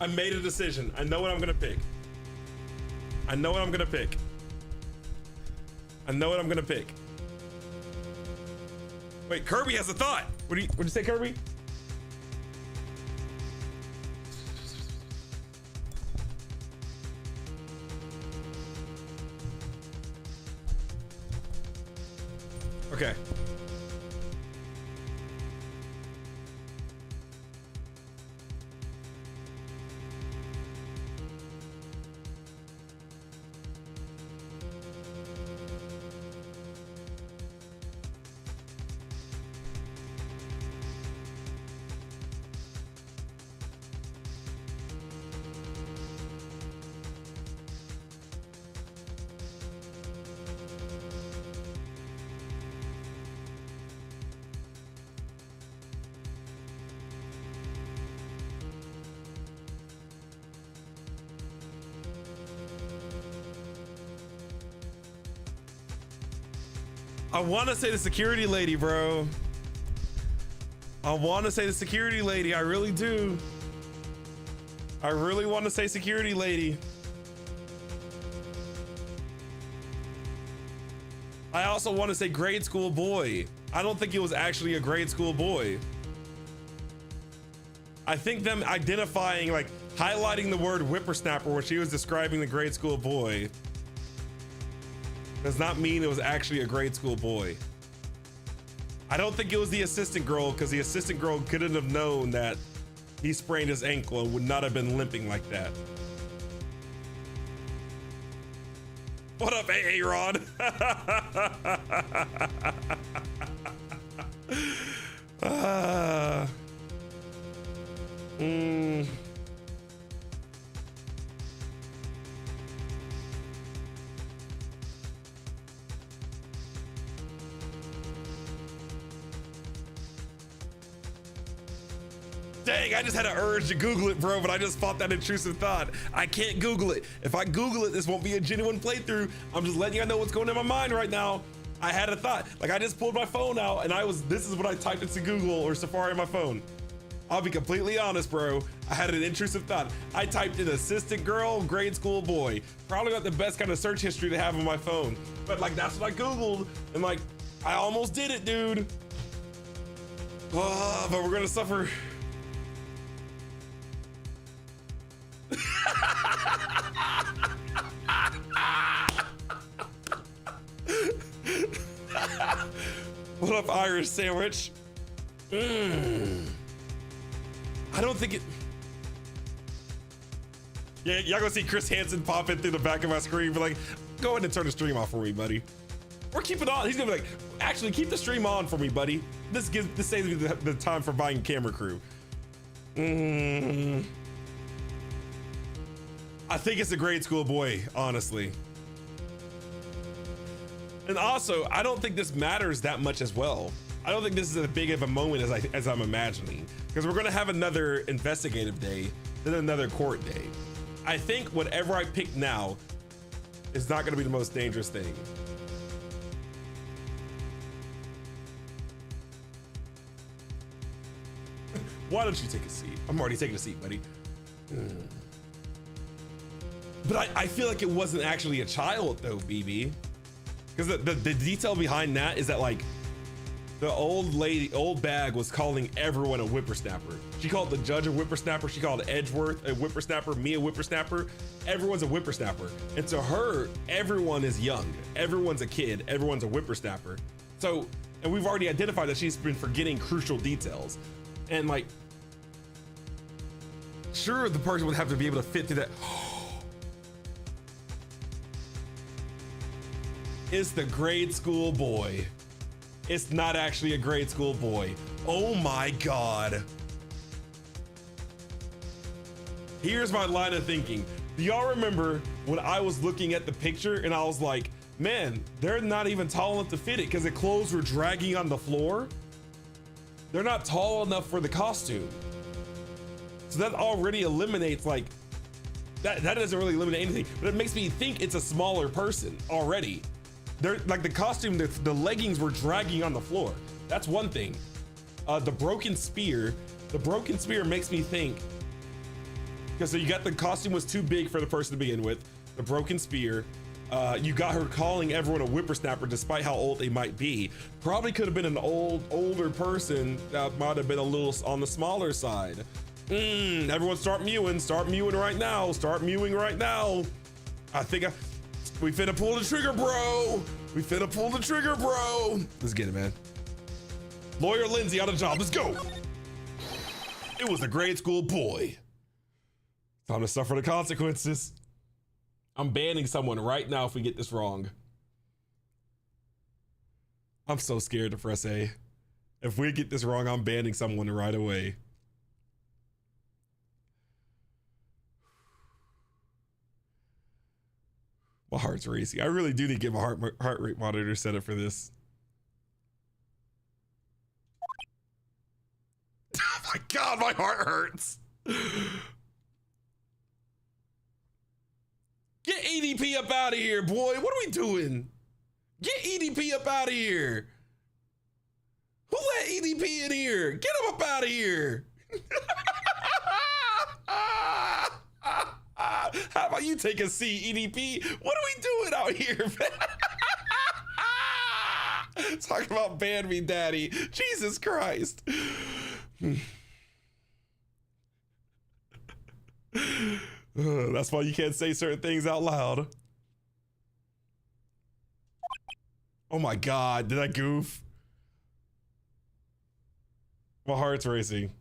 I made a decision. I know what I'm gonna pick. I know what I'm gonna pick. I know what I'm gonna pick. Wait, Kirby has a thought. What'd you say, Kirby? Okay. I want to say the security lady, bro. I want to say the security lady. I really do. I really want to say security lady. I also want to say grade school boy. I don't think it was actually a grade school boy. I think them identifying, like highlighting the word whippersnapper where she was describing the grade school boy does not mean it was actually a grade school boy. I don't think it was the assistant girl, because the assistant girl couldn't have known that he sprained his ankle and would not have been limping like that. What up, AA Rod? Dang, I just had an urge to Google it, bro, but I just fought that intrusive thought. I can't Google it. If I Google it, this won't be a genuine playthrough. I'm just letting you know what's going in my mind right now. I had a thought. Like, I just pulled my phone out and this is what I typed into Google or Safari on my phone. I'll be completely honest, bro. I had an intrusive thought. I typed in assistant girl, grade school boy. Probably not the best kind of search history to have on my phone. But like, that's what I Googled. And like, I almost did it, dude. Oh, but we're gonna suffer. What up, Irish sandwich? I don't think it. Yeah, y'all gonna see Chris Hansen pop in through the back of my screen, but like, go ahead and turn the stream off for me, buddy. Or keep it on. He's gonna be like, actually, keep the stream on for me, buddy. This saves me the time for buying camera crew. I think it's a grade school boy, honestly. And also, I don't think this matters that much as well. I don't think this is as big of a moment as I'm imagining, because we're gonna have another investigative day, then another court day. I think whatever I pick now is not gonna be the most dangerous thing. Why don't you take a seat? I'm already taking a seat, buddy. But I feel like it wasn't actually a child though, BB. Because the detail behind that is that like the old bag was calling everyone a whippersnapper. She called the judge a whippersnapper. She called Edgeworth a whippersnapper, me a whippersnapper. Everyone's a whippersnapper. And to her, everyone is young. Everyone's a kid. Everyone's a whippersnapper. So, and we've already identified that she's been forgetting crucial details. And like, sure, the person would have to be able to fit through that. It's the grade school boy. It's not actually a grade school boy. Oh my God. Here's my line of thinking. Do y'all remember when I was looking at the picture and I was like, man, they're not even tall enough to fit it because the clothes were dragging on the floor? They're not tall enough for the costume. So that already eliminates like, that doesn't really eliminate anything, but it makes me think it's a smaller person already. They're like the costume, the leggings were dragging on the floor. That's one thing. The broken spear makes me think, Because so you got the costume was too big for the person to begin with, the broken spear. You got her calling everyone a whippersnapper despite how old they might be. Probably could have been an older person that might have been a little on the smaller side. Everyone start mewing right now. Start mewing right now. I think we finna pull the trigger, bro. We finna pull the trigger, bro. Let's get it, man. Lawyer Lindsay on a job, let's go. It was a grade school boy. Time to suffer the consequences. I'm banning someone right now if we get this wrong. I'm so scared to press A. If we get this wrong, I'm banning someone right away. My heart's racing. I really do need to get my heart rate monitor set up for this. Oh my God, my heart hurts. Get EDP up out of here, boy. What are we doing? Get EDP up out of here. Who let EDP in here? Get him up out of here. How about you take a seat, EDP? What are we doing out here, man? Talking about ban me, daddy. Jesus Christ. That's why you can't say certain things out loud. Oh my God, did I goof? My heart's racing.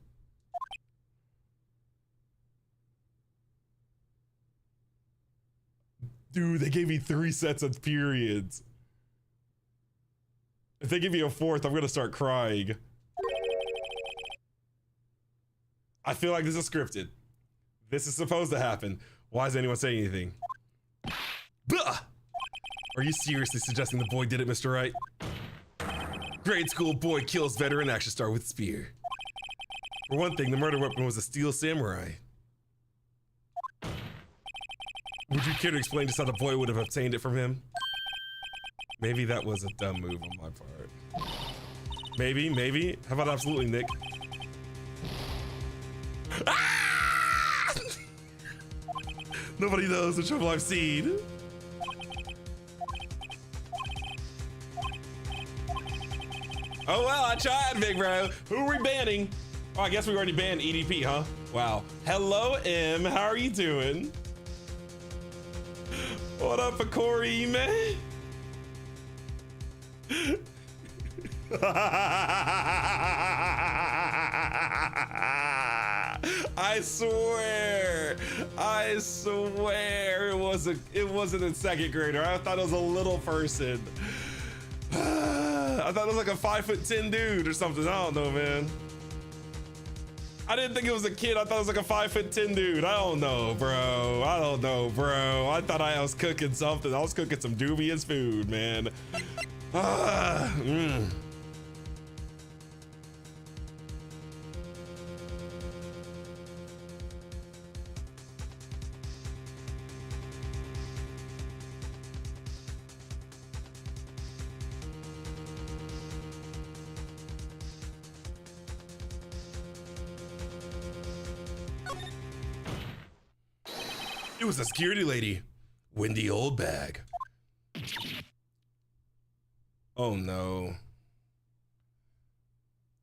Dude, they gave me 3 sets of periods. If they give me a 4th, I'm gonna start crying. I feel like this is scripted. This is supposed to happen. Why is anyone saying anything? Bah! Are you seriously suggesting the boy did it, Mr. Wright? Grade school boy kills veteran action star with spear. For one thing, the murder weapon was a steel samurai. Would you care to explain just how the boy would have obtained it from him? Maybe that was a dumb move on my part. Maybe. How about absolutely, Nick? Ah! Nobody knows the trouble I've seen. Oh well, I tried, big bro. Who are we banning? Oh, I guess we already banned EDP, huh? Wow. Hello, M. How are you doing? What up, Akori, man? I swear it wasn't a second grader. I thought it was a little person. I thought it was like a 5'10" dude or something. I don't know, man. I didn't think it was a kid. I thought it was like a 5'10" dude. I don't know, bro. I thought I was cooking something. I was cooking some dubious food, man. It was a security lady. Windy old bag. Oh no.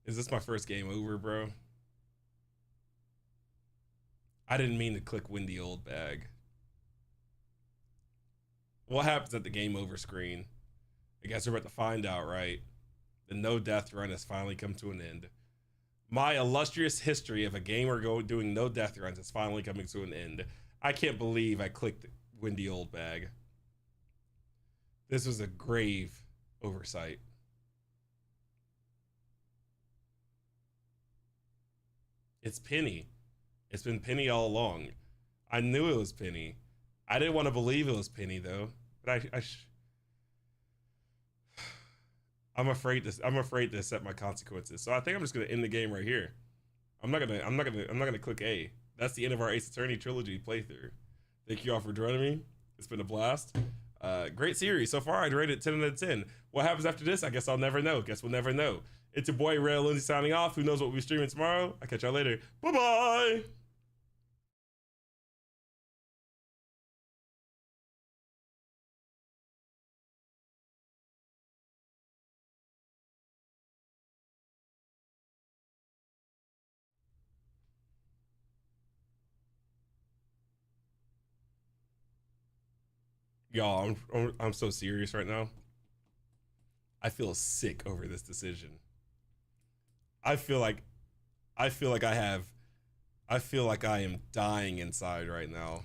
Is this my first game over, bro? I didn't mean to click windy old bag. What happens at the game over screen? I guess we're about to find out, right? The no death run has finally come to an end. My illustrious history of a gamer doing no death runs is finally coming to an end. I can't believe I clicked windy old bag. This was a grave oversight. It's Penny. It's been Penny all along. I knew it was Penny. I didn't want to believe it was Penny though. But I'm afraid to set my consequences. So I think I'm just gonna end the game right here. I'm not gonna click A. That's the end of our Ace Attorney trilogy playthrough. Thank you all for joining me. It's been a blast. Great series. So far, I'd rate it 10 out of 10. What happens after this? I guess I'll never know. Guess we'll never know. It's your boy, Ray Lindsay, signing off. Who knows what we'll be streaming tomorrow? I'll catch y'all later. Bye-bye. Y'all, I'm so serious right now. I feel sick over this decision. I feel like I am dying inside right now.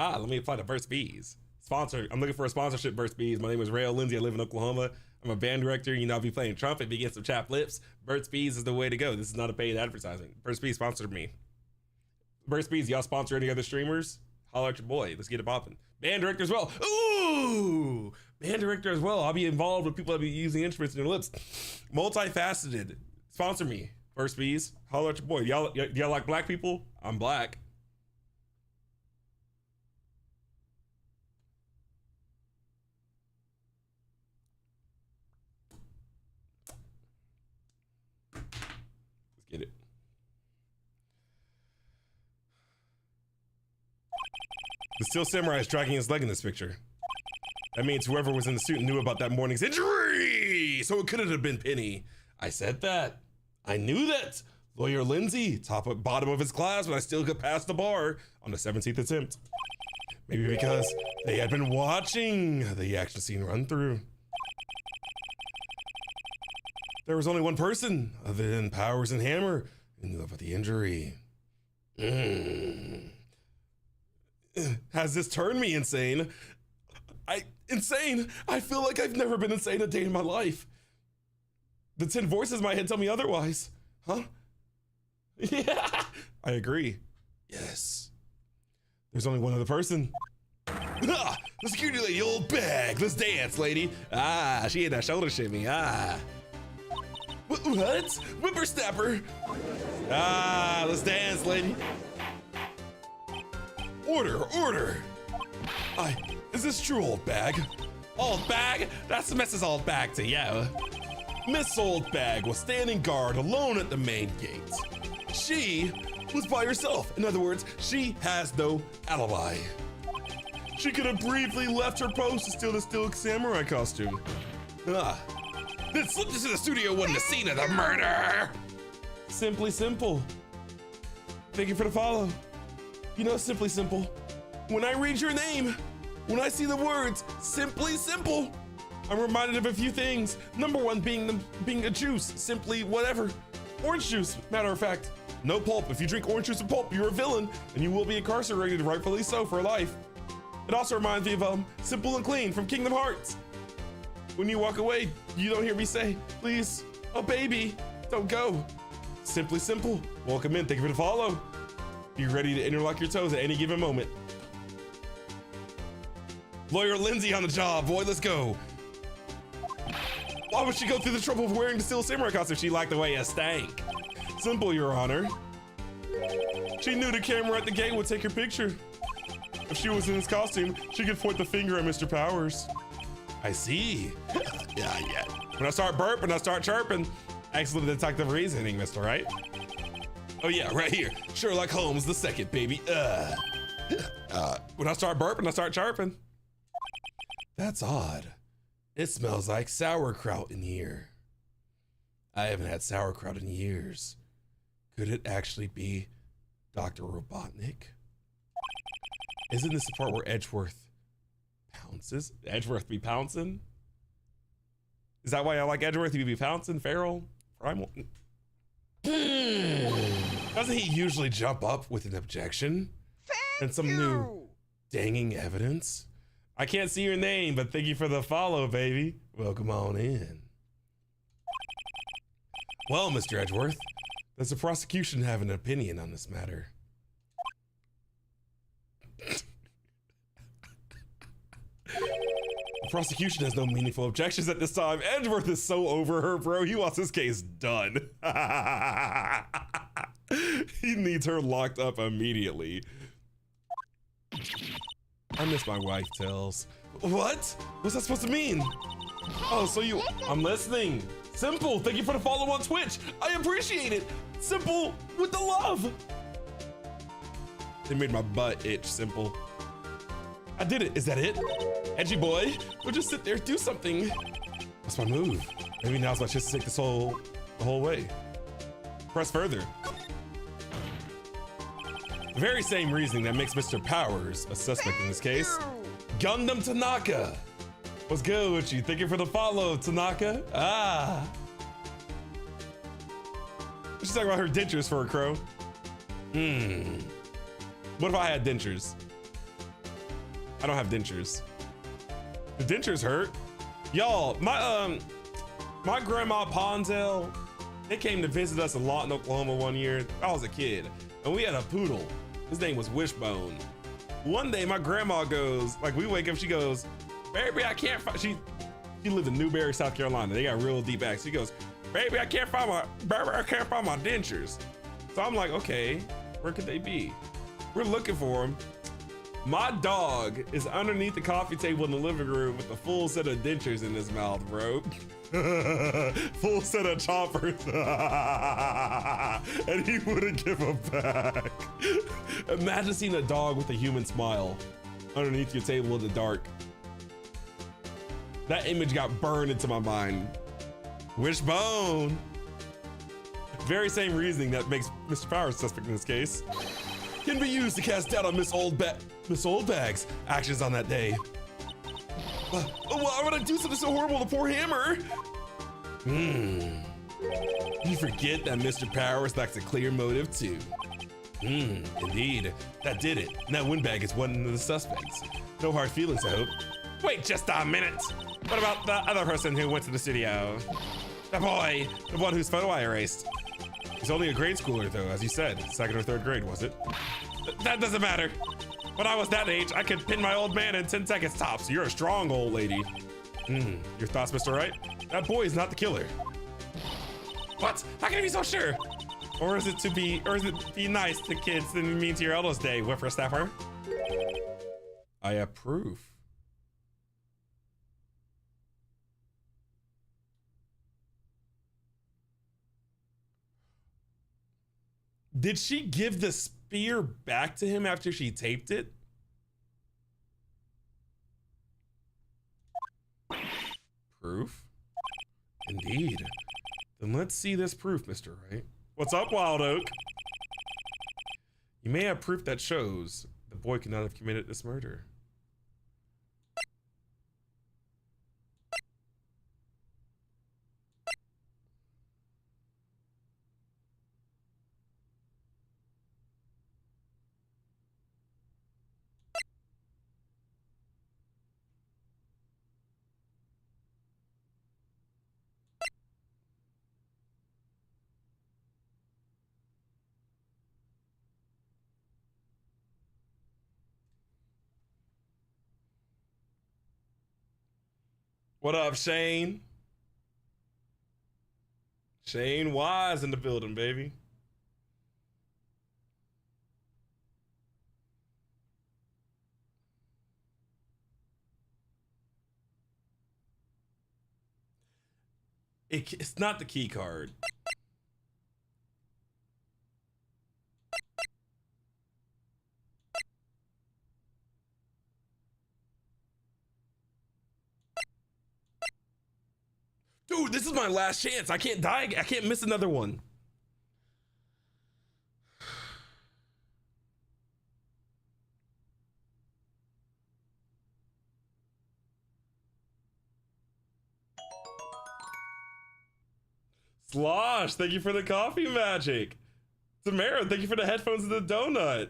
Let me apply to Burt's Bees. Sponsor. I'm looking for a sponsorship, Burt's Bees. My name is Rail Lindsay. I live in Oklahoma. I'm a band director. You know, I'll be playing trumpet, be getting some chapped lips. Burt's Bees is the way to go. This is not a paid advertising. Burt's Bees sponsored me. Burt's Bees, y'all sponsor any other streamers? Holler at your boy. Let's get it popping. Band director as well. Ooh! Band director as well. I'll be involved with people that be using instruments in their lips. Multifaceted. Sponsor me. Burt's Bees. Holler at your boy. Y'all like black people? I'm black. Let's get it. The Steel Samurai is dragging his leg in this picture. That means whoever was in the suit knew about that morning's injury. So it couldn't have been Penny. I said that. I knew that. Lawyer Lindsay, bottom of his class, but I still could pass the bar on the 17th attempt. Maybe because they had been watching the action scene run through. There was only one person other than Powers and Hammer who knew about the injury. Has this turned me insane? Insane? I feel like I've never been insane a day in my life. The 10 voices in my head tell me otherwise. Huh? Yeah, I agree. Yes. There's only one other person. Ah, the security lady, old bag. Let's dance, lady. Ah, she had that shoulder shimmy. Ah. What? Whippersnapper. Ah, let's dance, lady. Order. Is this true, old bag? Old bag? That's Mrs. Old Bag to you. Miss Old Bag was standing guard alone at the main gate. She was by herself. In other words, she has no alibi. She could have briefly left her post to steal the Steel Samurai costume. Then slipped into the studio when the scene of the murder. Simply simple. Thank you for the follow. You know, simply simple. When I read your name, when I see the words simply simple, I'm reminded of a few things. Number one being a juice, simply whatever. Orange juice, matter of fact. No pulp. If you drink orange juice and pulp, you're a villain, and you will be incarcerated, rightfully so, for life. It also reminds me of Simple and Clean from Kingdom Hearts. When you walk away, you don't hear me say, please, a baby, don't go. Simply simple. Welcome in. Thank you for the follow. Be ready to interlock your toes at any given moment. Lawyer Lindsay on the job, boy, let's go. Why would she go through the trouble of wearing the Steel Samurai costume if she liked the way it stank? Simple, Your Honor. She knew the camera at the gate would take her picture. If she was in this costume, she could point the finger at Mr. Powers. I see. Yeah. When I start burping, I start chirping. Excellent detective reasoning, Mr. Wright. Oh yeah, right here. Sherlock Holmes the second, baby. When I start burping, I start chirping. That's odd. It smells like sauerkraut in here. I haven't had sauerkraut in years. Could it actually be Dr. Robotnik? Isn't this the part where Edgeworth pounces? Edgeworth be pouncing? Is that why I like Edgeworth? You be pouncing, feral, primal? Doesn't he usually jump up with an objection? And some new danging evidence? I can't see your name, but thank you for the follow, baby. Welcome on in. Well, Mr. Edgeworth, does the prosecution have an opinion on this matter? The prosecution has no meaningful objections at this time. Edgeworth is so over her, bro. He wants his case done. He needs her locked up immediately. I miss my wife tells. What? What's that supposed to mean? Oh, so I'm listening. Simple, thank you for the follow on Twitch. I appreciate it. Simple with the love. It made my butt itch, Simple. I did it, is that it? Edgy boy, we'll just sit there, do something. What's my move? Maybe now's my chance to take this the whole way. Press further. The very same reasoning that makes Mr. Powers a suspect in this case Gundam Tanaka. What's good with you? Thank you for the follow, Tanaka. Ah. She's talking about her dentures for a crow. What if I had dentures? I don't have dentures. The dentures hurt. Y'all, my grandma Ponzel, they came to visit us a lot in Oklahoma one year. I was a kid, and we had a poodle. His name was Wishbone. One day, my grandma goes, like, we wake up, she goes, baby, I can't find, she lived in Newberry, South Carolina. They got real deep accents. She goes, baby, I can't find my dentures. So I'm like, okay, where could they be? We're looking for them. My dog is underneath the coffee table in the living room with a full set of dentures in his mouth, bro. Full set of choppers. And he wouldn't give them back. Imagine seeing a dog with a human smile underneath your table in the dark. That image got burned into my mind. Wishbone. Very same reasoning that makes Mr. Powers suspect in this case. Can be used to cast doubt on Miss Oldbag's actions on that day. Why would I do something so horrible to poor Hammer? You forget that Mr. Powers lacks a clear motive too. Indeed, that did it. Now Windbag is one of the suspects. No hard feelings, I hope. Wait just a minute. What about the other person who went to the studio? The boy, the one whose photo I erased. He's only a grade schooler though, as you said. 2nd or 3rd grade, was it? That doesn't matter. When I was that age, I could pin my old man in 10 seconds tops. You're a strong old lady. Your thoughts, Mr. Wright? That boy is not the killer. What? How can you be so sure? Or is it be nice to kids than mean to your eldest day, whippersnapper? I approve. Did she give the spear back to him after she taped it? Proof? Indeed. Then let's see this proof, Mr. Wright. What's up, Wild Oak? You may have proof that shows the boy could not have committed this murder. What up, Shane? Shane Wise in the building, baby. It's not the key card. Dude, this is my last chance. I can't die. I can't miss another one. Slosh, thank you for the coffee magic. Samara, thank you for the headphones and the donut.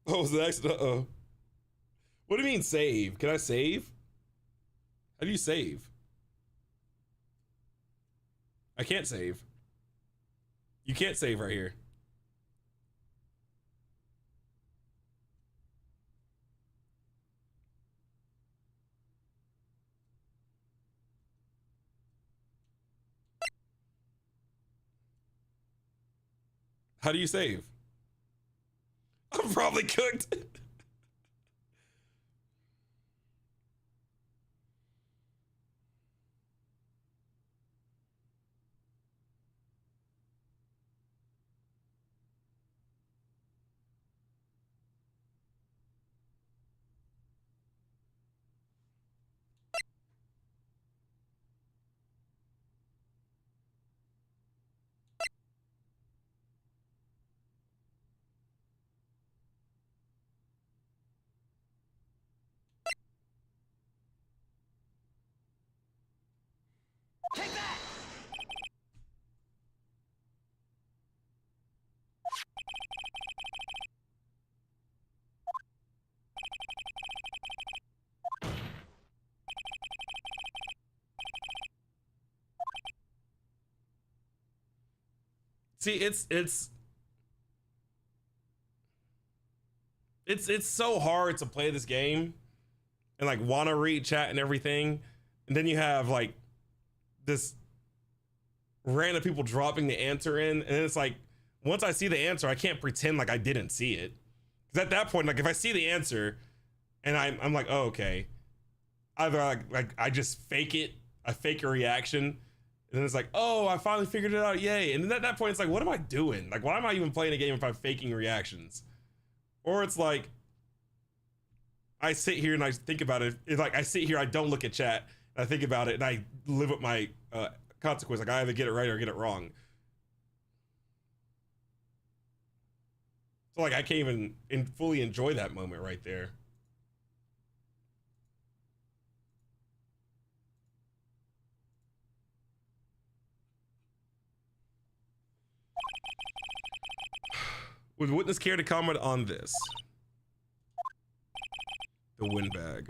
Oh, was the accident? Uh-oh. What do you mean save? Can I save? How do you save? I can't save. You can't save right here. How do you save? I'm probably cooked. See, it's so hard to play this game and like want to read chat and everything, and then you have like this random people dropping the answer in, and it's like once I see the answer, I can't pretend like I didn't see it, because at that point, like if I see the answer and I'm like, oh, okay, either like I just fake it, I fake a reaction, and then it's like, oh, I finally figured it out, yay. And then at that point it's like, what am I doing? Like, why am I even playing a game if I'm faking reactions? Or it's like I sit here and I think about it. It's like I sit here, I don't look at chat, and I think about it, and I live with my consequence. Like I either get it right or get it wrong. So like I can't even fully enjoy that moment right there. Would witness care to comment on this? The windbag.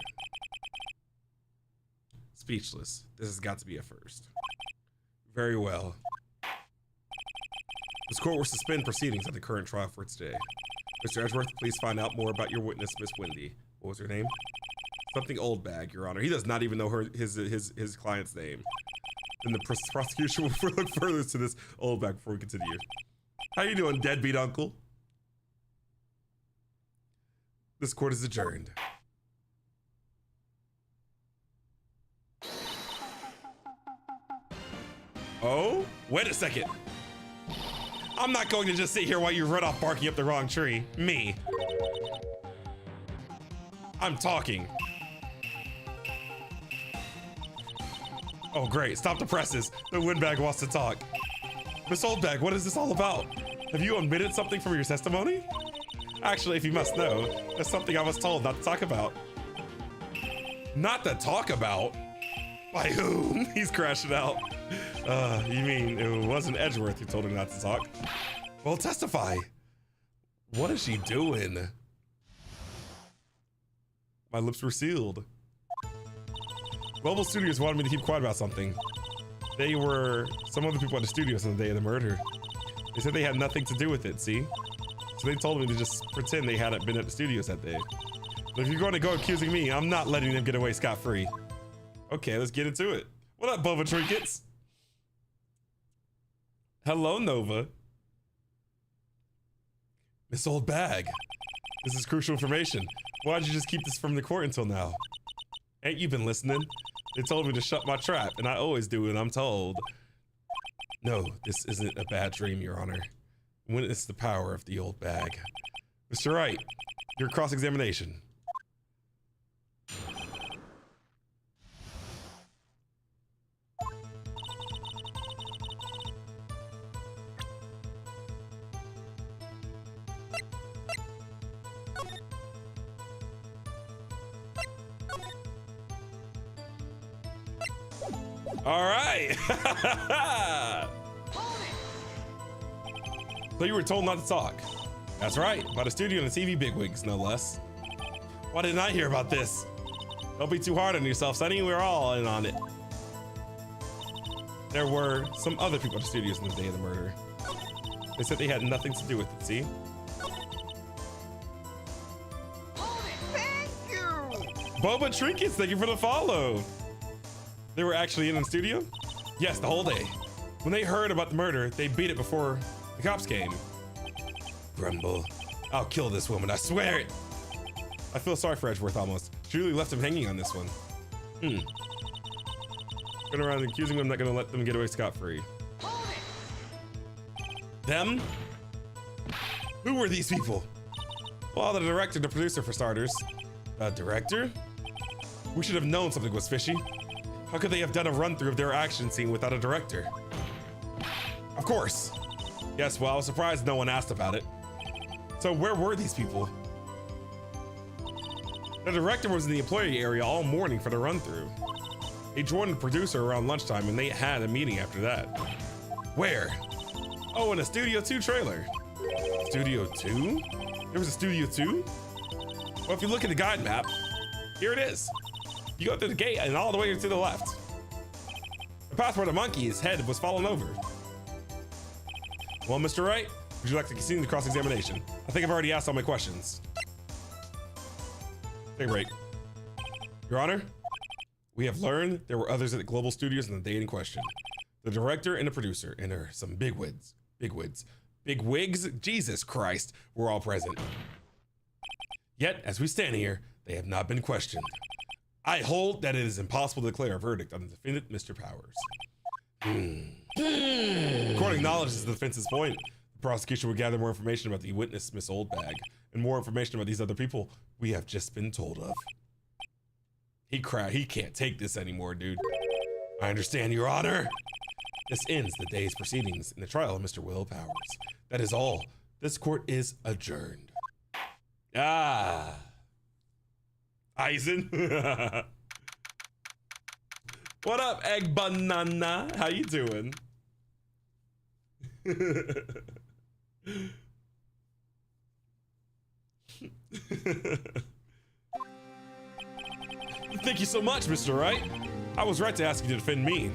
Speechless. This has got to be a first. Very well. This court will suspend proceedings at the current trial for today. Mr. Edgeworth, please find out more about your witness, Miss Wendy. What was her name? Something old bag, Your Honor. He does not even know his client's name. Then the prosecution will look further to this old bag before we continue. How you doing, deadbeat uncle? This court is adjourned. Oh, wait a second. I'm not going to just sit here while you run off barking up the wrong tree. Me. I'm talking. Oh, great. Stop the presses. The windbag wants to talk. Miss Oldbag, what is this all about? Have you omitted something from your testimony? Actually, if you must know, that's something I was told not to talk about. Not to talk about? By whom? He's crashing out. You mean it wasn't Edgeworth who told him not to talk? Well, testify. What is she doing? My lips were sealed. Global Studios wanted me to keep quiet about something. They were some other people at the studios on the day of the murder. They said they had nothing to do with it, see? So they told me to just pretend they hadn't been at the studios that day. But if you're going to go accusing me, I'm not letting them get away scot-free. Okay, let's get into it. What up, Boba Trinkets? Hello, Nova. Miss Old Bag. This is crucial information. Why'd you just keep this from the court until now? Ain't you been listening? They told me to shut my trap, and I always do what I'm told. No, this isn't a bad dream, Your Honor. Witness the power of the old bag. Mr. Wright, your cross-examination. All right. So you were told not to talk. That's right, by the studio and the TV bigwigs, no less. Why didn't I hear about this? Don't be too hard on yourself, Sonny. We're all in on it. There were some other people at the studios on the day of the murder. They said they had nothing to do with it, see? Thank you! Boba Trinkets, thank you for the follow. They were actually in the studio? Yes, the whole day. When they heard about the murder, they beat it before the cops came. Grumble. I'll kill this woman, I swear it. I feel sorry for Edgeworth almost. She really left him hanging on this one. Going around accusing them, not gonna let them get away scot-free. Them? Who were these people? Well, the director, the producer for starters. A director? We should have known something was fishy. How could they have done a run-through of their action scene without a director? Of course. Yes, well, I was surprised no one asked about it. So where were these people? The director was in the employee area all morning for the run-through. He joined the producer around lunchtime and they had a meeting after that. Where? Oh, in a Studio 2 trailer. Studio 2? There was a Studio 2? Well, if you look at the guide map, here it is. You go through the gate and all the way to the left. The path where the monkey's head was fallen over. Well, Mr. Wright, would you like to continue the cross-examination? I think I've already asked all my questions. Take a break. Your Honor, we have learned there were others at the Global Studios on the day in question. The director and the producer, and there are some bigwigs, Jesus Christ, were all present. Yet, as we stand here, they have not been questioned. I hold that it is impossible to declare a verdict on the defendant, Mr. Powers. The court acknowledges the defense's point. The prosecution would gather more information about the witness, Miss Oldbag, and more information about these other people we have just been told of. He can't take this anymore, dude. I understand, Your Honor. This ends the day's proceedings in the trial of Mr. Will Powers. That is all. This court is adjourned. Ah. Eisen. What up, Egg Banana? How you doing? Thank you so much, Mr. Wright. I was right to ask you to defend me.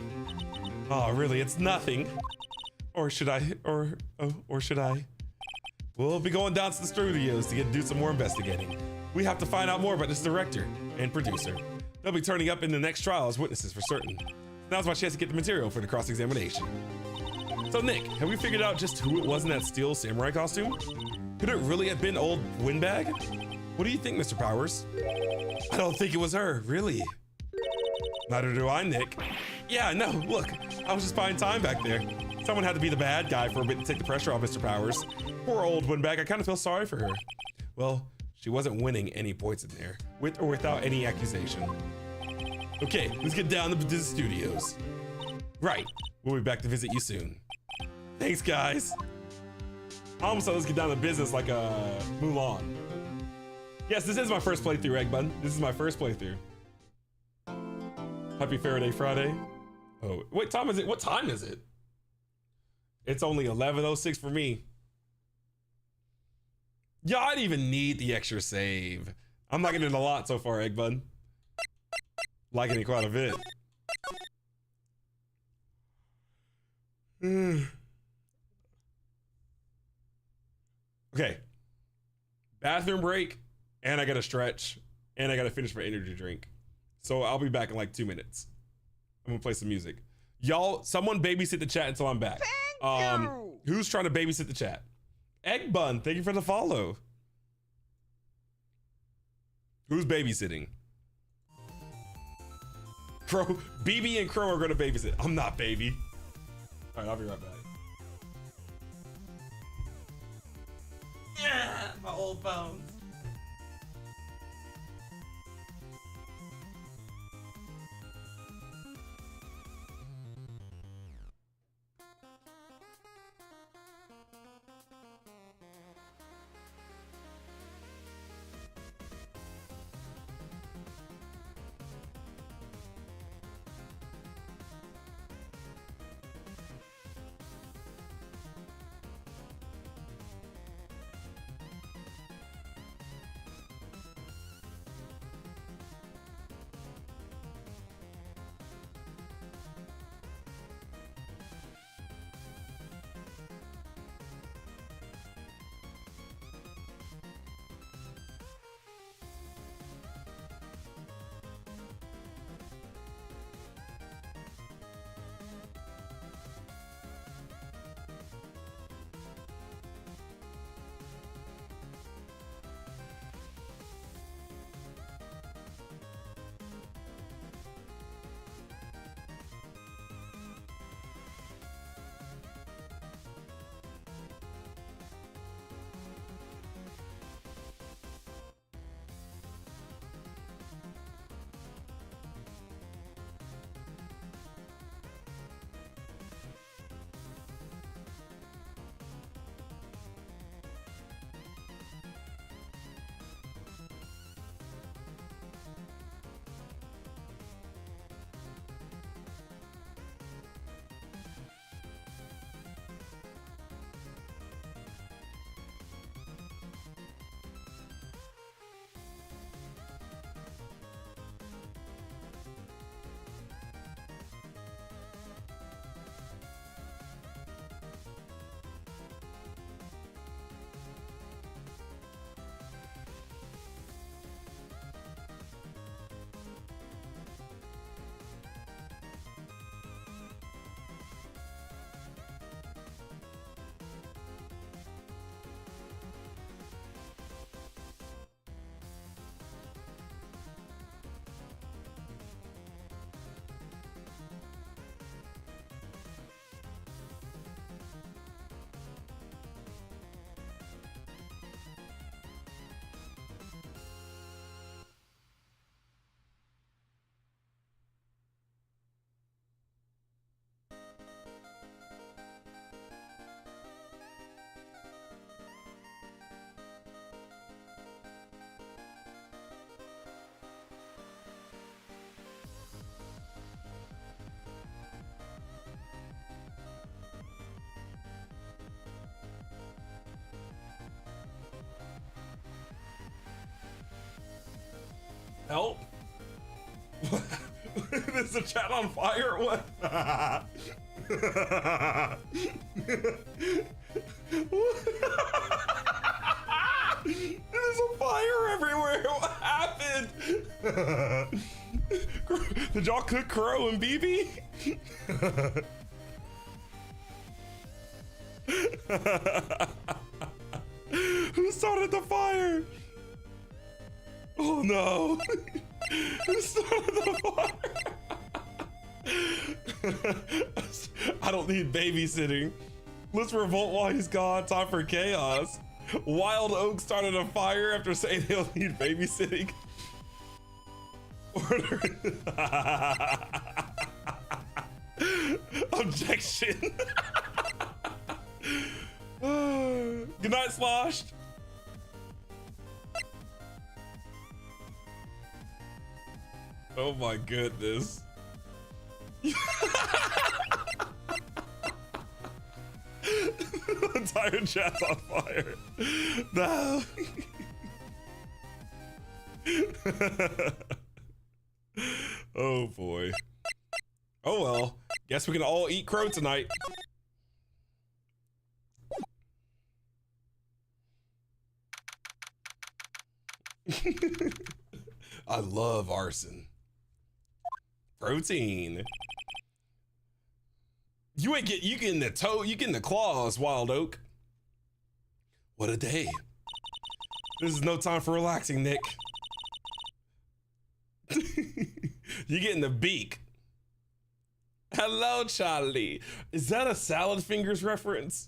Oh, really? It's nothing. Or should I? Or should I? We'll be going down to the studios to do some more investigating. We have to find out more about this director and producer. They'll be turning up in the next trial as witnesses for certain. Now's my chance to get the material for the cross-examination. So Nick, have we figured out just who it was in that steel samurai costume? Could it really have been old Windbag? What do you think, Mr. Powers? I don't think it was her, really. Neither do I, Nick. Yeah, no, look, I was just buying time back there. Someone had to be the bad guy for a bit to take the pressure off Mr. Powers. Poor old Windbag, I kind of feel sorry for her. Well, she wasn't winning any points in there, with or without any accusation. Okay, let's get down to the studios. Right, we'll be back to visit you soon. Thanks, guys. I almost thought let's get down to business like Mulan. Yes, this is my first playthrough, Egg Bun. This is my first playthrough. Happy Faraday Friday. Oh, what time is it? What time is it? It's only 11:06 for me. Yeah, I didn't even need the extra save. I'm liking it a lot so far, Egg Bun. Liking it quite a bit. Okay. Bathroom break, and I gotta stretch, and I gotta finish my energy drink. So I'll be back in like 2 minutes. I'm gonna play some music. Y'all, someone babysit the chat until I'm back. Thank you. Who's trying to babysit the chat? Egg Bun, thank you for the follow. Who's babysitting? Crow, BB and Crow are gonna babysit. I'm not, baby. All right, I'll be right back. Yeah, my old phones. Help? Is the chat on fire or what? There's a fire everywhere. What happened? Did y'all cook Crow and BB? Who started the fire? Oh no. Who started the fire? I don't need babysitting. Let's revolt while he's gone. Time for chaos. Wild Oak started a fire after saying he'll need babysitting. Order. Objection. Good night, Sloshed. Oh my goodness. The entire chat's on fire. No. Oh boy. Oh well. Guess we can all eat crow tonight. I love arson. Protein. You getting the toe, you getting the claws, Wild Oak. What a day. This is no time for relaxing, Nick. You getting the beak. Hello, Charlie. Is that a Salad Fingers reference?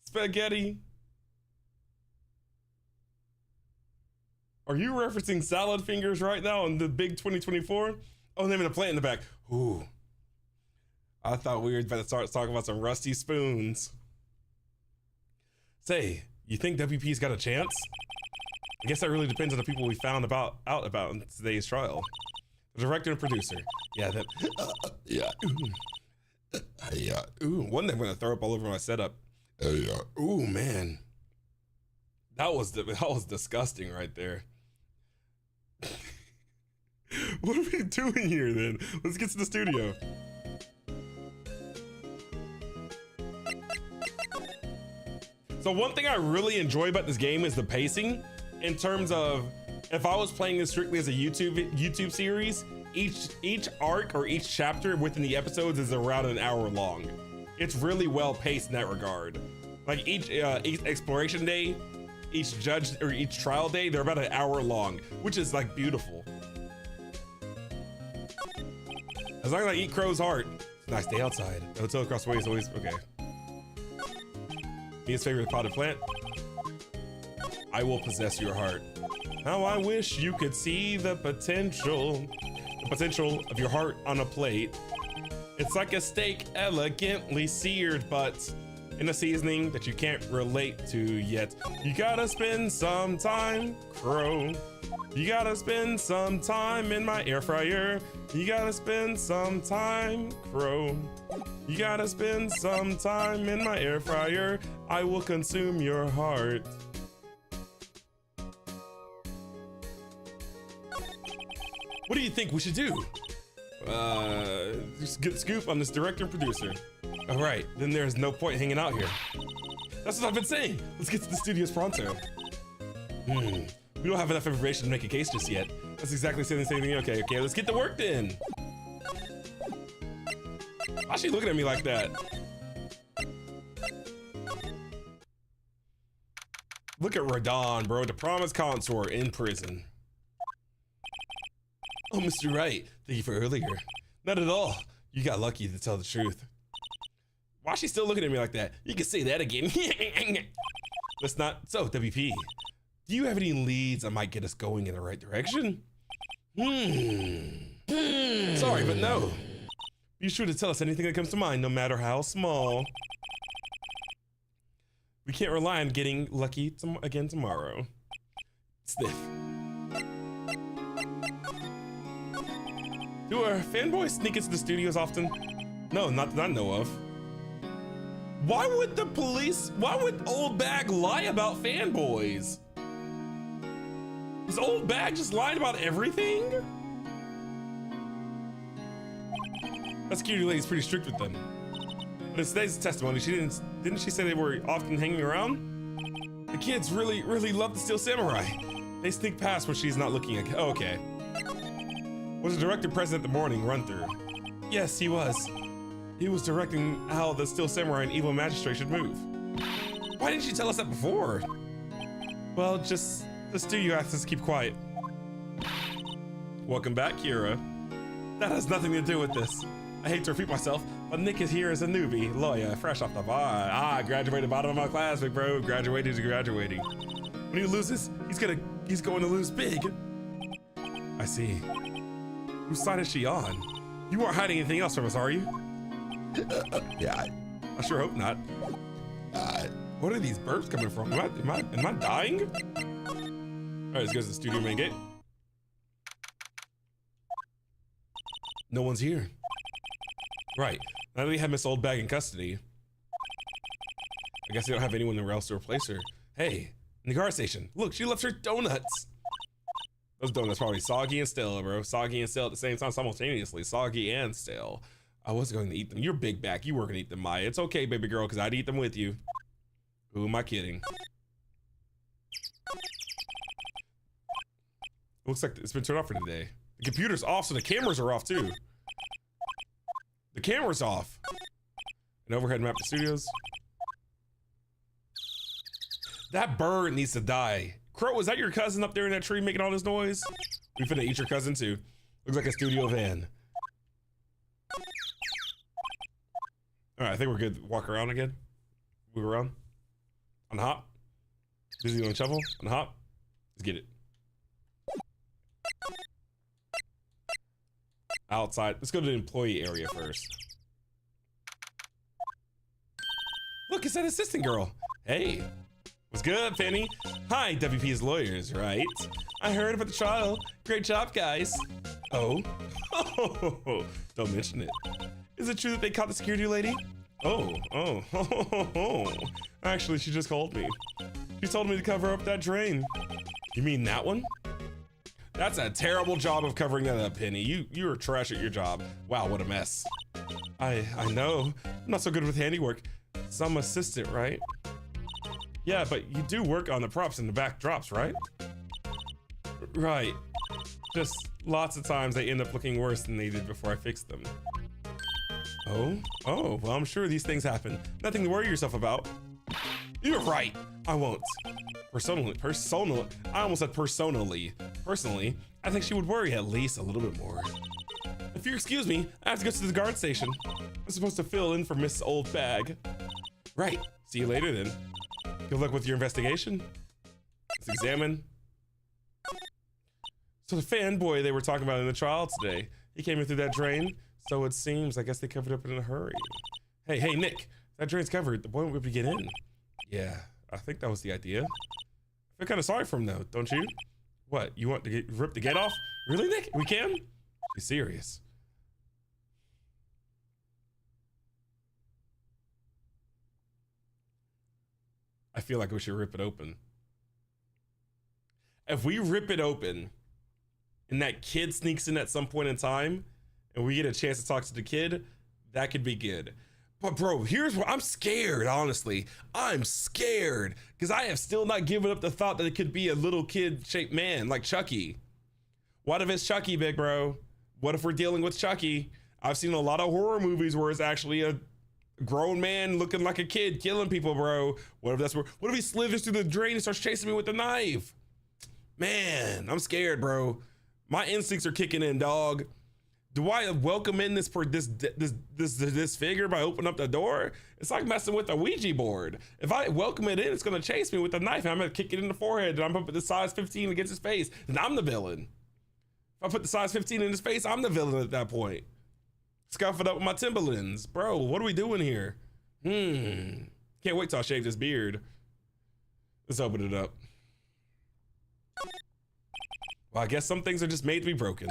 Spaghetti. Are you referencing Salad Fingers right now in the big 2024? Oh, naming a plant in the back. Ooh. I thought we were about to start talking about some rusty spoons. Say, you think WP's got a chance? I guess that really depends on the people we found out about in today's trial. The director and producer. Yeah, that. Yeah. Yeah. Ooh, one day I'm gonna throw up all over my setup. Ooh, man. That was disgusting right there. What are we doing here then? Let's get to the studio. So one thing I really enjoy about this game is the pacing. In terms of, if I was playing this strictly as a YouTube series, each arc or each chapter within the episodes is around an hour long. It's really well paced in that regard. Like each exploration day, each judge or each trial day, they're about an hour long, which is like beautiful. As long as I eat Crow's heart, it's a nice day outside. The hotel across the way is always okay. Mia's favorite potted plant. I will possess your heart. How I wish you could see the potential of your heart on a plate. It's like a steak elegantly seared, but in a seasoning that you can't relate to yet. You gotta spend some time, Crow. You gotta spend some time in my air fryer. You gotta spend some time, Crow. You gotta spend some time in my air fryer. I will consume your heart. What do you think we should do? Just get a scoop on this director and producer. All right, then there's no point hanging out here. That's what I've been saying. Let's get to the studios pronto. We don't have enough information to make a case just yet. That's exactly saying the same thing. Okay, let's get to work then. Why is she looking at me like that? Look at Radon, bro, the promised consort in prison. Oh, Mr. Wright, thank you for earlier. Not at all. You got lucky, to tell the truth. Why is she still looking at me like that? You can say that again. Let's not. So, WP, do you have any leads that might get us going in the right direction? Sorry, but no. Be sure to tell us anything that comes to mind, no matter how small. We can't rely on getting lucky again tomorrow. Sniff. Do our fanboys sneak into the studios often? No, not that I know of. Why would old bag lie about fanboys? This old bag just lied about everything? That security lady's pretty strict with them. But in today's testimony, didn't she say they were often hanging around? The kids really love the Steel Samurai. They sneak past when she's not looking at. Oh, okay. Was the director present at the morning run-through? Yes, he was. He was directing how the Steel Samurai and Evil Magistrate should move. Why didn't you tell us that before? Well, just the studio asked us to keep quiet. Welcome back, Kira. That has nothing to do with this. I hate to repeat myself, but Nick is here as a newbie, lawyer, fresh off the bar. Graduated bottom of my class, big bro. Graduating to graduating. When he loses, he's going to lose big. I see. Whose side is she on? You aren't hiding anything else from us, are you? Yeah, I sure hope not. What are these burps coming from? Am I dying? All right, let's go to the studio main gate. No one's here. Right, now that we have Miss Old Bag in custody, I guess they don't have anyone else to replace her. Hey, in the guard station, look, she left her donuts. Those donuts probably soggy and stale, bro. Soggy and stale at the same time, simultaneously. Soggy and stale. I was going to eat them. You're big back. You were going to eat them, Maya. It's okay, baby girl, because I'd eat them with you. Who am I kidding? Looks like it's been turned off for today. The computer's off, so the cameras are off, too. The camera's off. An overhead map of studios. That bird needs to die. Crow, was that your cousin up there in that tree making all this noise? We finna eat your cousin too. Looks like a studio van. All right, I think we're good. Walk around again. Move around. On hop. Busy on shovel. On hop. Let's get it. Outside. Let's go to the employee area first. Look, it's that assistant girl. Hey. What's good, Penny? Hi, WP's lawyers, right? I heard about the trial. Great job, guys. Oh. Don't mention it. Is it true that they caught the security lady? Oh. Actually, she just called me. She told me to cover up that drain. You mean that one? That's a terrible job of covering that up, Penny. You are trash at your job. Wow, what a mess. I know. I'm not so good with handiwork. Some assistant, right? Yeah, but you do work on the props and the backdrops, right? Right. Just lots of times they end up looking worse than they did before I fixed them. Oh, well, I'm sure these things happen. Nothing to worry yourself about. You're right. I won't. Personally, I almost said personally. Personally, I think she would worry at least a little bit more. If you excuse me, I have to go to the guard station. I'm supposed to fill in for Miss Old Bag. Right. See you later then. Good luck with your investigation. Let's examine. So the fanboy they were talking about in the trial today, he came in through that drain. So it seems, I guess they covered up in a hurry. Hey, Nick, that drain's covered. The boy won't be able to get in. Yeah, I think that was the idea. I feel kind of sorry for him though, don't you? What, you want to rip the gate off? Really, Nick? We can? Be serious. I feel like we should rip it open. If we rip it open and that kid sneaks in at some point in time and we get a chance to talk to the kid, that could be good. But bro, here's what I'm scared, honestly. I'm scared because I have still not given up the thought that it could be a little kid shaped man like Chucky. What if it's Chucky, big bro? What if we're dealing with Chucky? I've seen a lot of horror movies where it's actually a grown man looking like a kid killing people, bro. What if he slithers through the drain and starts chasing me with a knife? Man, I'm scared, bro. My instincts are kicking in, dog. Do I welcome in this figure by opening up the door? It's like messing with a Ouija board. If I welcome it in, it's gonna chase me with a knife and I'm gonna kick it in the forehead and I'm gonna put the size 15 against his face and I'm the villain. If I put the size 15 in his face, I'm the villain at that point. Scuff it up with my Timberlands. Bro, what are we doing here? Can't wait till I shave this beard. Let's open it up. Well, I guess some things are just made to be broken.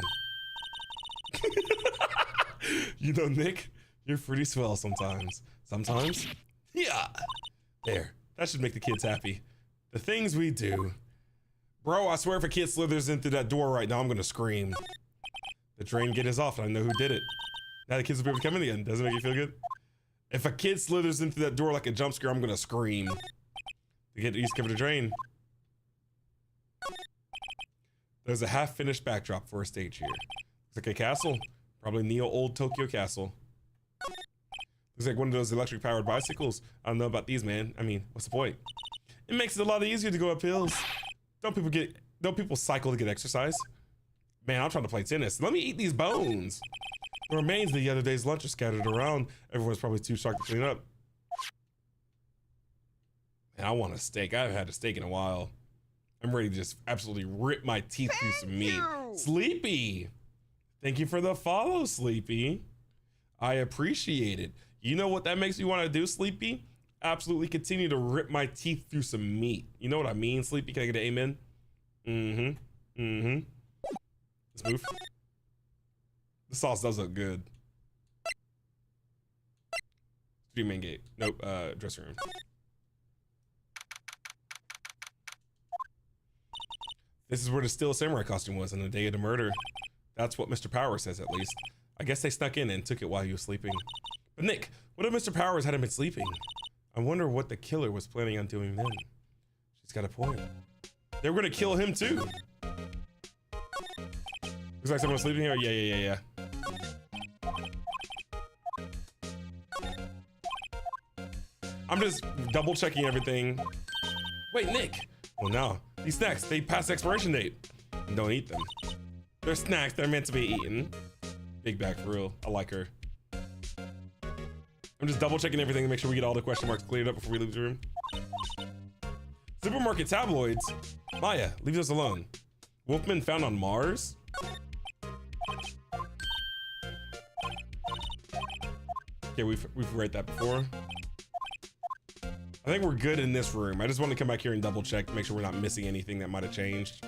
You know, Nick, you're pretty swell sometimes. Sometimes? Yeah. There. That should make the kids happy. The things we do. Bro, I swear if a kid slithers into that door right now, I'm gonna scream. The drain gate is off and I know who did it. Now the kids will be able to come in again. Doesn't it make you feel good? If a kid slithers into that door like a jump scare, I'm gonna scream. The kid used to give it a drain. There's a half-finished backdrop for a stage here. Looks like a castle. Probably Neo Old Tokyo Castle. Looks like one of those electric-powered bicycles. I don't know about these, man. I mean, what's the point? It makes it a lot easier to go up hills. Don't people cycle to get exercise? Man, I'm trying to play tennis. Let me eat these bones. The remains of the other day's lunch are scattered around. Everyone's probably too shocked to clean up. Man, I want a steak. I haven't had a steak in a while. I'm ready to just absolutely rip my teeth through some meat. Sleepy! Thank you for the follow, Sleepy. I appreciate it. You know what that makes me want to do, Sleepy? Absolutely continue to rip my teeth through some meat. You know what I mean, Sleepy? Can I get an amen? Mm-hmm. Mm-hmm. Let's move. The sauce does look good. Studio main gate. Nope, dressing room. This is where the Steel Samurai costume was on the day of the murder. That's what Mr. Power says, at least. I guess they snuck in and took it while he was sleeping. But Nick, what if Mr. Powers hadn't been sleeping? I wonder what the killer was planning on doing then. She's got a point. They were gonna kill him too. Looks like someone's sleeping here. Yeah. I'm just double checking everything. Wait, Nick. Well, no. These snacks, they pass expiration date. Don't eat them. They're snacks, they're meant to be eaten. Big bag for real. I like her. I'm just double checking everything to make sure we get all the question marks cleared up before we leave the room. Supermarket tabloids. Maya, leave us alone. Wolfman found on Mars? Okay, we've read that before. I think we're good in this room. I just want to come back here and double check to make sure we're not missing anything that might have changed.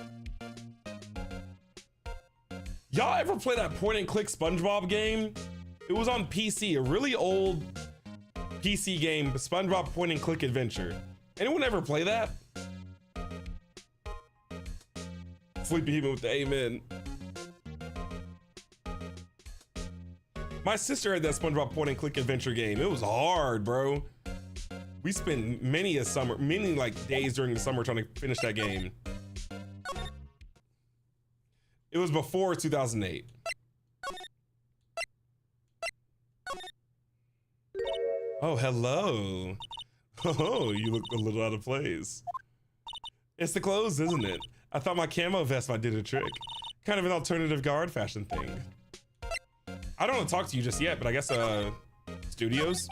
Y'all ever play that point and click SpongeBob game? It was on PC, a really old PC game, SpongeBob point and click adventure. Anyone ever play that? Sleepy Human with the amen. My sister had that SpongeBob point and click adventure game. It was hard, bro. We spent many like days during the summer trying to finish that game. It was before 2008. Oh, hello. Oh, you look a little out of place. It's the clothes, isn't it? I thought my camo vest might do the trick. Kind of an alternative guard fashion thing. I don't want to talk to you just yet, but I guess, studios?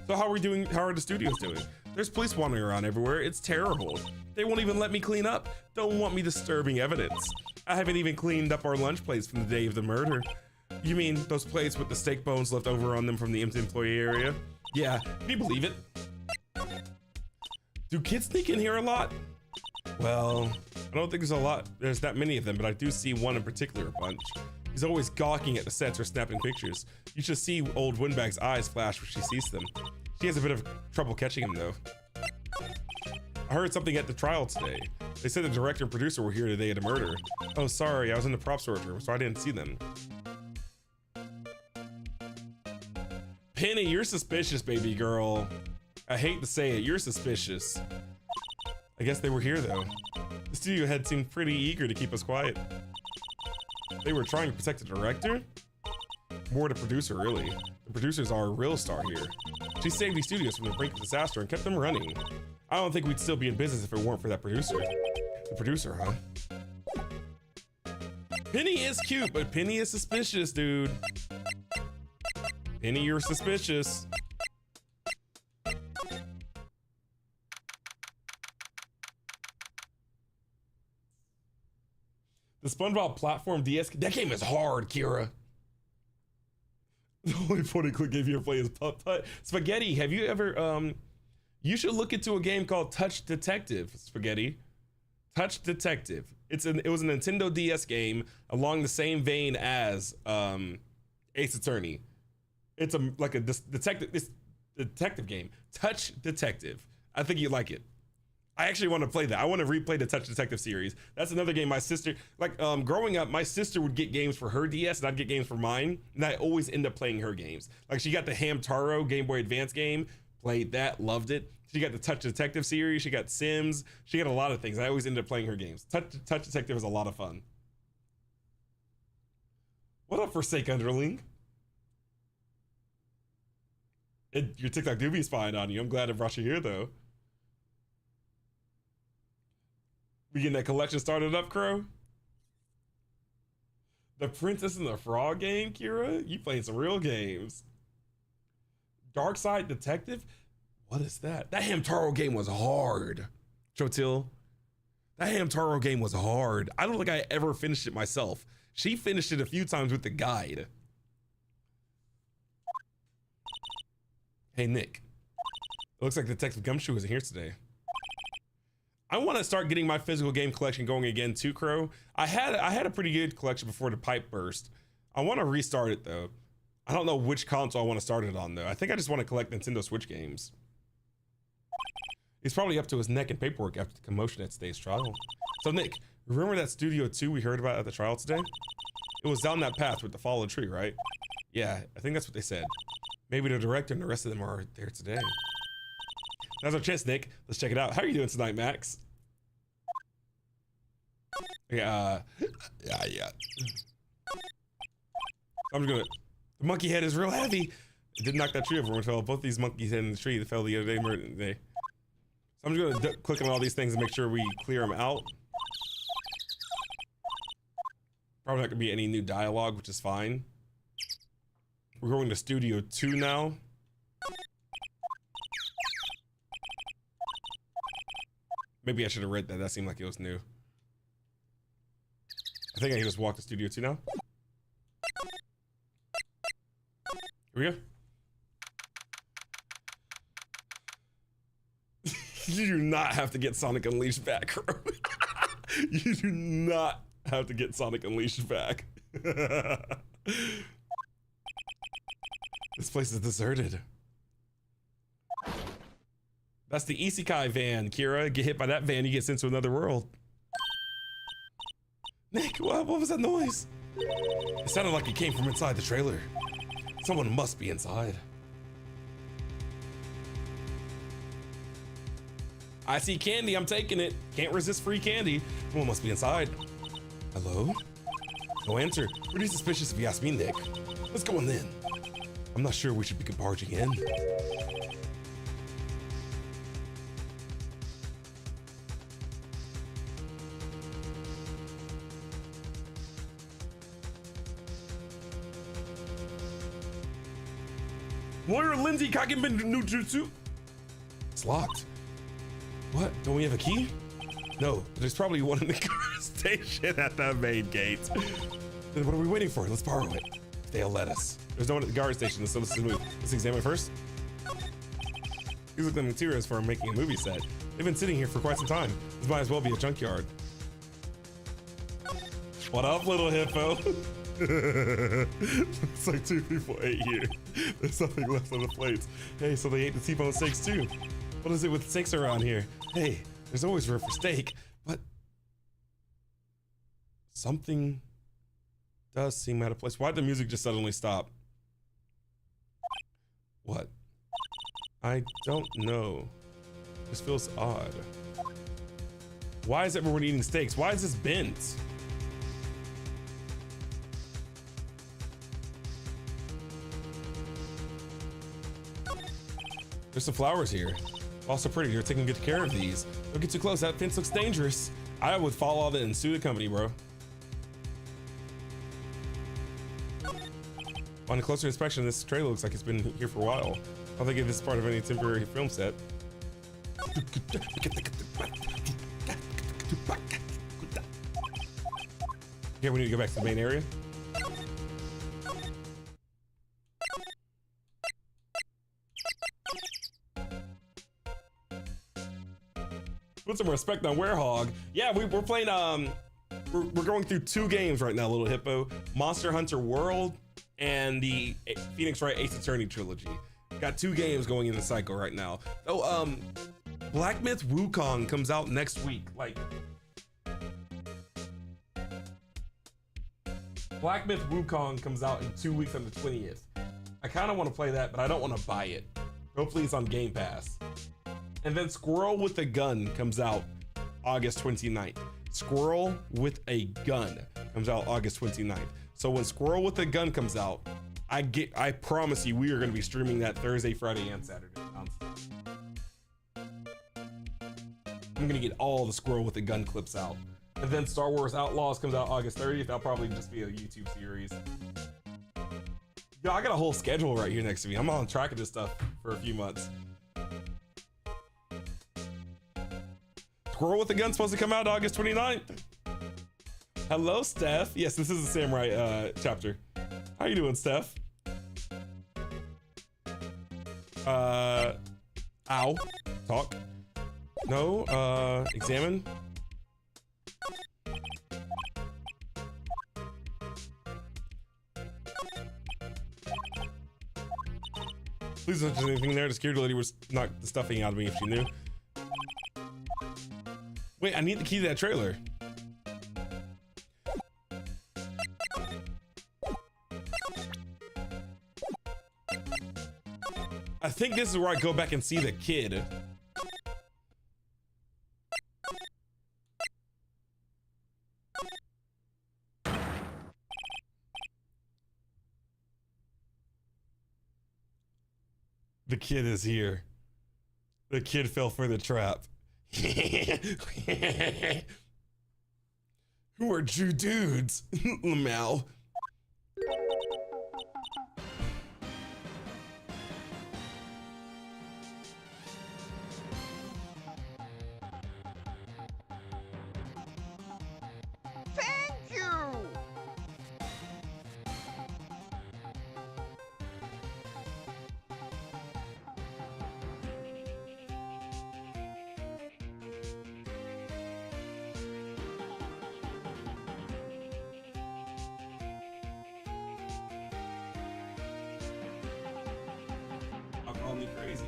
So how are the studios doing? There's police wandering around everywhere. It's terrible. They won't even let me clean up. Don't want me disturbing evidence. I haven't even cleaned up our lunch plates from the day of the murder. You mean those plates with the steak bones left over on them from the empty employee area? Yeah, can you believe it? Do kids sneak in here a lot? Well, I don't think there's that many of them, but I do see one in particular a bunch. He's always gawking at the sets or snapping pictures. You should see old Windbag's eyes flash when she sees them. She has a bit of trouble catching him though. I heard something at the trial today. They said the director and producer were here today at the murder. Oh, sorry, I was in the prop storage room, so I didn't see them. Penny, you're suspicious, baby girl. I hate to say it, you're suspicious. I guess they were here though. The studio head seemed pretty eager to keep us quiet. They were trying to protect the director? More the producer, really. The producer's our real star here. She saved these studios from the brink of disaster and kept them running. I don't think we'd still be in business if it weren't for that producer. The producer, huh? Penny is cute, but Penny is suspicious, dude. Penny, you're suspicious. The SpongeBob platform DS, that game is hard, Kira. The only point and click game you ever play is Putt Putt. Spaghetti, have you ever, you should look into a game called Touch Detective, Spaghetti. Touch Detective. It was a Nintendo DS game along the same vein as Ace Attorney. It's a detective game. Touch Detective. I think you'd like it. I actually want to play that. I want to replay the Touch Detective series. That's another game my sister, like growing up, my sister would get games for her DS and I'd get games for mine. And I always end up playing her games. Like she got the Hamtaro Game Boy Advance game, played that, loved it. She got the Touch Detective series, she got Sims, she got a lot of things. I always end up playing her games. Touch Detective is a lot of fun. What up, Forsake Underling? Your TikTok do be spying on you. I'm glad I brought you here though. We getting that collection started up, Crow? The Princess and the Frog game, Kira? You playing some real games. Dark Side Detective? What is that? That Hamtaro game was hard. Chotil, that Hamtaro game was hard. I don't think I ever finished it myself. She finished it a few times with the guide. Hey, Nick. It looks like Detective Gumshoe isn't here today. I want to start getting my physical game collection going again too, Crow. I had a pretty good collection before the pipe burst. I want to restart it though. I don't know which console I want to start it on though. I think I just want to collect Nintendo Switch games. He's probably up to his neck in paperwork after the commotion at today's trial. So Nick, remember that Studio 2 we heard about at the trial today? It was down that path with the fallen tree, right? Yeah, I think that's what they said. Maybe the director and the rest of them are there today. Now's our chance, Nick. Let's check it out. How are you doing tonight, Max? Yeah. I'm just gonna. The monkey head is real heavy. It did knock that tree over when it fell. Both these monkeys head in the tree that fell the other day. So I'm just gonna click on all these things and make sure we clear them out. Probably not gonna be any new dialogue, which is fine. We're going to Studio 2 now. Maybe I should have read that. That seemed like it was new. I think I can just walk to Studio 2 now. Here we go. You do not have to get Sonic Unleashed back, Crow. You do not have to get Sonic Unleashed back. This place is deserted. That's the Isekai van, Kira. Get hit by that van, you get sent to another world. Nick, what was that noise? It sounded like it came from inside the trailer. Someone must be inside. I see candy, I'm taking it. Can't resist free candy. Someone must be inside. Hello? No answer. Pretty suspicious if you ask me, Nick. Let's go in then. I'm not sure we should be barging in. Lawyer Lindsay Kagenbin Nujutsu. It's locked. What? Don't we have a key? No, there's probably one in the car station at the main gate. Then what are we waiting for? Let's borrow it. They'll let us. There's no one at the guard station, so let's move. Let's examine it first. These look like materials for making a movie set. They've been sitting here for quite some time. This might as well be a junkyard. What up, little hippo? It's like 2 people ate here. There's something left on the plates. Hey, so they ate the T-bone steaks too. What is it with steaks around here? Hey, there's always room for steak, but something does seem out of place. Why'd the music just suddenly stop? What? I don't know. This feels odd. Why is everyone eating steaks? Why is this bent? There's some flowers here. Also pretty, you're taking good care of these. Don't get too close, that fence looks dangerous. I would follow all that and sue the company, bro. On a closer inspection, this trailer looks like it's been here for a while. I don't think this is part of any temporary film set. Okay, we need to go back to the main area. Put some respect on Werehog. Yeah, we're playing, we're going through 2 games right now, little hippo. Monster Hunter World and the Phoenix Wright ATTORNY trilogy. Got 2 games going in the cycle right now. Oh, Black Myth Wukong comes out next week. Like, Black Myth Wukong comes out in 2 weeks on the 20th. I kind of want to play that, but I don't want to buy it. Hopefully it's on Game Pass. And then Squirrel with a Gun comes out August 29th. Squirrel with a Gun comes out August 29th. So when Squirrel with a Gun comes out, I promise you we are going to be streaming that Thursday, Friday, and Saturday. I'm going to get all the Squirrel with a Gun clips out. And then Star Wars Outlaws comes out August 30th. That'll probably just be a YouTube series. Yo, I got a whole schedule right here next to me. I'm on track of this stuff for a few months. Squirrel with a Gun's supposed to come out August 29th. Hello, Steph. Yes, this is a samurai chapter. How you doing, Steph? Ow. Talk. No, examine. Please don't do anything there. The security lady was knocked the stuffing out of me if she knew. Wait, I need the key to that trailer. I think this is where I go back and see the kid. The kid is here. The kid fell for the trap. Who are Jew dudes? Lamau. Thank you! Y'all call me crazy.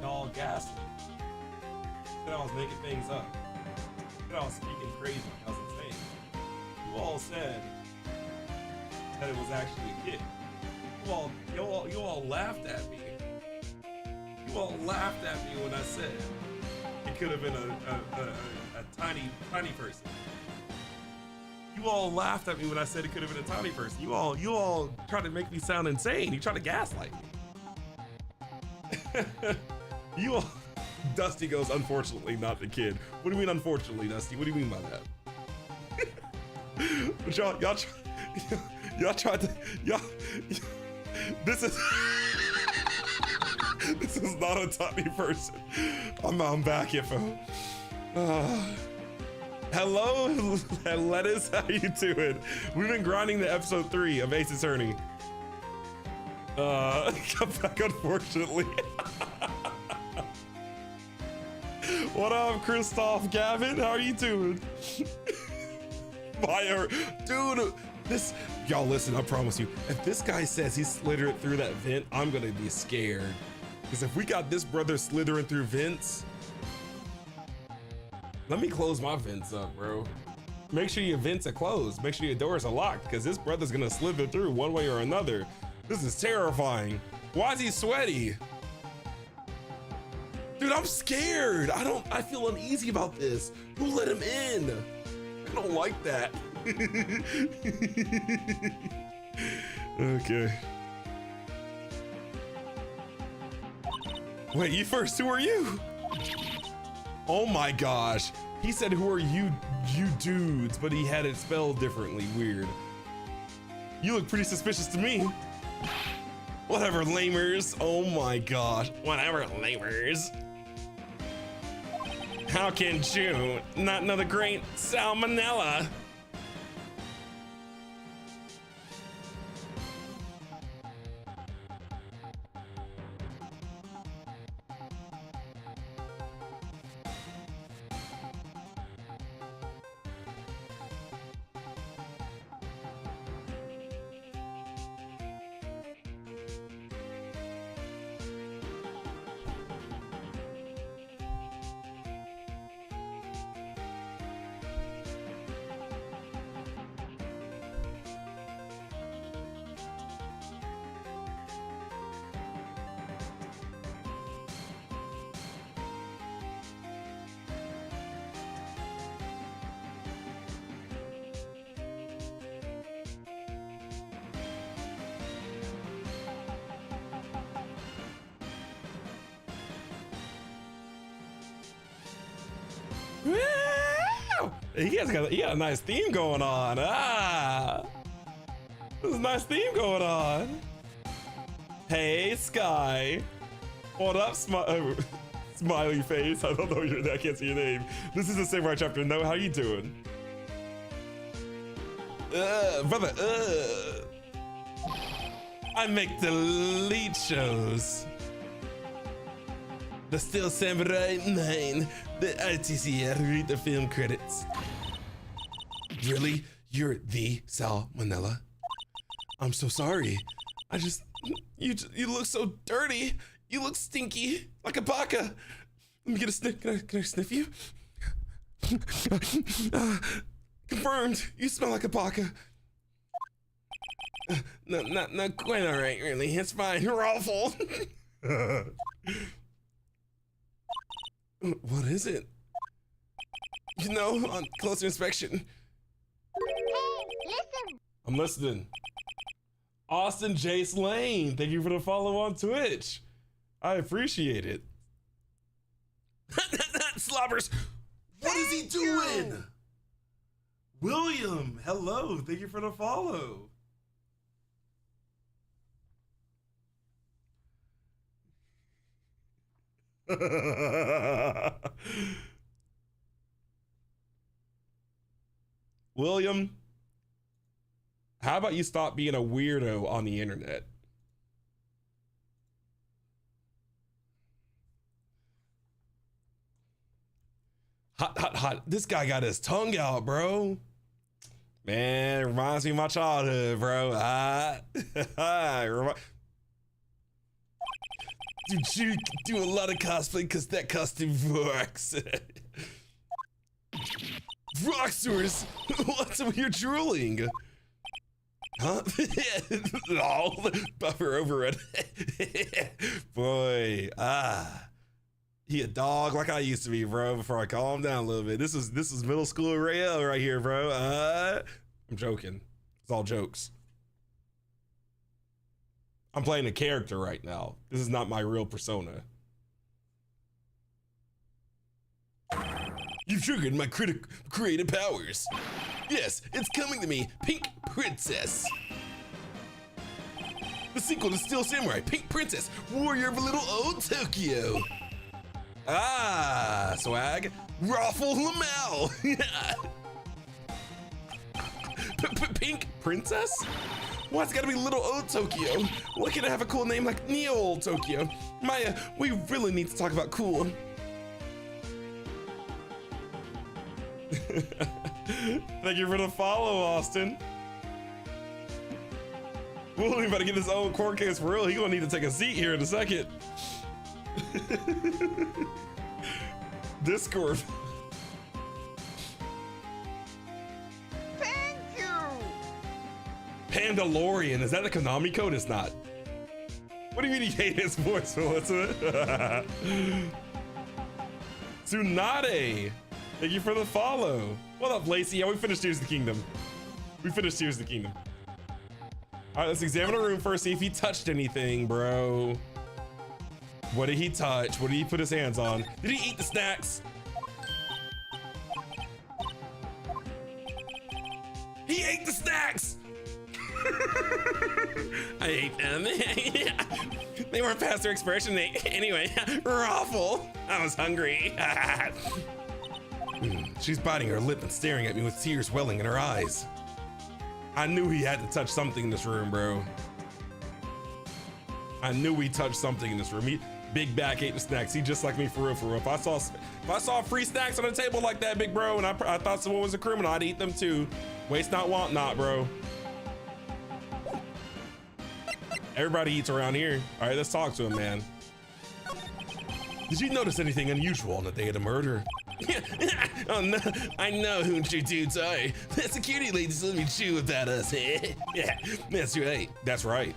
Y'all gassed me. Said I was making things up. Said I was speaking crazy. I was insane. You all said that it was actually a kid. You all laughed at me. You all laughed at me when I said it could have been a tiny person. You all laughed at me when I said it could have been a tiny person. You all tried to make me sound insane. You tried to gaslight me. You all. Dusty goes, unfortunately, not the kid. What do you mean, unfortunately, Dusty? What do you mean by that? But y'all tried to, this is, this is not a tiny person. I'm back, info. Hello, Lettuce, how you doing? We've been grinding to episode 3 of Ace Attorney. Come back, unfortunately. What up, Christoph Gavin? How are you doing? Fire, dude. This, y'all listen. I promise you, if this guy says he slithered through that vent, I'm gonna be scared. Because if we got this brother slithering through vents, let me close my vents up, bro. Make sure your vents are closed. Make sure your doors are locked, because this brother's gonna slither through one way or another. This is terrifying. Why is he sweaty? Dude, I'm scared. I feel uneasy about this. Who let him in? I don't like that. Okay. Wait, you first. Who are you? Oh my gosh. He said, who are you dudes, but he had it spelled differently. Weird. You look pretty suspicious to me. Whatever, lamers. Oh my gosh. Whatever, lamers. How can you not know the great salmonella? Woo! He got a nice theme going on. There's a nice theme going on. Hey, Sky. What up, smiley face? I don't know I can't see your name. This is the Samurai chapter. No, how you doing? Brother, I make the lead shows. The Still Samurai 9, the RTC, read the film credits. Really? You're the Salmonella? I'm so sorry. You look so dirty. You look stinky, like a baka. Let me get a sniff. Can I sniff you? Confirmed. You smell like a baka. No, not quite all right, really. It's fine. You're awful. What is it? You know, on closer inspection. Hey, listen. I'm listening. Austin Jace Lane, thank you for the follow on Twitch. I appreciate it. Slobbers, what is he doing? William, hello, thank you for the follow. William, how about you stop being a weirdo on the internet? Hot. This guy got his tongue out, bro. Man, it reminds me of my childhood, bro. Did you do a lot of cosplay? Because that costume works. Rockstars, what's up with your drooling? Huh? Oh, buffer over it. Boy, he a dog like I used to be, bro, before I calm down a little bit. This is middle school Rael right here, bro. I'm joking. It's all jokes. I'm playing a character right now. This is not my real persona. You've triggered my creative powers. Yes, it's coming to me, Pink Princess. The sequel to Steel Samurai, Pink Princess, Warrior of a Little Old Tokyo. Swag, Raffle Lamel. Pink Princess? Why it's gotta be Little Old Tokyo? Why can't I have a cool name like Neo Old Tokyo? Maya, we really need to talk about cool. Thank you for the follow, Austin. William about to get his own court case for real. He gonna need to take a seat here in a second. Discord. Thank you. Pandalorian, is that a Konami code? It's not. What do you mean you hate his voice, Melissa? Tsunade, thank you for the follow. What up, Lacey? Yeah, we finished Tears of the Kingdom. All right, let's examine the room first, see if he touched anything, bro. What did he touch? What did he put his hands on? Did he eat the snacks? He ate the snacks! I ate them. They weren't past their expiration date. Anyway, Raffle. I was hungry. She's biting her lip and staring at me with tears welling in her eyes. I knew he had to touch something in this room, bro. I knew he touched something in this room. Big Back ate the snacks. He just like me for real, for real. If I saw free snacks on the table like that, big bro, and I thought someone was a criminal, I'd eat them too. Waste not, want not, bro. Everybody eats around here. All right, let's talk to him, man. Did you notice anything unusual on the day of the murder? Oh no, I know who your dudes are. The security ladies let me chew about us. Yeah, that's right. That's right.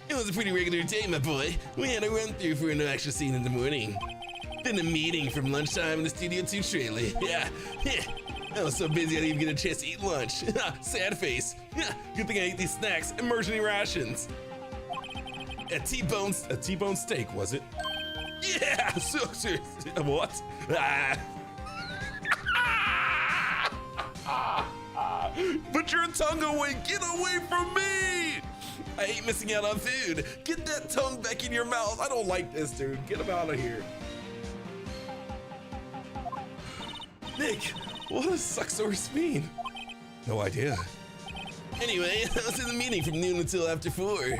It was a pretty regular day, my boy. We had a run through for an extra scene in the morning. Then a meeting from lunchtime in the Studio 2 trailer. Yeah. I was so busy I didn't even get a chance to eat lunch. Sad face. Good thing I ate these snacks, emergency rations. A T-bone steak, was it? Yeah, so what? Put your tongue away. Get away from me. I hate missing out on food. Get that tongue back in your mouth. I don't like this, dude. Get him out of here. Nick, what does Sucksource mean? No idea. Anyway, I was in the meeting from noon until after 4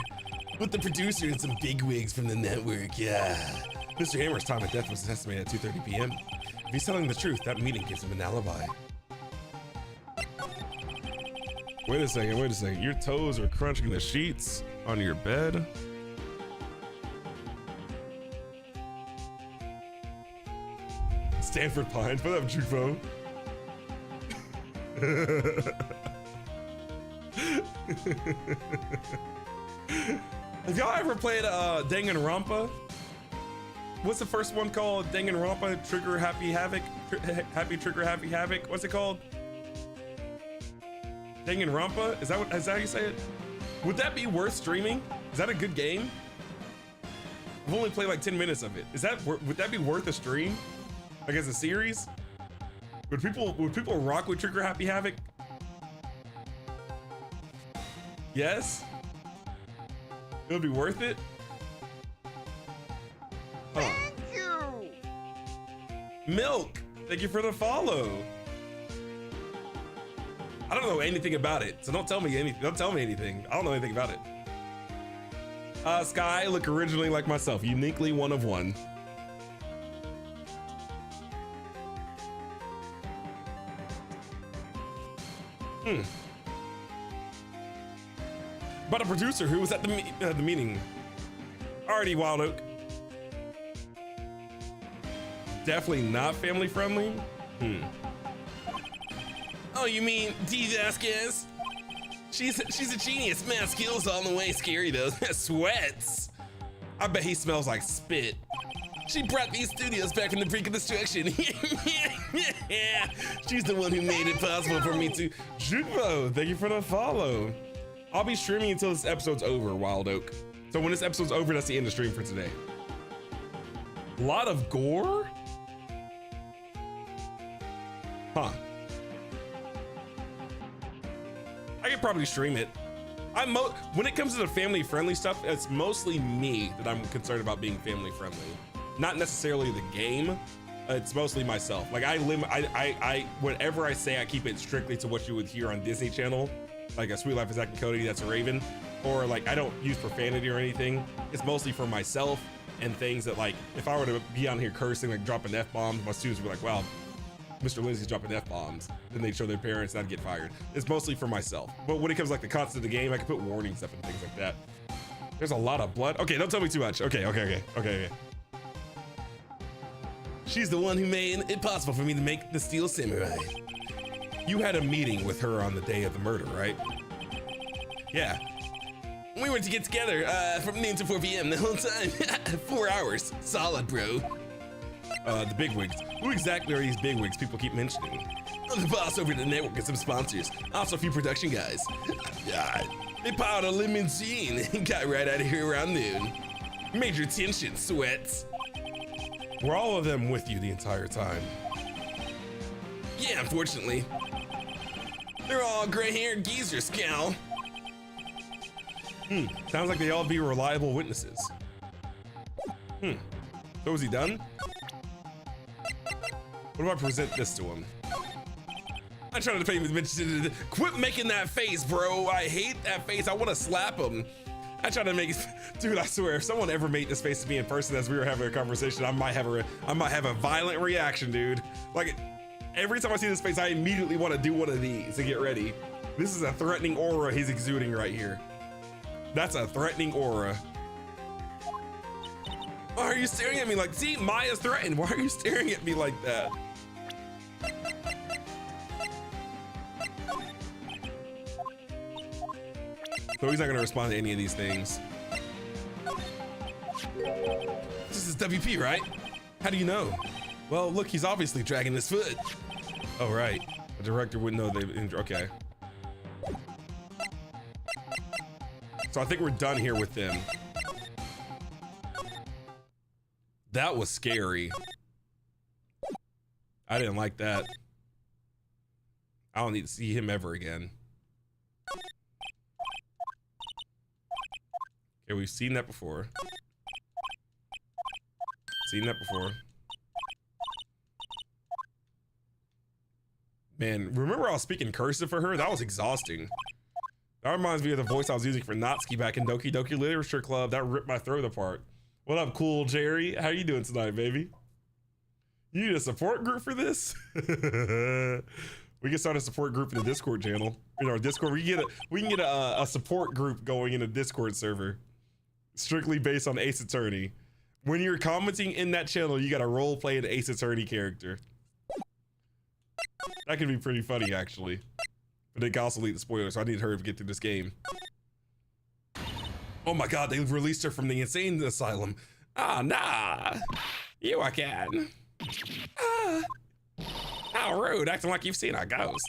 with the producer and some bigwigs from the network. Yeah. Mr. Hammer's time of death was estimated at 2:30 p.m. If he's telling the truth, that meeting gives him an alibi. Wait a second. Your toes are crunching the sheets on your bed? Stanford Pines, what up, Jufo? Have y'all ever played Danganronpa? What's the first one called? Danganronpa, Trigger Happy Havoc? Happy Trigger Happy Havoc? What's it called? Danganronpa? Is that how you say it? Would that be worth streaming? Is that a good game? I've only played like 10 minutes of it. Would that be worth a stream? Like as a series? Would people rock with Trigger Happy Havoc? Yes? It would be worth it? Thank you. Milk, thank you for the follow. I don't know anything about it, so don't tell me anything. Don't tell me anything. I don't know anything about it. Sky, look originally like myself, uniquely one of one. But a producer who was at the meeting. Alrighty, Wild Oak. Definitely not family friendly. Oh, you mean D. Vasquez? She's a genius. Man, skills on the way. Scary though. Sweats. I bet he smells like spit. She brought these studios back from the brink of destruction. Yeah, she's the one who made it possible for me to. Juvo, thank you for the follow. I'll be streaming until this episode's over, Wild Oak. So when this episode's over, that's the end of stream for today. A lot of gore? Huh. I could probably stream it. When it comes to the family friendly stuff, it's mostly me that I'm concerned about being family friendly. Not necessarily the game. It's mostly myself. Like whatever I say, I keep it strictly to what you would hear on Disney Channel. Like a Sweet Life of Zack and Cody, that's a Raven. Or like, I don't use profanity or anything. It's mostly for myself and things that like, if I were to be on here cursing, like dropping F-bombs, my students would be like, wow, Mr. Lindsay's dropping F-bombs. Then they'd show their parents and I'd get fired. It's mostly for myself. But when it comes like the content of the game, I can put warnings up and things like that. There's a lot of blood. Okay, don't tell me too much. Okay. She's the one who made it possible for me to make the Steel Samurai. You had a meeting with her on the day of the murder, right? Yeah. We were to get together from noon to 4 p.m. the whole time. 4 hours. Solid, bro. The bigwigs. Who exactly are these bigwigs people keep mentioning? I'm the boss over the network and some sponsors. Also a few production guys. They piled a limousine and got right out of here around noon. Major tension, Sweats. Were all of them with you the entire time? Yeah, unfortunately. They're all gray-haired geezers, Cal. Sounds like they all be reliable witnesses. So is he done? What if I present this to him? I'm trying to pay him attention. Quit making that face, bro. I hate that face. I want to slap him. I try to make, dude, I swear, if someone ever made this face to me in person as we were having a conversation, I might have a violent reaction, dude. Like, every time I see this face, I immediately want to do one of these to get ready. This is a threatening aura he's exuding right here. That's a threatening aura. Why are you staring at me like, see, Maya's threatened. Why are you staring at me like that? So he's not gonna respond to any of these things. This is WP, right? How do you know? Well, look, he's obviously dragging his foot. Oh, right. The director wouldn't know they, okay. So I think we're done here with them. That was scary. I didn't like that. I don't need to see him ever again. Okay, we've seen that before. Seen that before. Man, remember I was speaking cursive for her? That was exhausting. That reminds me of the voice I was using for Natsuki back in Doki Doki Literature Club. That ripped my throat apart. What up, cool Jerry? How you doing tonight, baby? You need a support group for this? We can start a support group in the Discord channel. In our Discord, we can get a support group going in a Discord server, strictly based on Ace Attorney. When you're commenting in that channel, you got to role play an Ace Attorney character. That could be pretty funny, actually. But it can also lead to spoilers, so I need her to get through this game. Oh my God, they released her from the insane asylum. Ah, nah. You again. Ah. How rude, acting like you've seen a ghost.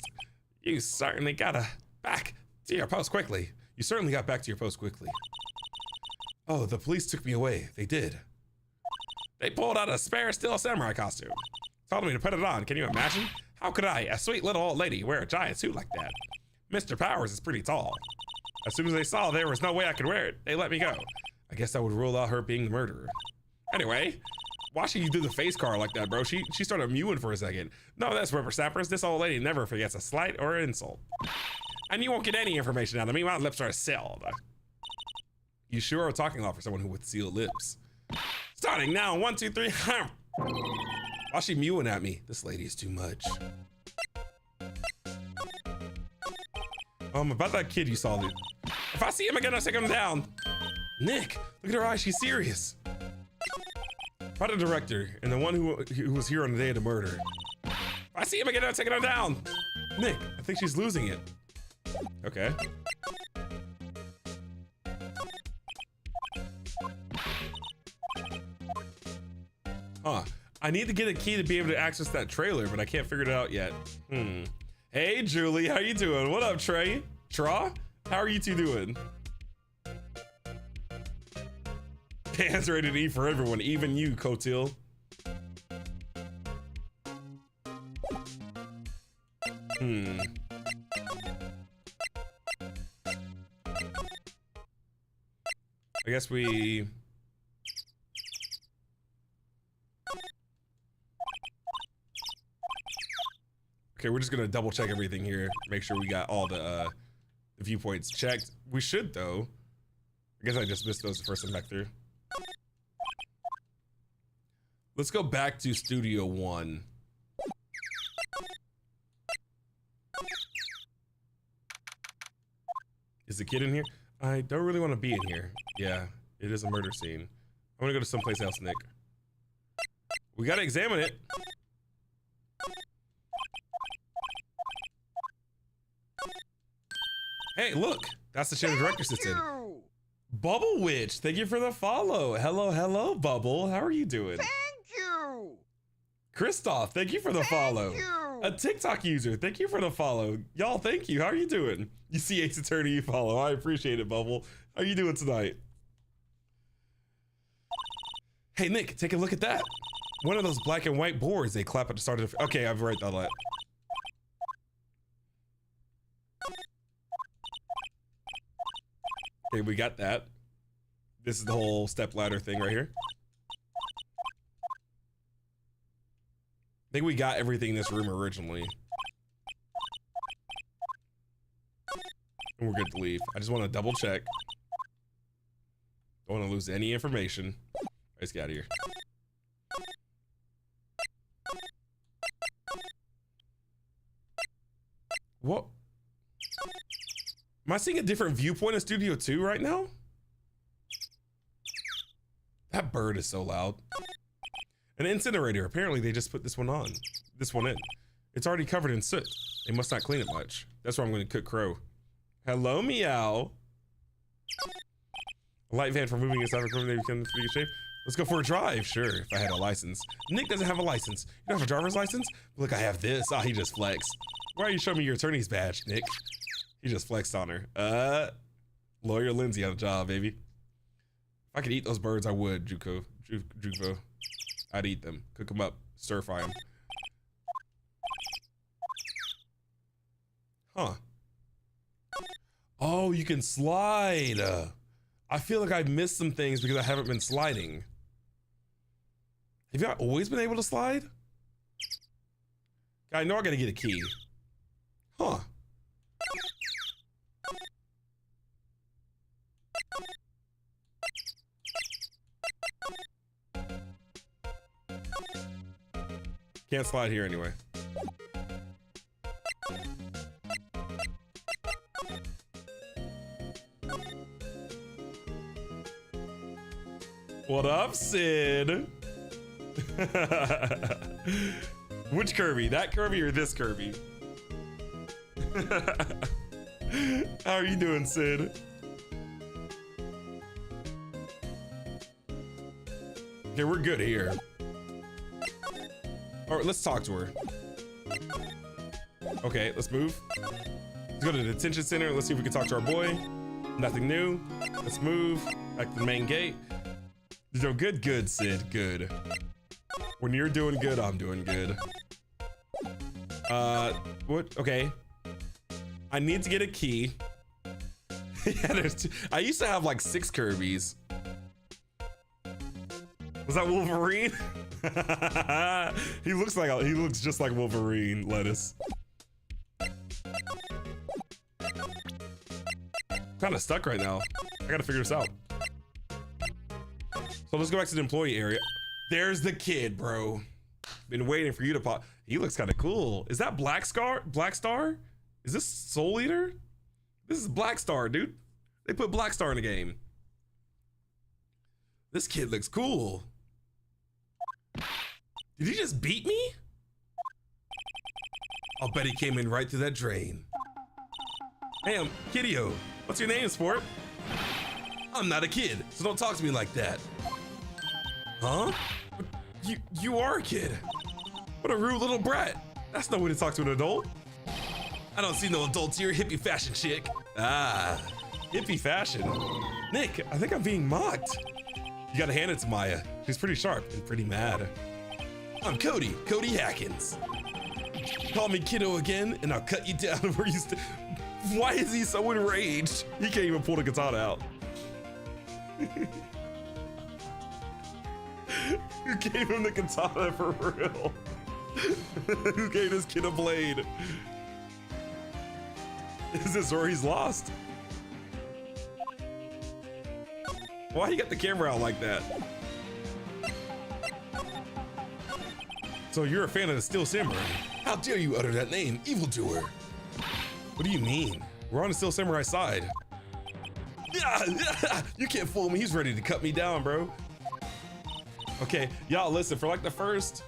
You certainly got back to your post quickly. You certainly got back to your post quickly. Oh, the police took me away. They did. They pulled out a spare steel samurai costume. Told me to put it on. Can you imagine? How could I, a sweet little old lady, wear a giant suit like that? Mr. Powers is pretty tall. As soon as they saw there was no way I could wear it, they let me go. I guess that would rule out her being the murderer. Anyway, watching you do the face car like that, bro, she started mewing for a second. No, that's whippersnappers. This old lady never forgets a slight or an insult. And you won't get any information out of me. My lips are sealed. You sure are talking a lot for someone with sealed lips. Starting now, 1, 2, 3. Why is she mewing at me? This lady is too much. About that kid you saw, dude. If I see him again, I'll take him down. Nick, look at her eyes. She's serious. About the director and the one who was here on the day of the murder. If I see him again, I'll take him down. Nick, I think she's losing it. Okay. Huh. I need to get a key to be able to access that trailer, but I can't figure it out yet. Hey, Julie, how you doing? What up, Trey? Tra? How are you two doing? Hands rated E for everyone, even you, Cotil. I guess we... Okay, we're just gonna double check everything here. Make sure we got all the viewpoints checked. We should, though. I guess I just missed those the first time back through. Let's go back to Studio 1. Is the kid in here? I don't really want to be in here. Yeah, it is a murder scene. I'm gonna go to someplace else, Nick. We gotta examine it. Hey, look! That's the channel director sits in. Bubble Witch, thank you for the follow. Hello, hello, Bubble. How are you doing? Thank you. Christoph, thank you for the follow. Thank you. A TikTok user, thank you for the follow. Y'all, thank you. How are you doing? You see Ace Attorney, you follow. I appreciate it, Bubble. How are you doing tonight? Hey, Nick, take a look at that. One of those black and white boards they clap at the start of the... Okay, I've read that. Okay, we got that. This is the whole step ladder thing right here. I think we got everything in this room originally. And we're good to leave. I just want to double check. Don't want to lose any information. Let's get out of here. What? Am I seeing a different viewpoint in Studio 2 right now? That bird is so loud. An incinerator. Apparently they just put this one in. It's already covered in soot. They must not clean it much. That's where I'm going to cook crow. Hello, meow. A light van for moving inside equipment they become pretty shape. Let's go for a drive. Sure, if I had a license. Nick doesn't have a license. You don't have a driver's license? Look, I have this. Ah, he just flexed. Why are you showing me your attorney's badge, Nick? He just flexed on her. Lawyer Lindsay on the job, baby. If I could eat those birds, I would, Juvo. I'd eat them, cook them up, stir fry them. Huh. Oh, you can slide. I feel like I've missed some things because I haven't been sliding. Have you always been able to slide? I know I gotta get a key. Huh. Can't slide here anyway. What up, Sid? Which Kirby? That Kirby or this Kirby? How are you doing, Sid? Okay, we're good here. All right, let's talk to her. Okay, let's move. Let's go to the detention center. Let's see if we can talk to our boy. Nothing new. Let's move back to the main gate. So good, good, Sid, good. When you're doing good, I'm doing good. What? Okay. I need to get a key. Yeah, there's two. I used to have like 6 Kirby's. Was that Wolverine? He looks just like Wolverine, Lettuce. Kind of stuck right now. I gotta figure this out. So let's go back to the employee area. There's the kid, bro. Been waiting for you to pop. He looks kind of cool. Is that Black Star? Black Star? Is this Soul Eater? This is Black Star, dude. They put Black Star in the game. This kid looks cool. Did he just beat me? I'll bet he came in right through that drain. Hey, Kiddio. What's your name, sport? I'm not a kid, so don't talk to me like that. Huh? You are a kid. What a rude little brat. That's no way to talk to an adult. I don't see no adults here, hippie fashion chick. Ah, hippie fashion. Nick, I think I'm being mocked. You gotta hand it to Maya. She's pretty sharp and pretty mad. I'm Cody Hackins. Call me kiddo again and I'll cut you down where you Why is he so enraged? He can't even pull the katana out. Who gave him the katana for real? Who gave this kid a blade? Is this where he's lost? Why you got the camera out like that? So you're a fan of the Steel Samurai? How dare you utter that name, evildoer? What do you mean? We're on the Steel Samurai side. You can't fool me. He's ready to cut me down, bro. Okay, y'all listen, for like the first,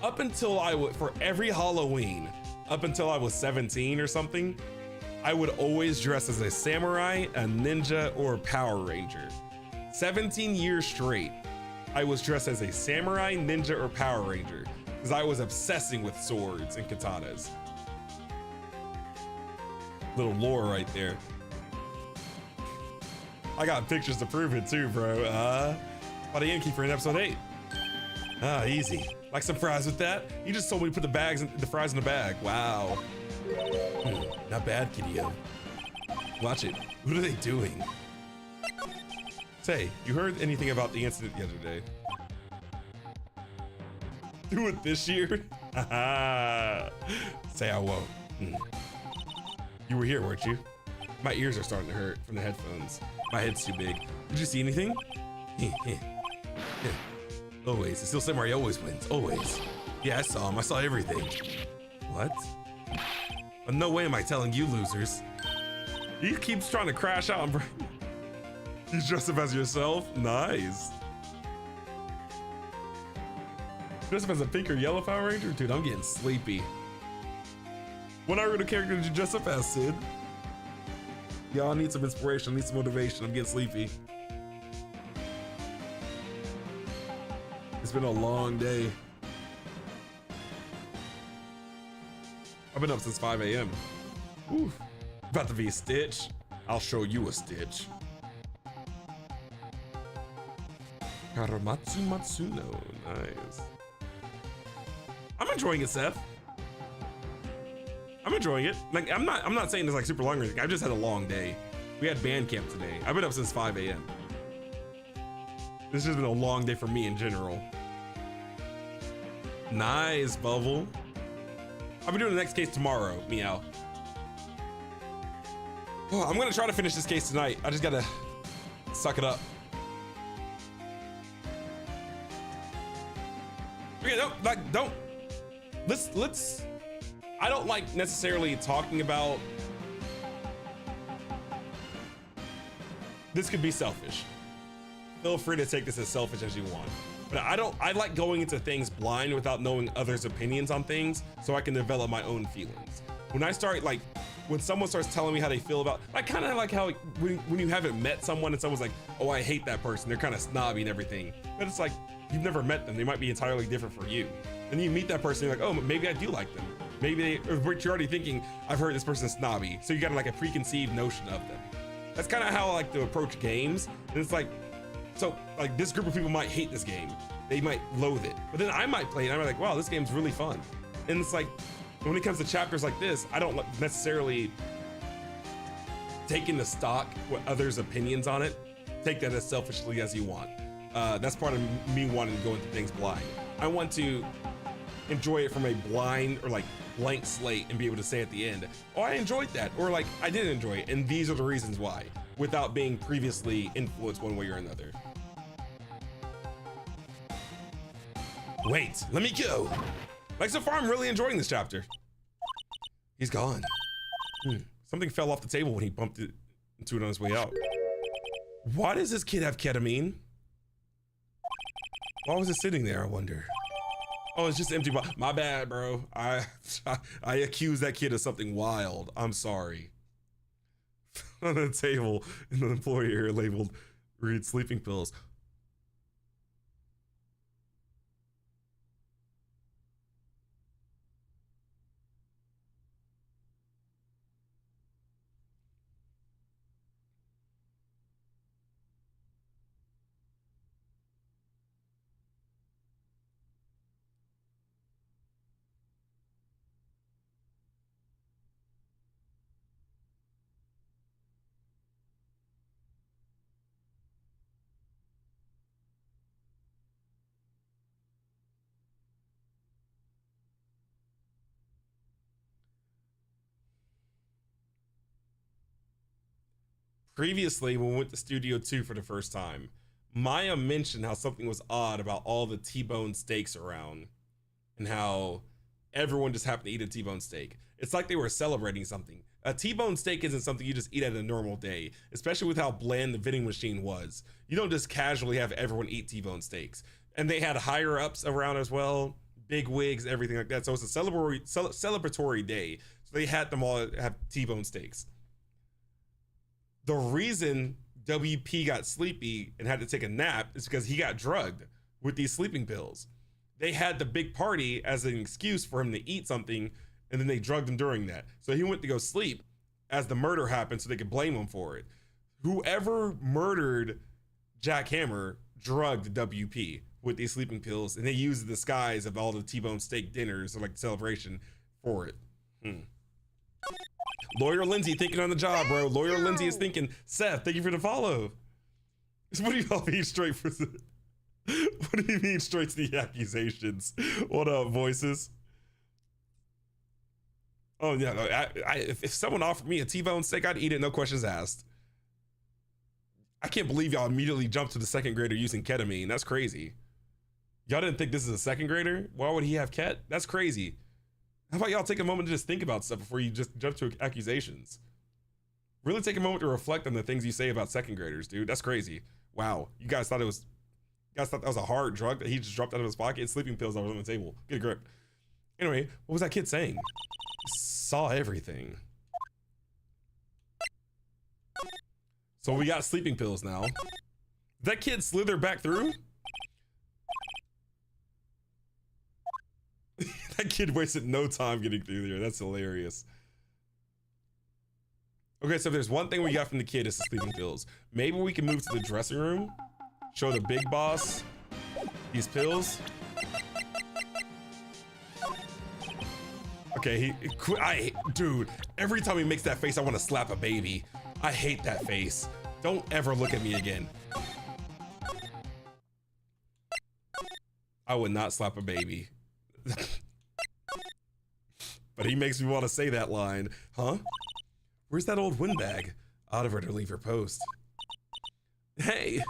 up until for every Halloween, up until I was 17 or something, I would always dress as a samurai, a ninja, or a Power Ranger. 17 years straight, I was dressed as a samurai, ninja, or Power Ranger because I was obsessing with swords and katanas. Little lore right there. I got pictures to prove it too, bro. About a Yankee for an episode 8. Ah, easy. Like some fries with that? You just told me to put the fries in the bag. Wow. Not bad, Kiddio. Watch it. What are they doing? Say, you heard anything about the incident the other day? Do it this year? Say I won't. You were here, weren't you? My ears are starting to hurt from the headphones. My head's too big. Did you see anything? Always. The Steel Samurai always wins. Always. Yeah, I saw him. I saw everything. What? But no way am I telling you losers. He keeps trying to crash out. You dress up as yourself? Nice. Dress up as a pink or yellow Power Ranger? Dude, I'm getting sleepy. What other character did you dress up as, Sid? Y'all need some inspiration, I need some motivation. I'm getting sleepy. It's been a long day. I've been up since 5 a.m. Ooh, about to be a Stitch. I'll show you a Stitch. Karamatsu Matsuno, nice. I'm enjoying it, Seth. I'm enjoying it. Like I'm not saying it's like super long or anything. I've just had a long day. We had band camp today. I've been up since 5 a.m. This has been a long day for me in general. Nice, Bubble. I'll be doing the next case tomorrow, Meow. Oh, I'm gonna try to finish this case tonight. I just gotta suck it up. Okay, don't. Let's. I don't like necessarily talking about. This could be selfish. Feel free to take this as selfish as you want. But I like going into things blind without knowing others' opinions on things so I can develop my own feelings. When I start when someone starts telling me how they feel about, I kind of like how when you haven't met someone and someone's like, oh, I hate that person. They're kind of snobby and everything. But it's like, you've never met them. They might be entirely different for you. And you meet that person, you're like, oh, maybe I do like them. Maybe you're already thinking, I've heard this person's snobby. So you got like a preconceived notion of them. That's kind of how I like to approach games. And it's like, so like this group of people might hate this game. They might loathe it. But then I might play it and I'm like, wow, this game's really fun. And it's like, when it comes to chapters like this, I don't necessarily take into stock what others' opinions on it. Take that as selfishly as you want. That's part of me wanting to go into things blind. I want to enjoy it from a blind or like blank slate and be able to say at the end, oh, I enjoyed that, or like I didn't enjoy it, and these are the reasons why, without being previously influenced one way or another. Wait, let me go. Like so far, I'm really enjoying this chapter. He's gone. Something fell off the table when he bumped into it on his way out. Why does this kid have ketamine? Why was it sitting there, I wonder? Oh, it's just empty. My bad, bro. I accused that kid of something wild. I'm sorry. On the table in the employee area labeled read sleeping pills. Previously, when we went to Studio 2 for the first time, Maya mentioned how something was odd about all the T-bone steaks around and how everyone just happened to eat a T-bone steak. It's like they were celebrating something. A T-bone steak isn't something you just eat at a normal day, especially with how bland the vending machine was. You don't just casually have everyone eat T-bone steaks. And they had higher ups around as well, big wigs, everything like that. So it's a celebratory day. So they had them all have T-bone steaks. The reason WP got sleepy and had to take a nap is because he got drugged with these sleeping pills. They had the big party as an excuse for him to eat something, and then they drugged him during that. So he went to go sleep as the murder happened so they could blame him for it. Whoever murdered Jack Hammer drugged WP with these sleeping pills, and they used the disguise of all the T-bone steak dinners or like celebration for it. Lawyer Lindsay thinking on the job, bro. Lawyer Lindsay is thinking, Seth, thank you for the follow. What do y'all mean straight for the, what do you mean straight to the accusations? What up, voices? Oh yeah, no, if someone offered me a T-bone steak, I'd eat it, no questions asked. I can't believe y'all immediately jumped to the second grader using ketamine. That's crazy. Y'all didn't think this is a second grader? Why would he have ket? That's crazy. How about y'all take a moment to just think about stuff before you just jump to accusations? Really take a moment to reflect on the things you say about second graders, dude. That's crazy. Wow. You guys thought that was a hard drug that he just dropped out of his pocket? It's sleeping pills that was on the table. Get a grip. Anyway, what was that kid saying? Saw everything. So we got sleeping pills now. Did that kid slither back through? That kid wasted no time getting through there. That's hilarious. Okay, so if there's one thing we got from the kid, it's the sleeping pills. Maybe we can move to the dressing room, show the big boss these pills. Okay, dude, every time he makes that face, I want to slap a baby. I hate that face. Don't ever look at me again. I would not slap a baby. But he makes me want to say that line. Huh? Where's that old windbag? I'd have heard her leave her post. Hey,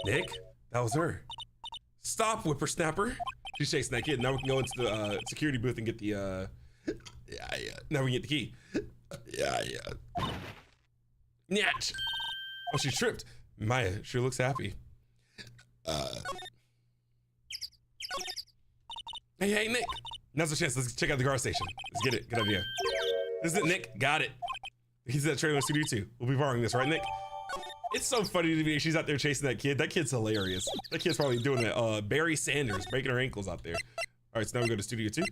Nick, that was her. Stop, whippersnapper. She's chasing that kid. Now we can go into the security booth and get the, yeah. Now we can get the key. Yeah. Nyatch. Oh, she tripped. Maya sure looks happy. Hey, Nick. Now's the chance. Let's check out the guard station. Let's get it. Good idea. This is it, Nick. Got it. He's at trailer studio 2. We'll be borrowing this, right, Nick? It's so funny to me. She's out there chasing that kid. That kid's hilarious. That kid's probably doing it. Barry Sanders, breaking her ankles out there. All right, so now we go to studio 2.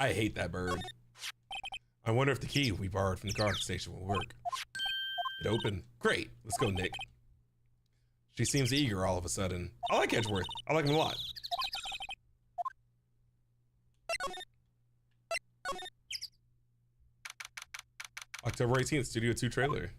I hate that bird. I wonder if the key we borrowed from the guard station will work. It opened. Great. Let's go, Nick. She seems eager all of a sudden. I like Edgeworth. I like him a lot. October 18th, Studio 2 trailer.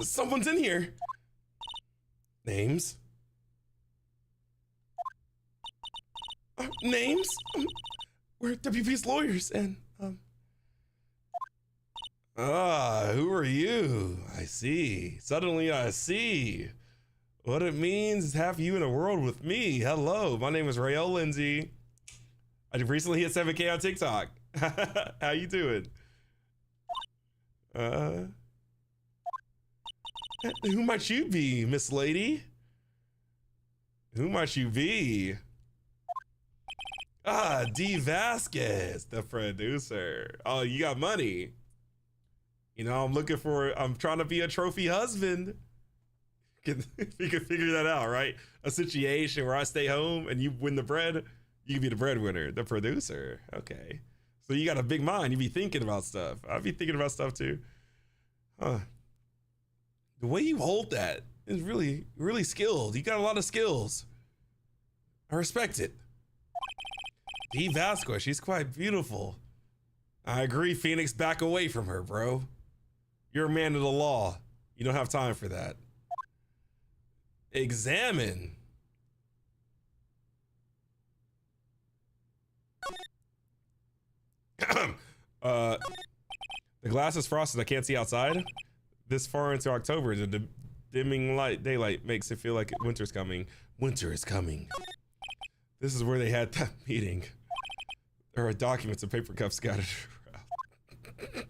Someone's in here. Names? Names? We're WP's lawyers and, who are you? I see. Suddenly I see. What it means is have you in a world with me. Hello, my name is Rael Lindsay. I recently hit 7K on TikTok. How you doing? Who might you be, Miss Lady? Who might you be? D. Vasquez, the producer. Oh, you got money. You know, I'm trying to be a trophy husband. If you can figure that out, right? A situation where I stay home and you win the bread, you can be the breadwinner, the producer. Okay. So you got a big mind. You be thinking about stuff. I'll be thinking about stuff too. Huh. The way you hold that is really, really skilled. You got a lot of skills. I respect it. D. Vasquez, she's quite beautiful. I agree, Phoenix, back away from her, bro. You're a man of the law. You don't have time for that. Examine. The glass is frosted. I can't see outside. This far into October, the dimming daylight makes it feel like winter's coming. Winter is coming. This is where they had that meeting. There are documents and paper cups scattered around.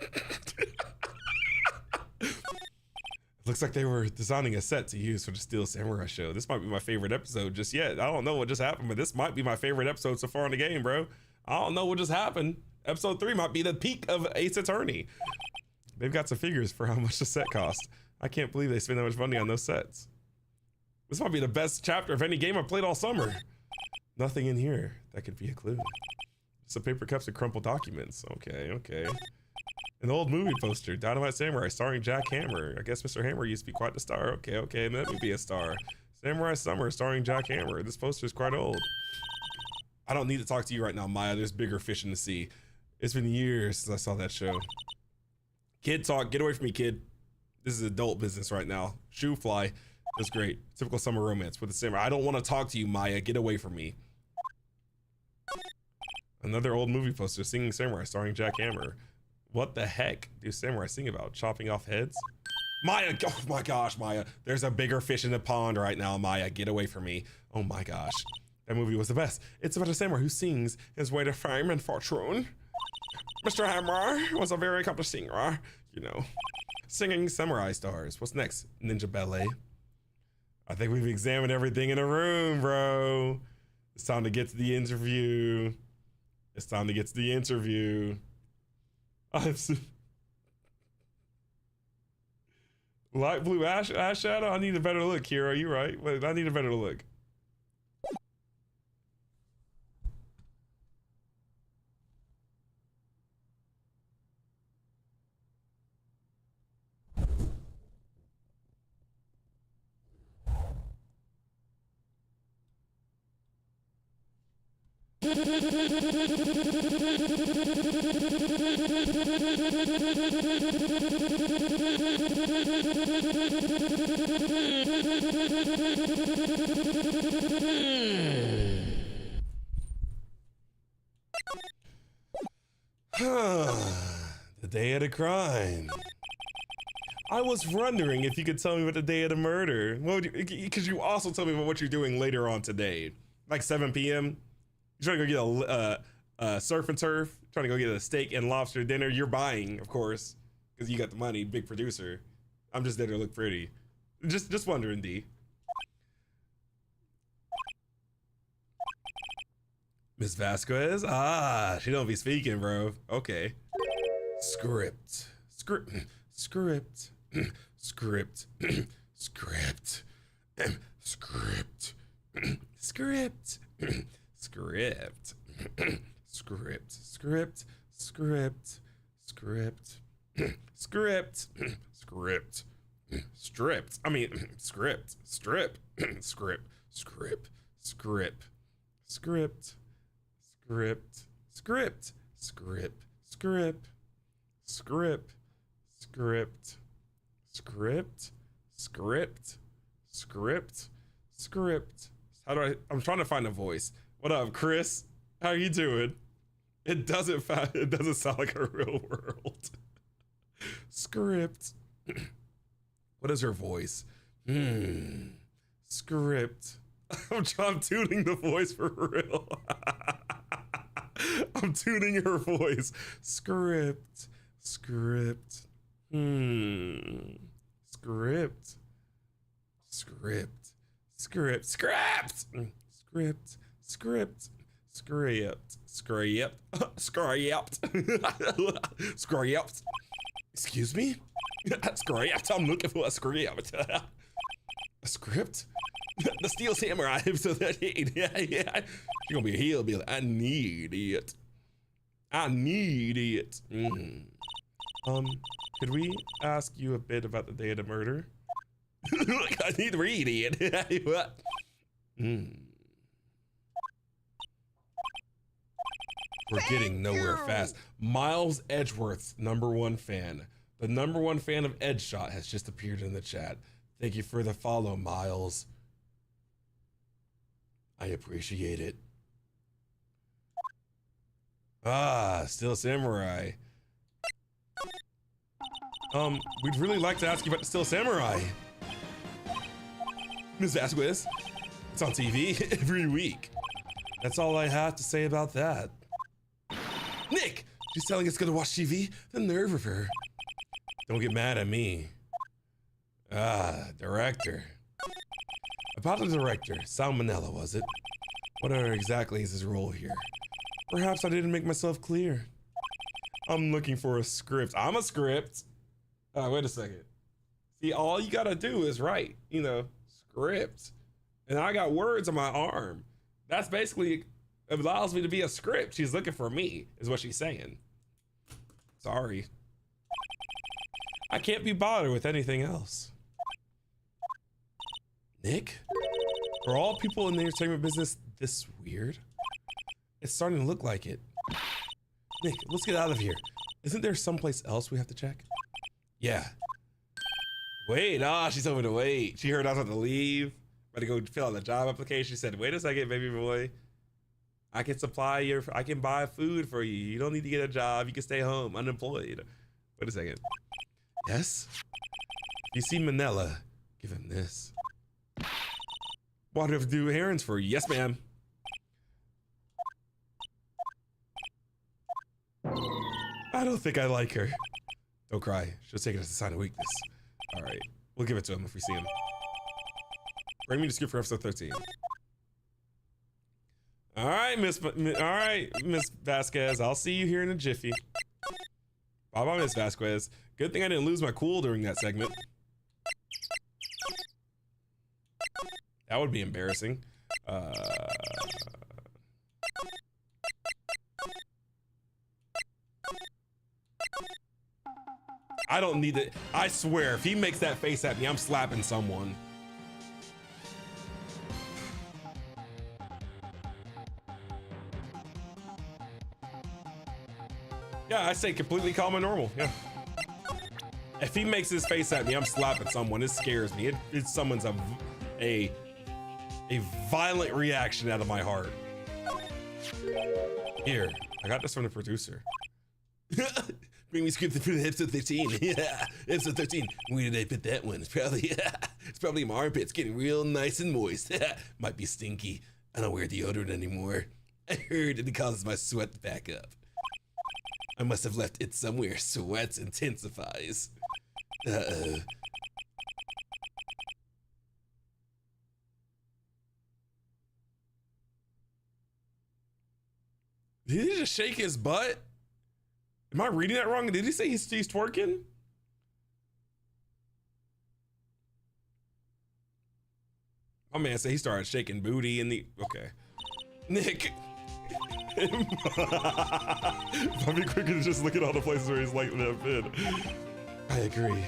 Looks like they were designing a set to use for the Steel Samurai show. This might be my favorite episode just yet. I don't know what just happened, but this might be my favorite episode so far in the game, bro. I don't know what just happened. Episode 3 might be the peak of Ace Attorney. They've got some figures for how much the set cost. I can't believe they spend that much money on those sets. This might be the best chapter of any game I've played all summer. Nothing in here. That could be a clue. Some paper cups and crumpled documents. Okay. An old movie poster, Dynamite Samurai, starring Jack Hammer. I guess Mr. Hammer used to be quite the star. Okay, let me be a star. Samurai Summer, starring Jack Hammer. This poster is quite old. I don't need to talk to you right now, Maya. There's bigger fish in the sea. It's been years since I saw that show. Kid talk, get away from me, kid. This is adult business right now. Shoe fly, that's great. Typical summer romance with a samurai. I don't want to talk to you, Maya. Get away from me. Another old movie poster, Singing Samurai, starring Jack Hammer. What the heck do samurai sing about? Chopping off heads? Maya, oh my gosh, Maya. There's a bigger fish in the pond right now, Maya. Get away from me. Oh my gosh. That movie was the best. It's about a samurai who sings his way to fame and fortune. Mr. Hammer was a very accomplished singer, you know. Singing samurai stars. What's next? Ninja ballet. I think we've examined everything in the room, bro. It's time to get to the interview. It's time to get to the interview. Light blue eyeshadow? I need a better look, Kira. You right. Wait, I need a better look. The day of the crime. I was wondering if you could tell me about the day of the murder. What would you, because you also tell me about what you're doing later on today, like 7 p.m. You're trying to go get a surf and turf, trying to go get a steak and lobster dinner. You're buying, of course, because you got the money, big producer. I'm just there to look pretty. Just wondering, D. Miss Vasquez? Ah, she don't be speaking, bro. Okay. Script. Script. Script. Script. Script. Script. Script. Script. Script. Script. Script. Script. Script. Script. Stripped. I mean, script. Strip. Script. Script. Script. Script. Script. Script. Script. Script. Script. Script. Script. Script. Script. Script. How do I'm trying to find a voice. What up, Chris? How you doing? It doesn't sound like a real world. Script. What is her voice? Script. I'm tuning the voice for real. I'm tuning her voice. Script. Script. Script. Script. Script. Script. Script. Script. Script. Script. Script. Script. Excuse me? Script. I'm looking for a script. A script? The Steel Samurai. So that yeah. You're gonna be a hillbilly. I need it. I need it. Could we ask you a bit about the day of the murder? I need to read it. What? We're getting nowhere fast. Miles Edgeworth's #1 fan. The #1 fan of Edgeshot has just appeared in the chat. Thank you for the follow, Miles. I appreciate it. Ah, Steel Samurai. We'd really like to ask you about the Steel Samurai. Ms. Vasquez, it's on TV every week. That's all I have to say about that. Nick, she's telling us to watch TV? The nerve of her. Don't get mad at me. Ah, director. About the director, Salmonella, was it? What exactly is his role here? Perhaps I didn't make myself clear. I'm looking for a script. I'm a script. Wait a second. See, all you gotta do is write, script. And I got words on my arm. That's basically, it allows me to be a script. She's looking for me, is what she's saying. Sorry. I can't be bothered with anything else. Nick? Are all people in the entertainment business this weird? It's starting to look like it. Nick, let's get out of here. Isn't there someplace else we have to check? Yeah. Wait, she told me to wait. She heard I was about to leave. About to go fill out the job application. She said, wait a second, baby boy. I can I can buy food for you. You don't need to get a job. You can stay home unemployed. Wait a second. Yes? You see Manila, give him this. Why do I have to do errands for you? Yes, ma'am. I don't think I like her. Don't cry. She'll take it as a sign of weakness. All right, we'll give it to him if we see him. Bring me to script for episode 13. All right, Miss Vasquez. I'll see you here in a jiffy. Bye bye, Miss Vasquez. Good thing I didn't lose my cool during that segment. That would be embarrassing. I don't need it. I swear, if he makes that face at me, I'm slapping someone. Yeah, I say completely calm and normal. Yeah. If he makes his face at me, I'm slapping someone. It scares me. It summons a violent reaction out of my heart. Here, I got this from the producer. Bring me script for episode 13. Yeah, episode 13. Where did I put that one? It's probably my armpits getting real nice and moist. Might be stinky. I don't wear deodorant anymore. I heard it causes my sweat to back up. I must have left it somewhere. Sweat intensifies. Uh-oh. Did he just shake his butt? Am I reading that wrong? Did he say he's twerking? My man said he started shaking booty in the... Okay. Nick. I'd be quicker to just look at all the places where he's likely to have been. I agree.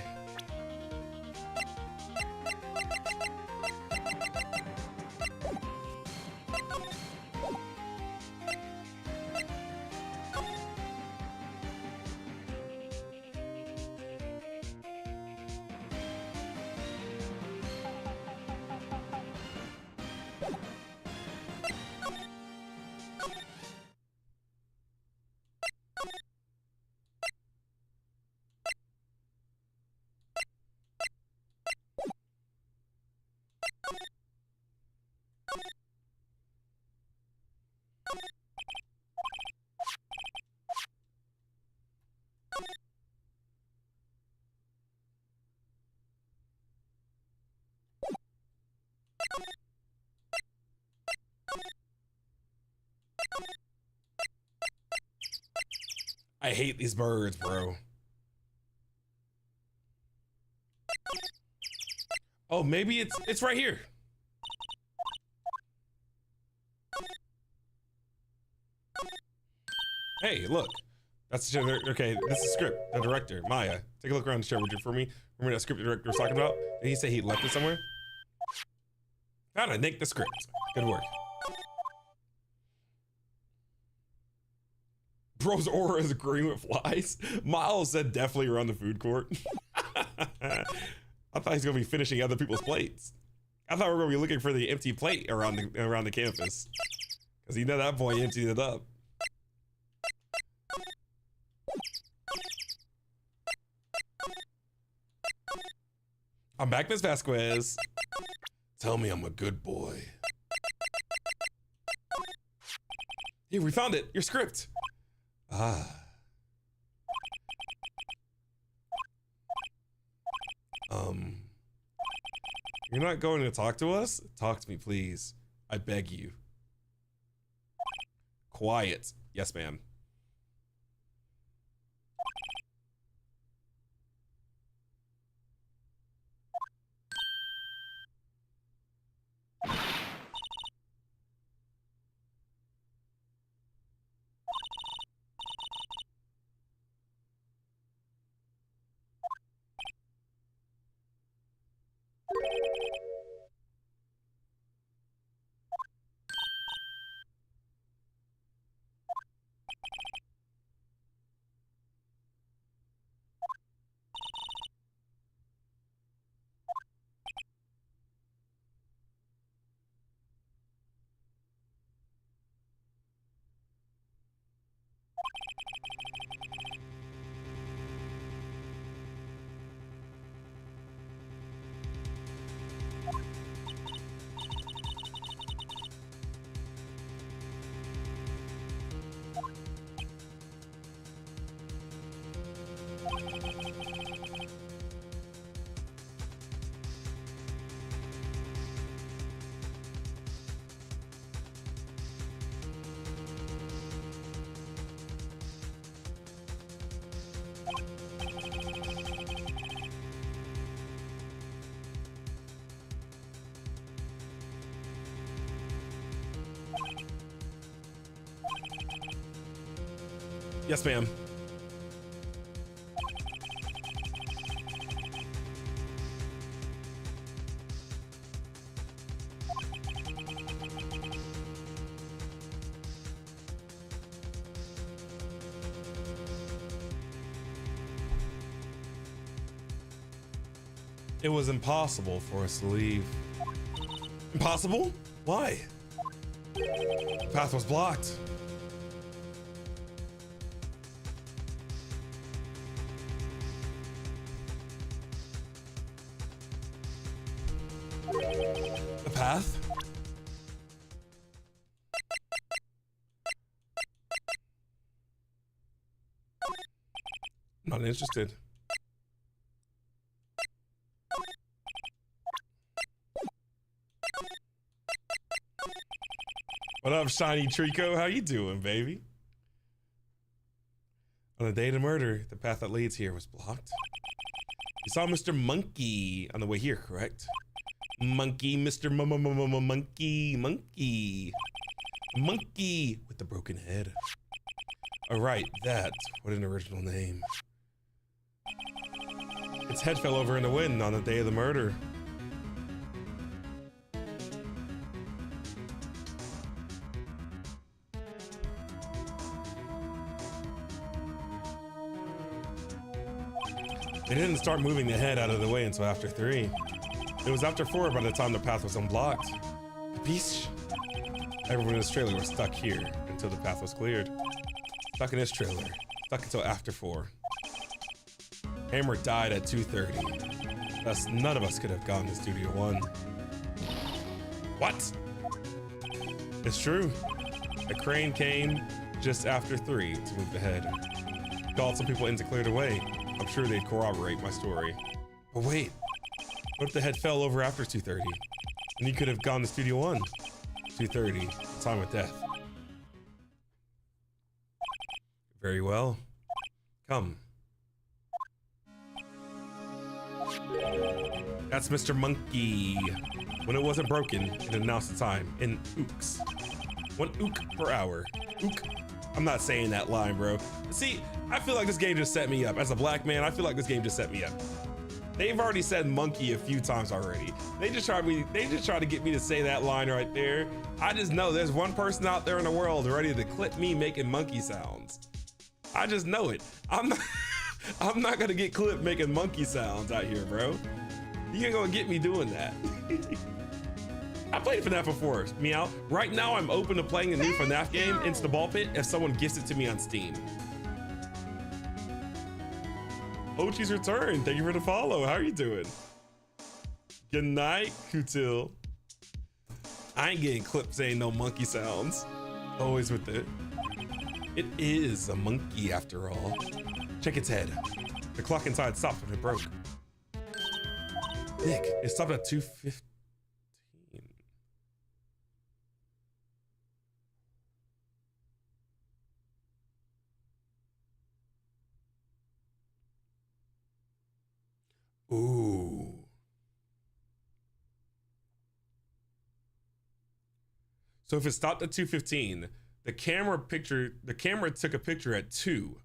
I hate these birds, bro. Oh, maybe it's right here. Hey, look. That's the okay. This is the script. The director, Maya. Take a look around the show, would you, for me? Remember that script the director was talking about? Did he say he left it somewhere? Found it. Nick the script. Good work. Bro's aura is green with flies. Miles said definitely around the food court. I thought he's gonna be finishing other people's plates. I thought we were gonna be looking for the empty plate around the campus, because you know that boy emptied it up. I'm back, Miss Vasquez. Tell me I'm a good boy. Here, we found it. Your script. Ah. You're not going to talk to us? Talk to me, please. I beg you. Quiet. Yes, ma'am. Yes, ma'am. It was impossible for us to leave. Impossible? Why? The path was blocked. The path? Not interested. What up, Shiny Trico? How you doing, baby? On the day of the murder, the path that leads here was blocked. You saw Mr. Monkey on the way here, correct? Monkey, Mr. Monkey, Monkey. Monkey with the broken head. All right, that, what an original name. Its head fell over in the wind on the day of the murder. They didn't start moving the head out of the way until after 3. It was after 4 by the time the path was unblocked. The beast. Everyone in this trailer was stuck here until the path was cleared. Stuck in this trailer. Stuck until after 4. Hammer died at 2:30. Thus, none of us could have gone to Studio 1. What? It's true. A crane came just after 3 to move the head. Called some people in to clear the way. I'm sure they'd corroborate my story. But wait, what if the head fell over after 2:30? And you could have gone to Studio 1. 2:30, time of death. Very well. Come. That's Mr. Monkey. When it wasn't broken, it announced the time in ooks. 1 ook per hour. Ook. I'm not saying that line, bro. See, I feel like this game just set me up. As a black man, I feel like this game just set me up. They've already said monkey a few times already. They just try to get me to say that line right there. I just know there's one person out there in the world ready to clip me making monkey sounds. I just know it. I'm not gonna get clipped making monkey sounds out here, bro. You ain't gonna get me doing that. I played FNAF before, meow. Right now I'm open to playing a new FNAF game, Insta Ball Pit, if someone gifts it to me on Steam. Ochi's return. Thank you for the follow. How are you doing? Good night, Kutil. I ain't getting clipped saying no monkey sounds. Always with it. It is a monkey after all. Check its head. The clock inside stopped when it broke. Nick, it stopped at 2:15. Ooh. So if it stopped at 2:15, the camera took a picture at 2.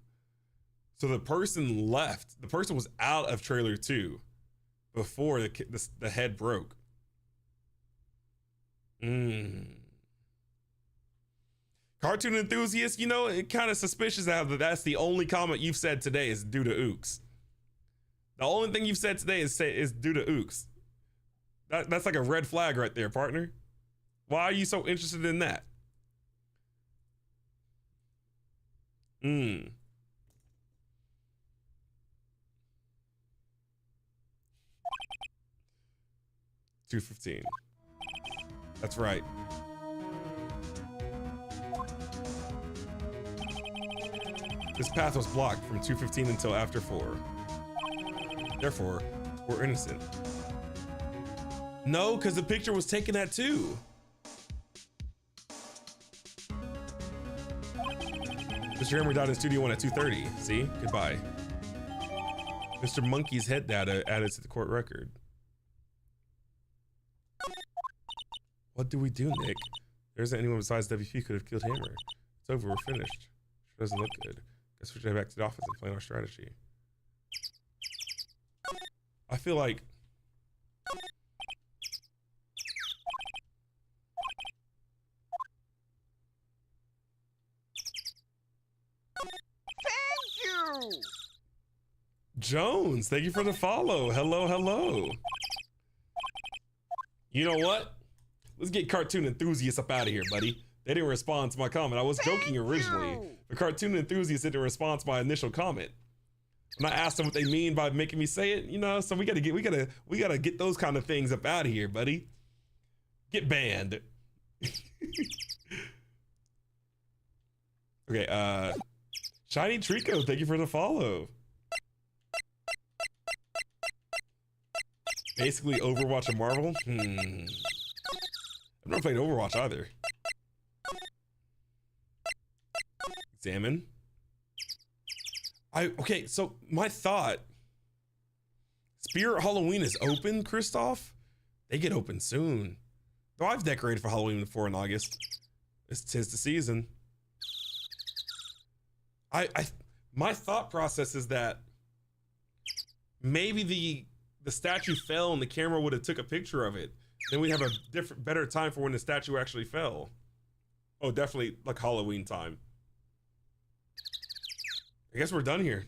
So the person left. The person was out of trailer 2 before the head broke. Cartoon enthusiast, you know, it kind of suspicious that that's the only comment you've said today is due to ooks. The only thing you've said today is due to ooks. That's like a red flag right there, partner. Why are you so interested in that? 2:15. That's right. This path was blocked from 2:15 until after 4. Therefore, we're innocent. No, because the picture was taken at 2. Mr. Hammer died in Studio 1 at 2:30. See? Goodbye. Mr. Monkey's head data added to the court record. What do we do, Nick? There isn't anyone besides WP could have killed Hammer. It's over, we're finished. Sure doesn't look good. Guess we should head back to the office and plan our strategy. I feel like... Thank you. Jones, thank you for the follow. Hello, hello. You know what? Let's get cartoon enthusiasts up out of here, buddy. They didn't respond to my comment. I was joking originally. The cartoon enthusiasts didn't respond to my initial comment. And I asked them what they mean by making me say it, you know, so we gotta get those kind of things up out of here, buddy. Get banned. Okay, Shiny Trico, thank you for the follow. Basically Overwatch and Marvel? I've never played Overwatch either. Examine. Okay, so my thought, Spirit Halloween is open, Christoph? They get open soon. Though I've decorated for Halloween before in August. It's 'tis the season. My thought process is that maybe the statue fell and the camera would have took a picture of it. Then we'd have a better time for when the statue actually fell. Oh, definitely like Halloween time. I guess we're done here.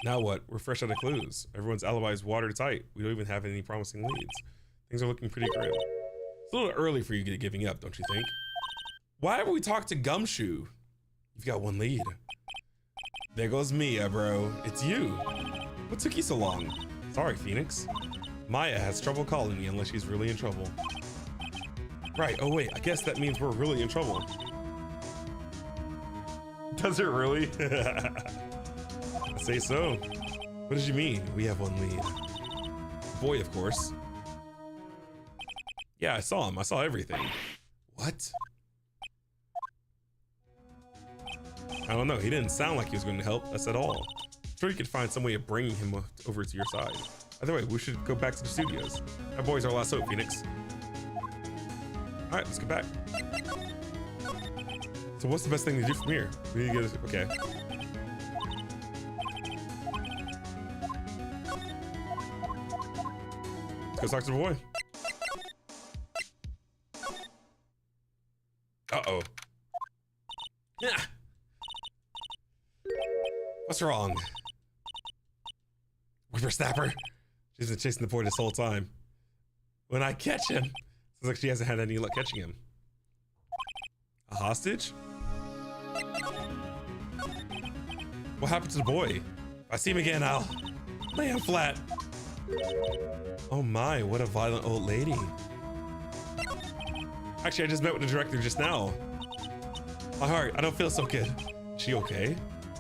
Now what? We're fresh out of clues. Everyone's alibi is watertight. We don't even have any promising leads. Things are looking pretty grim. It's a little early for you to get giving up, don't you think? Why haven't we talked to Gumshoe? You've got one lead. There goes Mia, bro. It's you. What took you so long? Sorry, Phoenix. Maya has trouble calling me unless she's really in trouble. Right, oh wait, I guess that means we're really in trouble. Does it really? I say so. What did you mean? We have one lead. Boy, of course. Yeah, I saw him. I saw everything. What? I don't know. He didn't sound like he was going to help us at all. I'm sure you could find some way of bringing him over to your side. Either way, we should go back to the studios. That boy's our last hope, Phoenix. All right, let's go back. So what's the best thing to do from here? We need to get okay. Let's go talk to the boy. Uh-oh. Yeah. What's wrong? Whippersnapper. She's been chasing the boy this whole time. When I catch him, sounds like she hasn't had any luck catching him. A hostage? What happened to the boy? If I see him again, I'll lay him flat. Oh my, what a violent old lady. Actually, I just met with the director just now. My heart, I don't feel so good. Is she okay?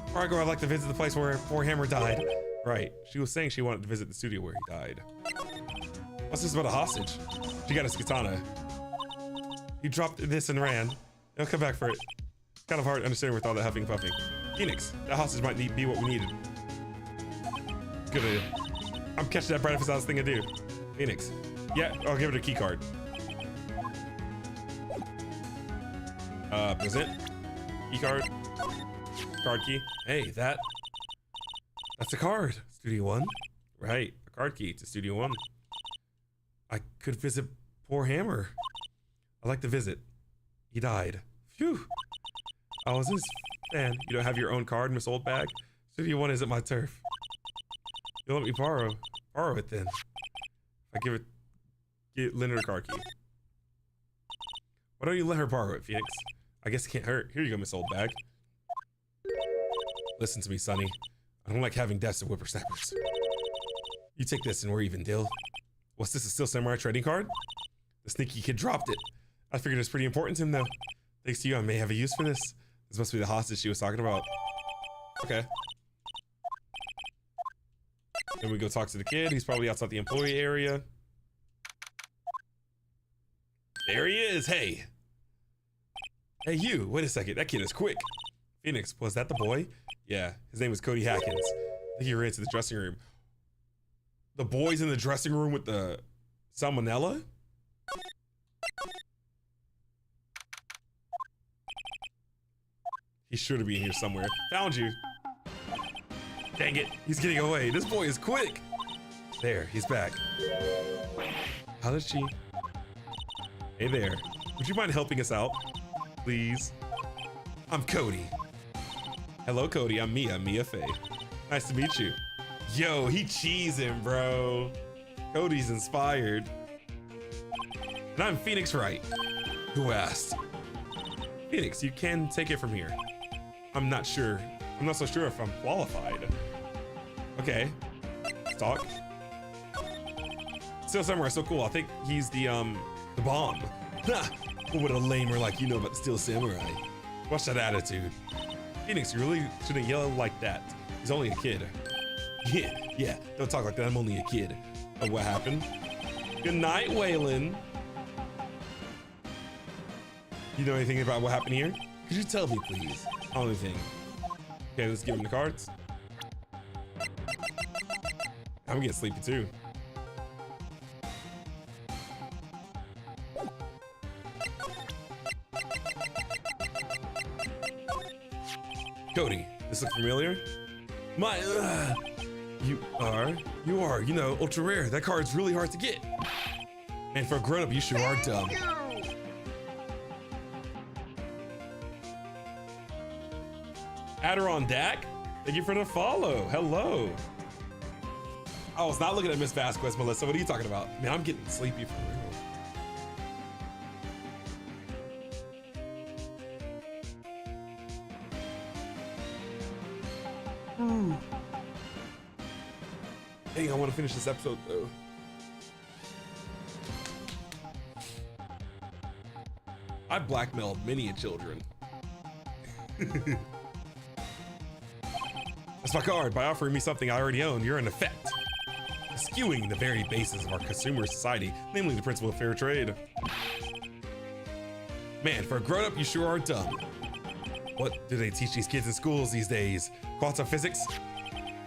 Before I go, I'd like to visit the place where poor Hammer died. Right, she was saying she wanted to visit the studio where he died. What's this about a hostage? She got his katana. He dropped this and ran. He'll come back for it. Kind of hard to understand with all the huffing puffing. Phoenix, that hostage might be what we needed. Good idea. I'm catching that breakfast thing to do. Phoenix. Yeah, I'll give it a key card. Present. Key card. Card key. Hey, that's a card. Studio 1. Right, a card key to Studio 1. I could visit poor Hammer. I'd like to visit. He died. Phew. I was his fan. You don't have your own card in this old bag? Studio 1 isn't my turf. You'll let me borrow it then. I give Lynn her card key. Why don't you let her borrow it, Phoenix? I guess it can't hurt. Here you go, Miss Old Bag. Listen to me, Sonny. I don't like having deaths of whippersnappers. You take this and we're even, deal. What's this, a Steel Samurai trading card? The sneaky kid dropped it. I figured it's pretty important to him though. Thanks to you, I may have a use for this. This must be the hostage she was talking about. Okay. Then we go talk to the kid. He's probably outside the employee area. There he is. Hey. Hey, you. Wait a second. That kid is quick. Phoenix, was that the boy? Yeah, his name was Cody Hackins. I think he ran to the dressing room. The boy's in the dressing room with the salmonella? He's sure to be in here somewhere. Found you. Dang it, he's getting away. This boy is quick. There, he's back. How did she? Hey there, would you mind helping us out, please? I'm Cody. Hello, Cody, I'm Mia Faye. Nice to meet you. Yo, he cheesing, bro. Cody's inspired. And I'm Phoenix Wright. Who asked? Phoenix, you can take it from here. I'm not sure. I'm not so sure if I'm qualified. Okay, let's talk. Still Samurai, so cool. I think he's the bomb. Ha! What would a lamer like you know about the Steel Samurai? What's that attitude? Phoenix, you really shouldn't yell like that. He's only a kid. Yeah, don't talk like that. I'm only a kid. Oh, what happened? Good night, Waylon. You know anything about what happened here? Could you tell me, please? Only thing. Okay, let's give him the cards. I'm getting sleepy too. Cody, this look familiar? You are, you know, ultra rare. That card's really hard to get. And for a grown-up, you sure are dumb. Adderon Dak, thank you for the follow. Hello. I was not looking at Miss Vasquez, Melissa. What are you talking about? Man, I'm getting sleepy for real. Dang, I want to finish this episode though. I blackmailed many children. That's my card. By offering me something I already own, you're in effect skewing the very basis of our consumer society, namely the principle of fair trade. Man, for a grown-up, you sure are dumb. What do they teach these kids in schools these days? Quantum physics?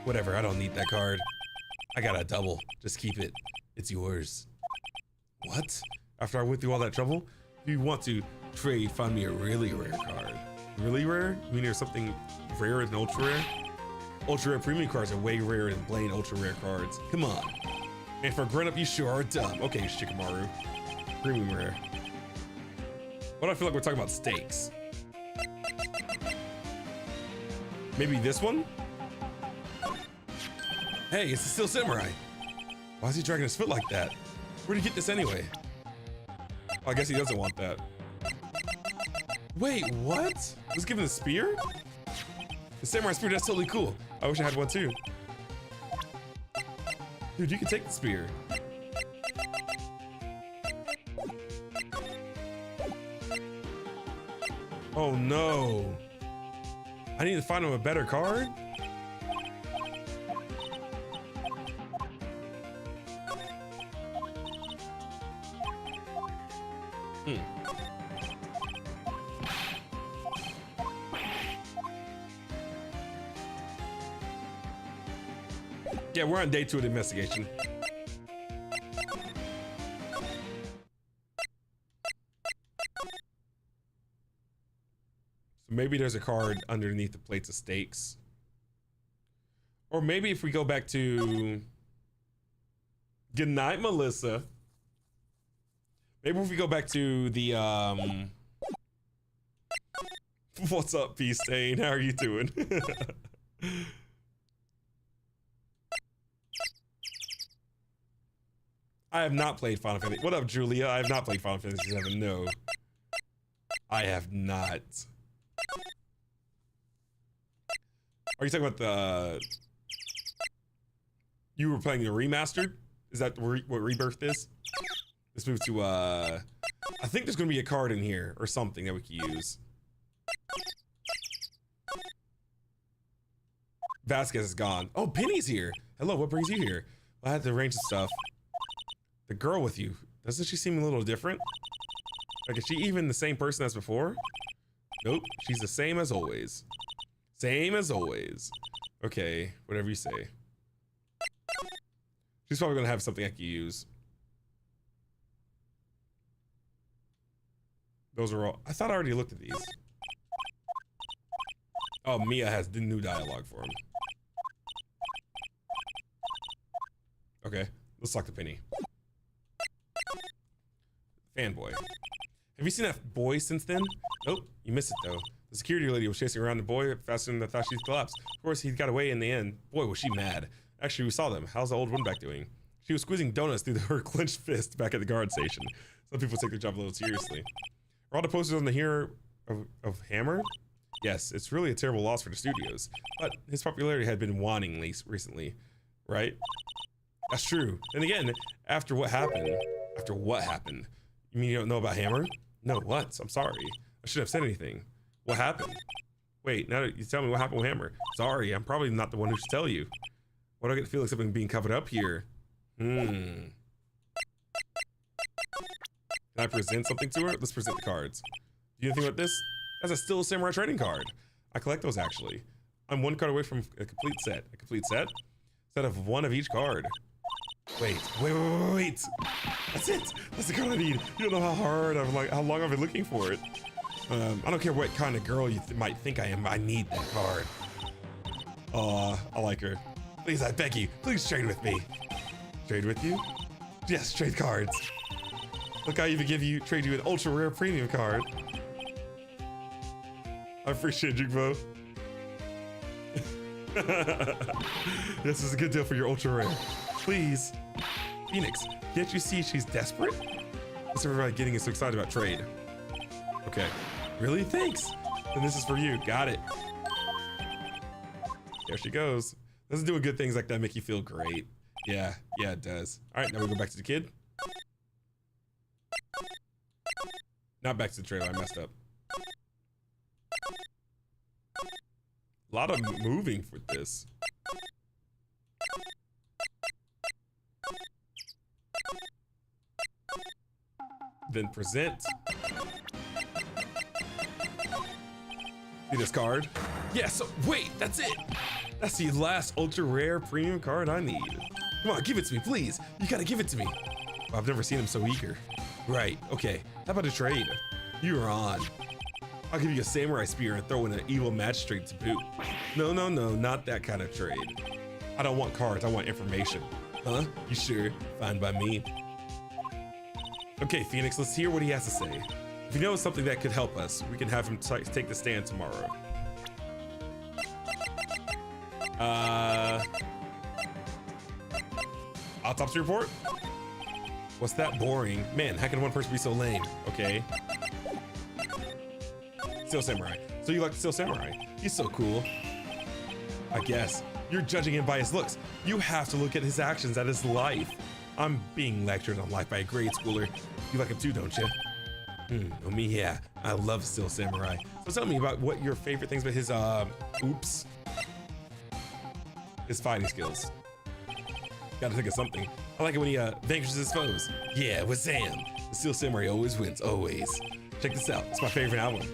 Whatever, I don't need that card. I got a double. Just keep it. It's yours. What? After I went through all that trouble? If you want to trade, find me a really rare card. Really rare? You mean there's something rarer than ultra rare? Ultra rare premium cards are way rarer than plain ultra rare cards. Come on. And for a grown up, you sure are dumb. Okay, Shikamaru. Premium rare. Why do I feel like we're talking about steaks? Maybe this one? Hey, it's the Steel Samurai. Why is he dragging his foot like that? Where'd he get this anyway? Oh, I guess he doesn't want that. Wait, what? Was given a spear? The samurai spear, that's totally cool. I wish I had one too. Dude, you can take the spear. Oh no. I need to find him a better card? Yeah, we're on day 2 of the investigation. So maybe there's a card underneath the plates of steaks. Or maybe if we go back to... Good night, Melissa. Maybe if we go back to the, What's up, P-Stain? How are you doing? I have not played Final Fantasy. What up, Julia? I have not played Final Fantasy 7. No. I have not. Are you talking about the... You were playing the remastered? Is that what Rebirth is? Let's move to, I think there's gonna be a card in here or something that we can use. Vasquez is gone. Oh, Penny's here. Hello, what brings you here? I had to arrange the stuff. The girl with you, doesn't she seem a little different? Like, is she even the same person as before? Nope, she's the same as always. Same as always. Okay, whatever you say. She's probably gonna have something I can use. Those are all, I thought I already looked at these. Oh, Mia has the new dialogue for him. Okay, let's talk to Penny. Fanboy. Have you seen that boy since then? Nope, you missed it though. The security lady was chasing around the boy faster than I thought she'd collapse. Of course, he got away in the end. Boy, was she mad. Actually, we saw them. How's the old one back doing? She was squeezing donuts through her clenched fist back at the guard station. Some people take their job a little seriously. Are all the posters on the hero of Hammer? Yes, it's really a terrible loss for the studios. But his popularity had been waning recently, right? That's true. And again, after what happened? You mean you don't know about Hammer? No, what? I'm sorry. I shouldn't have said anything. What happened? Wait, now that you tell me what happened with Hammer. Sorry, I'm probably not the one who should tell you. Why do I get the feel like something being covered up here? Can I present something to her? Let's present the cards. Do you know anything about this? That's a Still Samurai trading card. I collect those actually. I'm one card away from a complete set. A complete set? Set of one of each card. Wait. That's it. That's the card I need. You don't know how hard how long I've been looking for it. I don't care what kind of girl you might think I am. I need that card. I like her. Please, I beg you. Please trade with me. Trade with you? Yes, trade cards. Look, I even trade you an ultra rare premium card. I appreciate you both. This is a good deal for your ultra rare. Please. Phoenix, can't you see she's desperate? What's everybody getting so excited about trade? Okay. Really? Thanks. Then this is for you. Got it. There she goes. Doesn't doing good things like that make you feel great? Yeah, it does. All right, now we go back to the kid. Not back to the trailer, I messed up. A lot of moving for this. Then present. See this card? Yeah, so wait, that's it. That's the last ultra rare premium card I need. Come on, give it to me, please. You gotta give it to me. Oh, I've never seen him so eager. Right, okay. How about a trade? You are on. I'll give you a samurai spear and throw in an evil magistrate to boot. No, not that kind of trade. I don't want cards, I want information. Huh? You sure? Fine by me. Okay, Phoenix, let's hear what he has to say. If you know something that could help us, we can have him take the stand tomorrow. Autopsy report? What's that boring? Man, how can one person be so lame? Okay. Still Samurai. So you like the Still Samurai? He's so cool. I guess. You're judging him by his looks. You have to look at his actions, at his life. I'm being lectured on life by a grade schooler. You like him too, don't you? Oh, me, yeah. I love Still Samurai. So tell me about what your favorite things about his, his fighting skills. Gotta think of something. I like it when he, vanquishes his foes. Yeah, with Sam. The Still Samurai always wins, always. Check this out. It's my favorite album.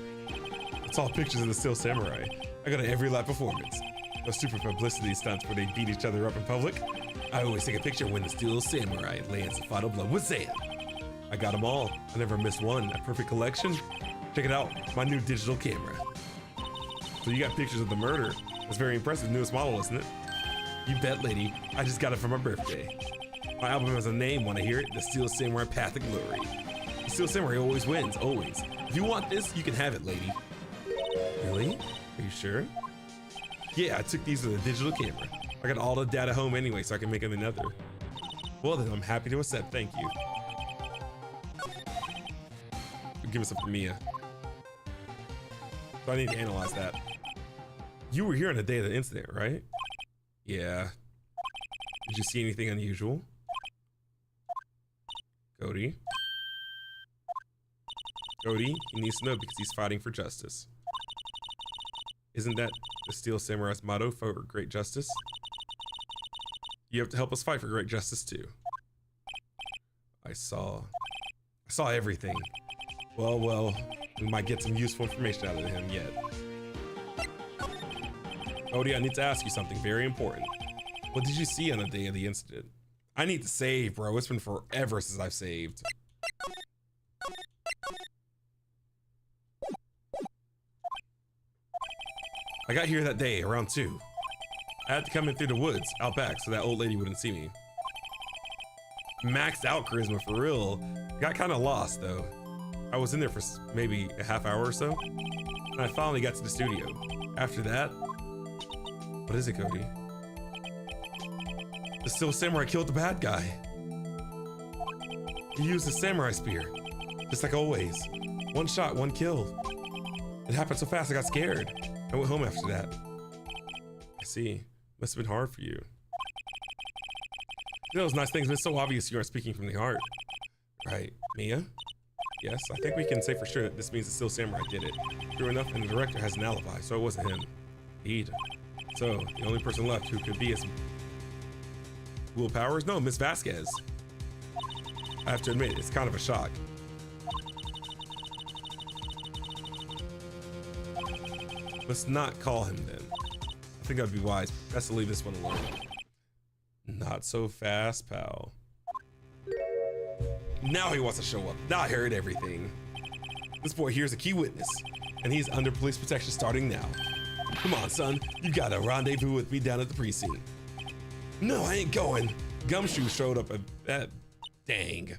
It's all pictures of the Still Samurai. I go to every live performance. No stupid publicity stunts where they beat each other up in public. I always take a picture when the Still Samurai lands the final blow with Sam. I got them all. I never missed one. A perfect collection. Check it out, my new digital camera. So you got pictures of the murder. That's very impressive. Newest model, isn't it? You bet, lady. I just got it for my birthday. My album has a name. Want to hear it? The Still Samurai Path of Glory. The Still Samurai always wins, always. If you want this, you can have it, lady. Really? Are you sure? Yeah, I took these with a digital camera. I got all the data home anyway, so I can make them another. Well then, I'm happy to accept, thank you. Give us up to Mia. So I need to analyze that. You were here on the day of the incident, right? Yeah. Did you see anything unusual? Cody? Cody, he needs to know because he's fighting for justice. Isn't that the Steel Samurai's motto for great justice? You have to help us fight for great justice too. I saw everything. Well, we might get some useful information out of him yet. Cody, I need to ask you something very important. What did you see on the day of the incident? I need to save, bro. It's been forever since I've saved. I got here that day around 2. I had to come in through the woods out back so that old lady wouldn't see me. Maxed out charisma for real. Got kind of lost though. I was in there for maybe a half hour or so, and I finally got to the studio. After that, what is it, Cody? The Steel Samurai killed the bad guy. He used a samurai spear, just like always. One shot, one kill. It happened so fast I got scared. I went home after that. I see. Must have been hard for you. You know those nice things, but it's so obvious you aren't speaking from the heart. Right, Mia? Yes, I think we can say for sure that this means the Steel Samurai did it. True enough, and the director has an alibi, so it wasn't him. Indeed. So, the only person left who could be his Will Powers? No, Miss Vasquez. I have to admit, it's kind of a shock. Let's not call him then. I think that'd be wise. Best to leave this one alone. Not so fast, pal. Now he wants to show up. Now I heard everything. This boy here's a key witness, and he's under police protection starting now. Come on, son. You got a rendezvous with me down at the precinct. No, I ain't going. Gumshoe showed up at... Dang.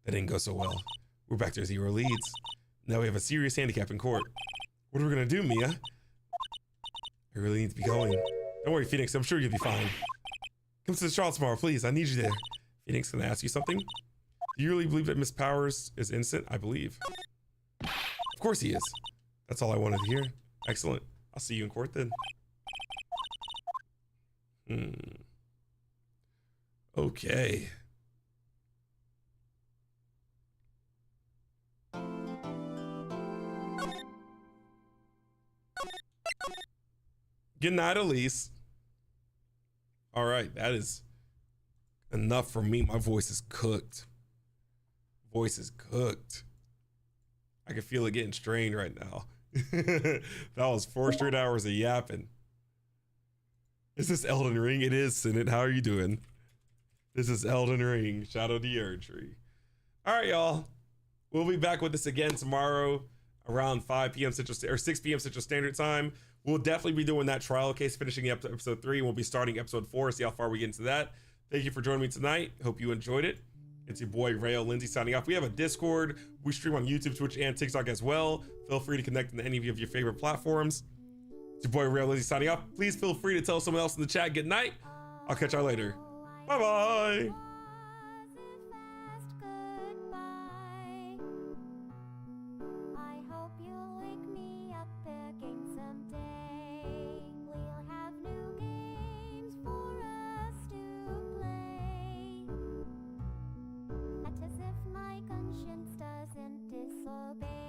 That didn't go so well. We're back to 0 leads. Now we have a serious handicap in court. What are we gonna do, Mia? I really need to be going. Don't worry, Phoenix. I'm sure you'll be fine. Come to the trial tomorrow, please. I need you there. Phoenix, can I ask you something? Do you really believe that Miss Powers is innocent? I believe. Of course he is. That's all I wanted to hear. Excellent. I'll see you in court then. Okay. Good night, Elise. All right, that is enough for me. My voice is cooked. Voice is cooked. I can feel it getting strained right now. That was 4 straight hours of yapping. Is this Elden Ring? It is, Senate. How are you doing? This is Elden Ring, Shadow of the Erdtree. All right, y'all. We'll be back with this again tomorrow around 5 p.m. Central or 6 p.m. Central Standard Time. We'll definitely be doing that trial case, finishing up to episode 3. We'll be starting episode 4, see how far we get into that. Thank you for joining me tonight. Hope you enjoyed it. It's your boy Rayo Lindsay signing off. We have a Discord. We stream on YouTube, Twitch, and TikTok as well. Feel free to connect to any of your favorite platforms. It's your boy Rayo Lindsay signing off. Please feel free to tell someone else in the chat good night. I'll catch y'all later. Bye bye. As if my conscience doesn't disobey.